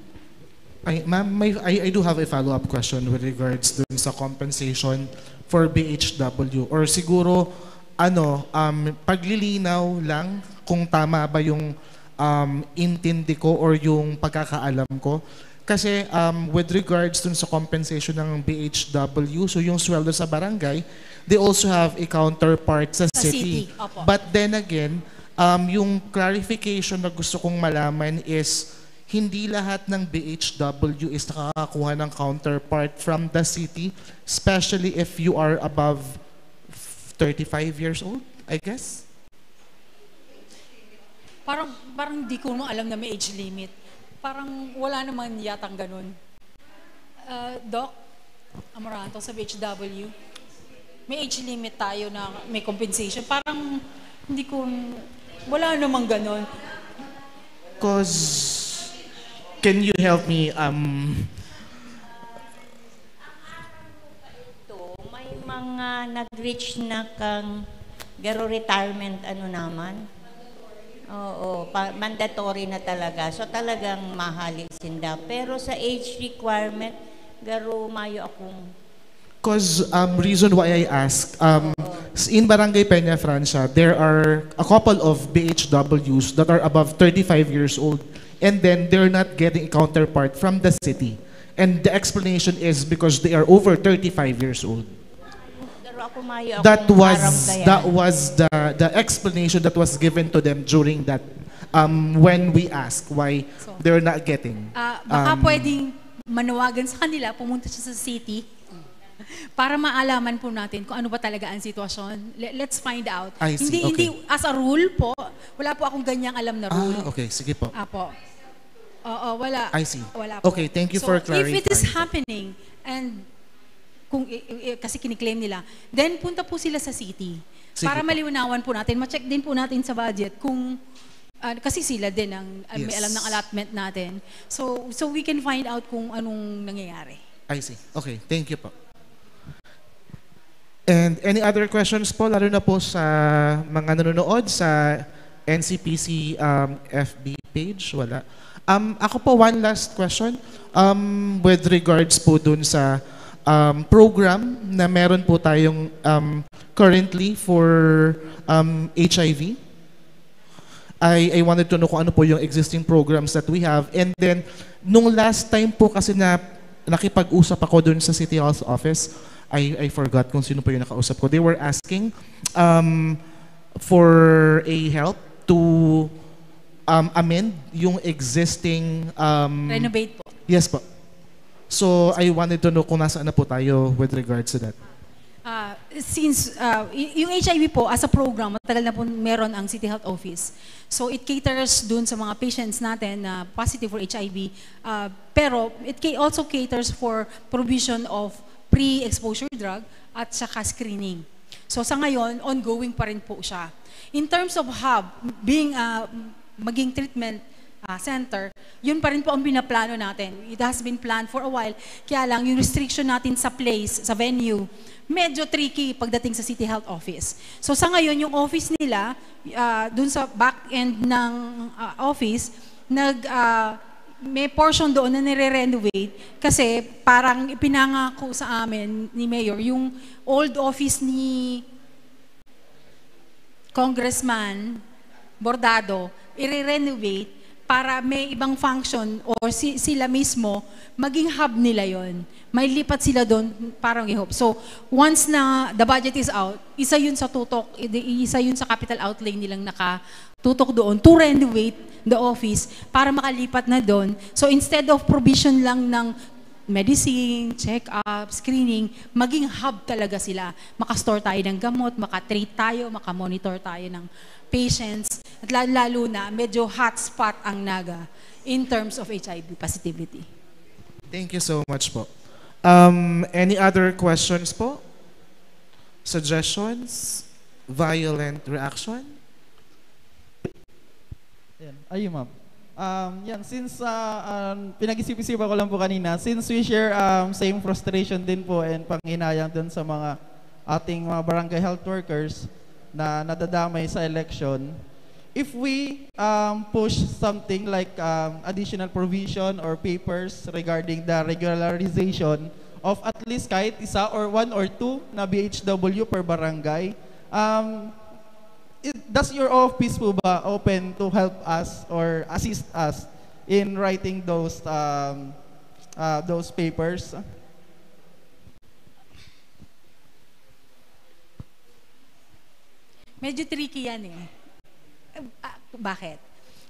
Ma'am, I do have a follow-up question with regards dun sa compensation for BHW. Or siguro, paglilinaw lang kung tama ba yung intindi ko or yung pagkakaalam ko. Kasi with regards dun sa compensation ng BHW, so yung sweldo sa barangay, they also have a counterpart sa city. But then again, yung clarification na gusto kong malaman is, hindi lahat ng BHW is nakakakuha ng counterpart from the city, especially if you are above 35 years old, I guess? Parang hindi ko alam na may age limit. Parang wala naman yatang ganun. Doc Amoranto sa BHW, may age limit tayo na may compensation. Parang wala namang ganun. Can you help me? May mga nag-reach na kang retirement naman. Oo, mandatory na talaga. So talagang mahali sinda. Pero sa age requirement, mayo akong... Because reason why I ask, in Barangay Peña Francia, there are a couple of BHWs that are above 35 years old, and then they're not getting a counterpart from the city. And the explanation is because they are over 35 years old. That was the explanation that was given to them during that when we asked why they're not getting. Baka pwedeng manawagan sa kanila, pumunta siya sa city para maalaman po natin kung ano ba talaga ang sitwasyon. Let's find out. Hindi as a rule po, wala po akong ganyang alam na rule. Okay, sige po. Wala. I see. Wala po. Okay, thank you for clarifying. If it is happening and kasi kiniklaim nila, then punta po sila sa city. Para maliwanawan po natin, ma-check din po natin sa budget kung kasi sila din ang may alam ng allotment natin. So we can find out kung anong nangyayari. I see. Okay, thank you po. And any other questions po, lalo na po sa mga nanonood sa NCPC FB page? Wala. Ako po, one last question. With regards po dun sa program na meron po tayong currently for HIV. I wanted to know kung ano po yung existing programs that we have. And then, nung last time po kasi na nakipag-usap ako dun sa City Health Office, I forgot kung sino po yung nakausap ko. They were asking for a help to amend yung existing... Renovate po. Yes po. So, I wanted to know kung nasaan na po tayo with regards to that. Since yung HIV po as a program, matagal na po meron ang City Health Office. So it caters dun sa mga patients natin na positive for HIV. Pero it also caters for provision of pre-exposure drug at saka screening. So sa ngayon, ongoing pa rin po siya. In terms of hub, being maging treatment center, yun pa rin po ang binaplano natin. It has been planned for a while. Kaya lang, yung restriction natin sa place, sa venue, medyo tricky pagdating sa City Health Office. So sa ngayon, yung office nila, dun sa back end ng office, may portion doon na nire-renovate kasi parang ipinangako sa amin ni Mayor yung old office ni Congressman Bordado, i-renovate para may ibang function or sila mismo, maging hub nila yon. May lipat sila doon, parang i-hope. So, once na the budget is out, isa yun sa tutok, isa yun sa capital outlay nilang nakatutok doon to renovate the office para makalipat na doon. So, instead of provision lang ng medicine, check-up, screening, maging hub talaga sila. Makastore tayo ng gamot, makatreat tayo, makamonitor tayo ng patients, at lalo na medyo hotspot ang Naga in terms of HIV positivity. Thank you so much po. Any other questions po? Suggestions? Violent reaction? Ayun, ma'am. Since pinag-isip-isipan ko lang po kanina, since we share same frustration din po and panghinayang dun sa mga ating mga barangay health workers na nadadamay sa election, if we push something like additional provision or papers regarding the regularization of at least kahit isa or one or two na BHW per barangay, does your office po ba open to help us or assist us in writing those papers? Medyo tricky yan eh. Bakit?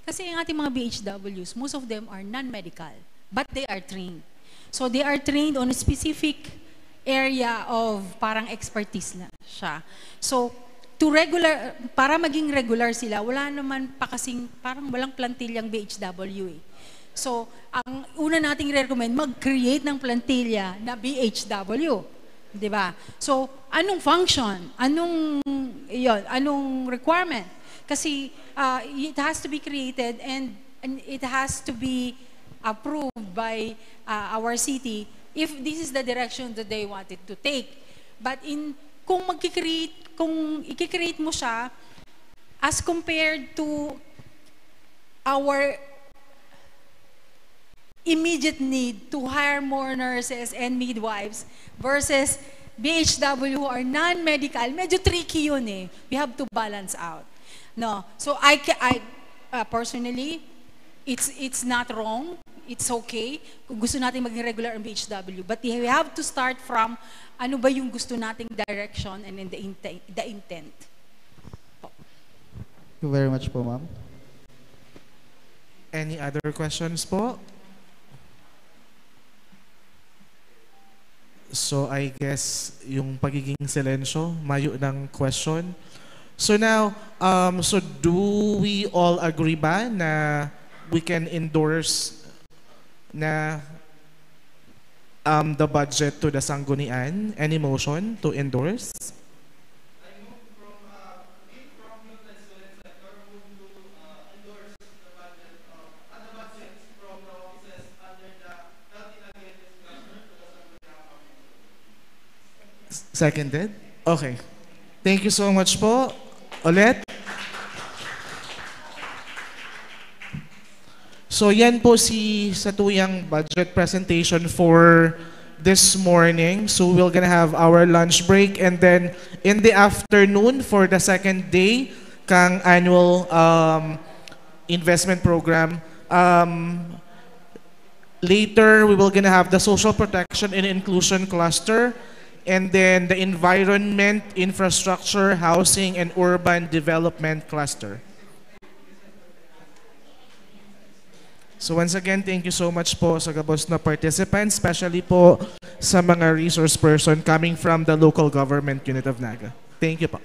Kasi yung ating mga BHWs, most of them are non-medical, but they are trained. So they are trained on a specific area of parang expertise na siya. So para maging regular sila, wala naman pa kasing, parang walang plantilyang BHW eh. So ang una nating recommend, mag-create ng plantilla na BHW. Diba? So, anong function? Anong requirement? Kasi it has to be created and it has to be approved by our city if this is the direction that they wanted to take. But kung i-create mo siya as compared to our immediate need to hire more nurses and midwives versus BHW who are non-medical, medyo tricky yun eh. We have to balance out. No. So I personally, it's not wrong. It's okay. Kung gusto natin maging regular ang BHW. But we have to start from ano ba yung gusto nating direction and in the intent. Thank you very much po, ma'am. Any other questions po? So I guess yung pagiging silensyo, mayo ng question. So now, so do we all agree ba na we can endorse na the budget to the Sanggunian? Any motion to endorse? Seconded? Okay. Thank you so much po. Ulit. So yan po sa tuyang budget presentation for this morning. So we're gonna have our lunch break, and then in the afternoon for the second day kang annual investment program. Later we will gonna have the social protection and inclusion cluster, and then the environment, infrastructure, housing, and urban development cluster. So once again, thank you so much po sa gabos na participants, especially po sa mga resource person coming from the local government unit of Naga. Thank you po.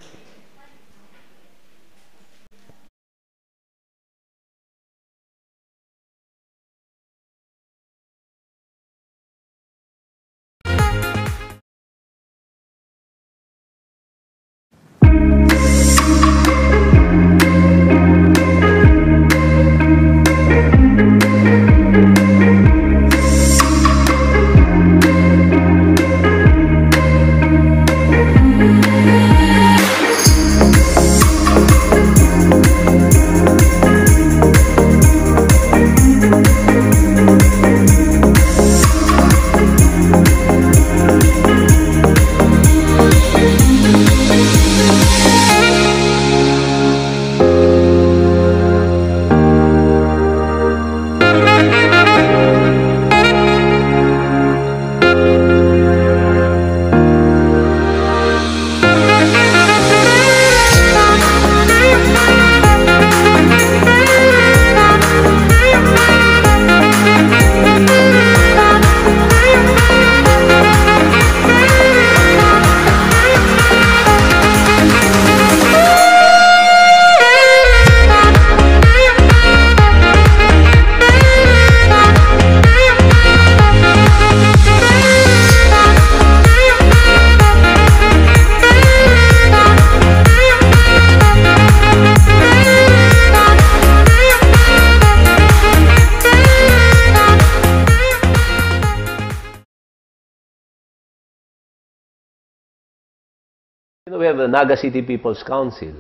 We have the Naga City People's Council,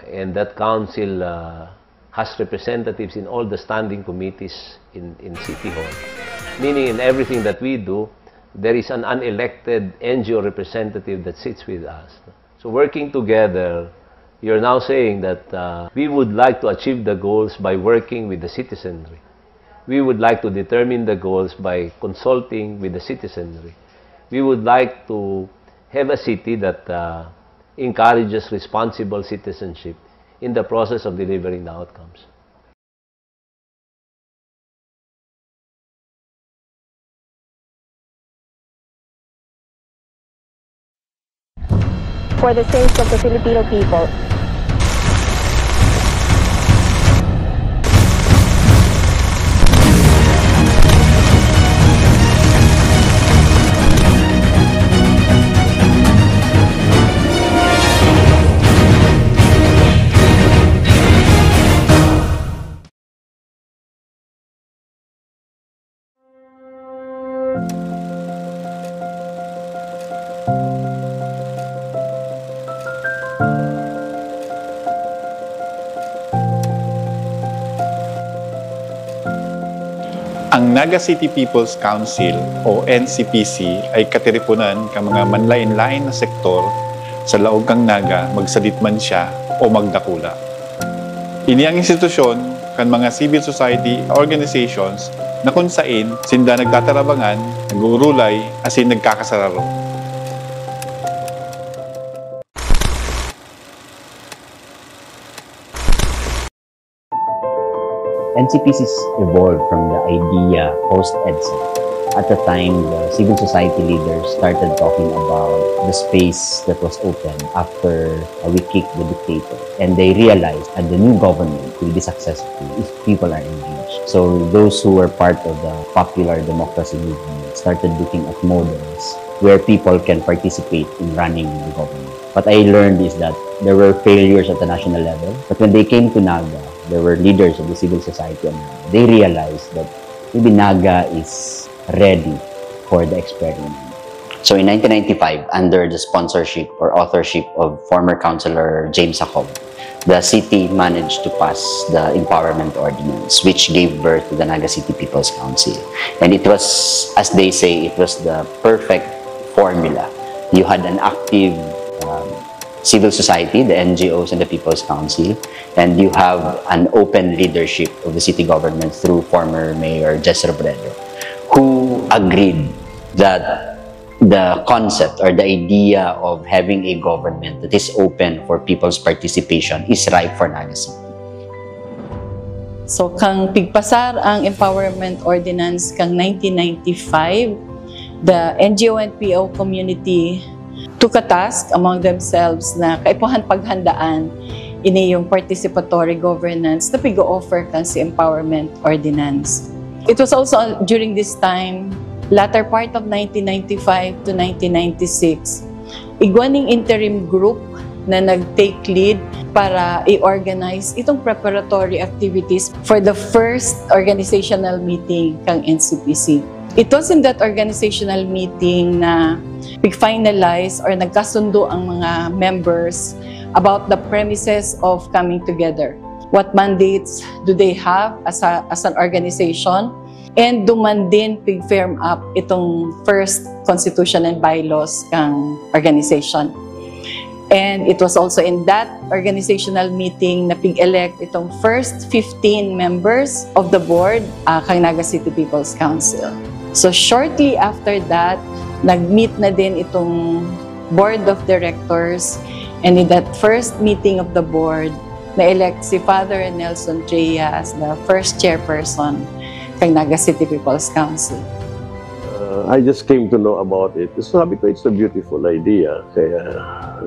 and that council has representatives in all the standing committees in City Hall. Meaning in everything that we do, there is an unelected NGO representative that sits with us. So working together, you're now saying that we would like to achieve the goals by working with the citizenry. We would like to determine the goals by consulting with the citizenry. We would like to have a city that encourages responsible citizenship in the process of delivering the outcomes. For the sake of the Filipino people, Ang Naga City People's Council o NCPC ay katiripunan ka mga manlain-lain na sektor sa laog kang Naga magsalit man siya o magdakula. Ini ang institusyon kan mga civil society organizations na kung sain sinda nagtatarabangan, nag-uurulay, asin nagkakasararo. NCPCs evolved from the idea post-EDSA. At the time, the civil society leaders started talking about the space that was open after we kicked the dictator. And they realized that the new government will be successful if people are engaged. So those who were part of the popular democracy movement started looking at models where people can participate in running the government. What I learned is that there were failures at the national level, but when they came to Naga, there were leaders of the civil society and they realized that maybe Naga is ready for the experiment. So in 1995, under the sponsorship or authorship of former Councilor James Jacob, the city managed to pass the Empowerment Ordinance, which gave birth to the Naga City People's Council. And it was, as they say, it was the perfect formula. You had an active civil society, the NGOs and the People's Council, and you have an open leadership of the city government through former Mayor Jess Robredo, who agreed that the concept or the idea of having a government that is open for people's participation is ripe for Naga City. So kang pigpasar ang Empowerment Ordinance kang 1995, the NGO and PO community took a task among themselves na kaipuhan paghandaan ini yung participatory governance na pigo-offer kan si Empowerment Ordinance. It was also during this time, latter part of 1995 to 1996, igwaning interim group na nag-take lead para i-organize itong preparatory activities for the first organizational meeting kang NCPC. It was in that organizational meeting na pig-finalize or nagkasundo ang mga members about the premises of coming together. What mandates do they have as an organization? And duman din pig-firm up itong first constitution and bylaws kang organization. And it was also in that organizational meeting na pig-elect itong first 15 members of the board kang Naga City People's Council. So shortly after that, nag-meet na din itong board of directors, and in that first meeting of the board, na-elect si Father Nelson Trea as the first chairperson kang Naga City People's Council. I just came to know about it. So sabi ko, it's a beautiful idea. Kaya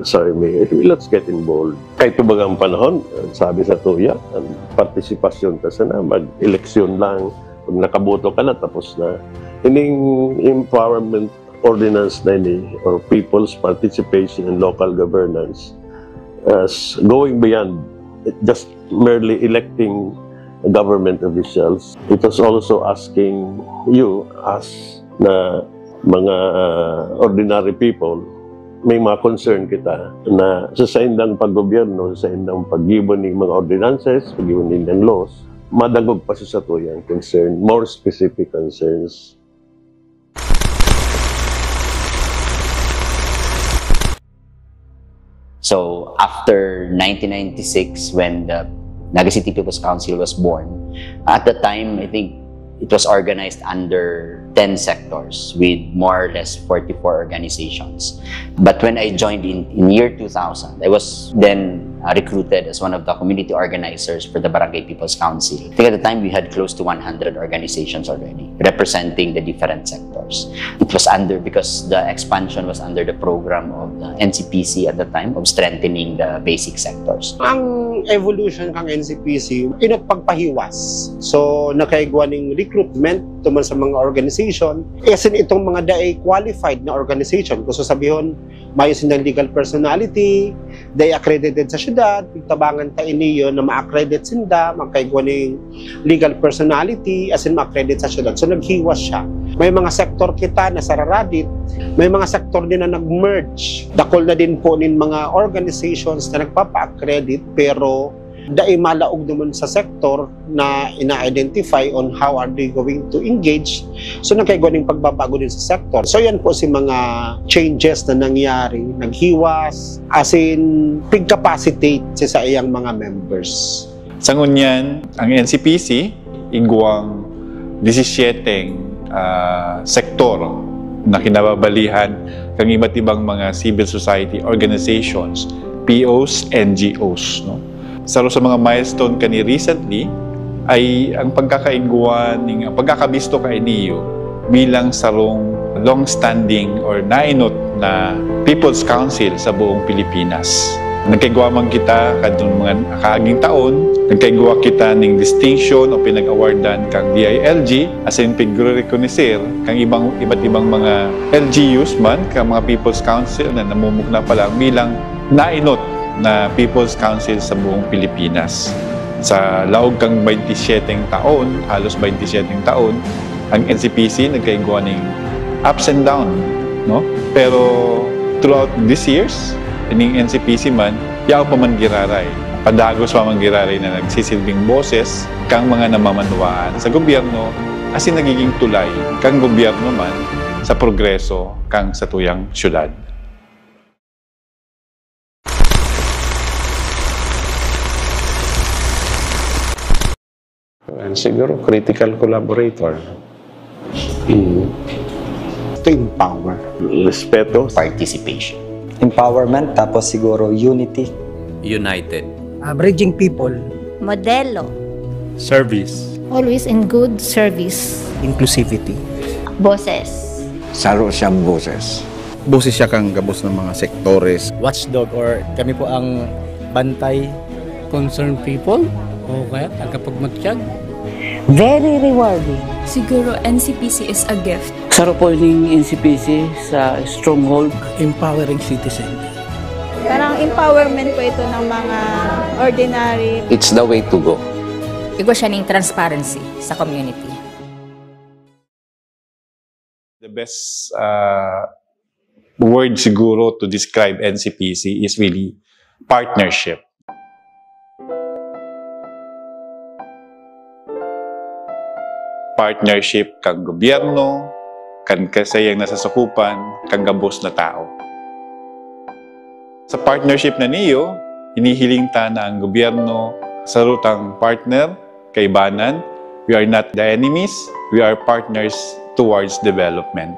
sabi mo, let's get involved. Kahit tumagang panahon, sabi sa Tuya, ang partisipasyon ta sana, mag-eleksyon lang. Pag nakaboto ka na, tapos na. Ining Empowerment Ordinance na ini, or people's participation in local governance, as going beyond just merely electing government officials, it was also asking you as na mga ordinary people, may mga concern kita na sa indang paggobyerno, sa indang pag-ibon ng mga ordinances, pag-ibon ng laws, madagog pa sa tuyang concern, more specific concerns. So after 1996, when the Naga City People's Council was born, at the time, I think it was organized under 10 sectors with more or less 44 organizations. But when I joined in year 2000, I was then recruited as one of the community organizers for the Barangay People's Council. I think at the time we had close to 100 organizations already representing the different sectors. It was because the expansion was under the program of the NCPC at the time of strengthening the basic sectors. Ang evolution kang NCPC, inagpagpahiwas. So, nakaigwa ng recruitment tuman sa mga organization. Kasi itong mga daay qualified na organization. Kung sasabihin, mayo silang legal personality, they accredited sa syudad, pagtabangan ta iniyo na ma-accredit sinda, makaigwa ng legal personality, as in ma-accredit sa syudad. So, naghiwas siya. May mga sektor kita na sararadit, may mga sektor din na nag-merge. Dakol na din po nin mga organizations na nagpapa-accredit, pero dahil malaog naman sa sektor na ina-identify on how are they going to engage. So nagkaigo ng pagbabago din sa sektor. So yan po si mga changes na nangyari, naghiwas, as in pig-capacitate sa iyang mga members. Sa ngunyan, ang NCPC, igwang 17 sektor na kinababalihan kang iba't ibang mga civil society organizations, POs, NGOs. No? Sa mga milestone kani recently ay ang pagkakaiguan ng pagkakabisto kay niyo bilang sarong long-standing or nainot na People's Council sa buong Pilipinas. Nagkaigwa man kita kadtong mga kaaging taon, nagkaigwa kita ning distinction o pinag-awardan kang DILG as in pig-recognizer kang iba't ibang mga LGUs man kang mga People's Council na namumugna pa lang bilang nainot na People's Council sa buong Pilipinas. Sa laog kang 27 taon, halos 27 taon, ang NCPC nagkaigwa ng ups and down no? Pero throughout these years, ining NCPC man, yaw pa man giraray. Padagos pa man giraray na nagsisilbing boses kang mga namamanwaan sa gobyerno asin nagiging tulay kang gobyerno man sa progreso kang sa tuyang syudad. And siguro critical collaborator. To empower. Respeto. Participation. Empowerment, tapos siguro unity. United. Bridging people. Modelo. Service. Always in good service. Inclusivity. Boses. Saro siyang boses. Boses siya kang gabos ng mga sektores. Watchdog or kami po ang bantay. Concerned people o kaya tagapagmatsyag. Very rewarding. Siguro NCPC is a gift. Saro po yung NCPC sa stronghold. Empowering citizen. Parang empowerment po ito ng mga ordinary. It's the way to go. Igwa siya ng transparency sa community. The best word siguro to describe NCPC is really partnership. Partnership kang gobyerno, kan kasayang nasasakupan, kang gabos na tao. Sa partnership na niyo, hinihiling ta na ang gobyerno sa rutang partner, kaibanan. We are not the enemies, we are partners towards development.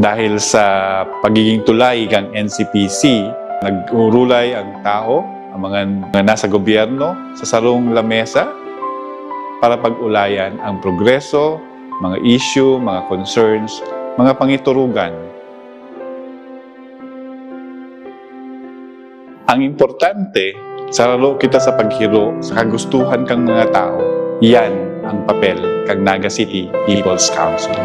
Dahil sa pagiging tulay kang NCPC, nag-urulay ang tao, ang mga nasa gobyerno sa sarong lamesa para pag-ulayan ang progreso, mga issue, mga concerns, mga pangiturugan. Ang importante, saralo kita sa paghiro sa kagustuhan kang mga tao. Yan ang papel kang Naga City People's Council.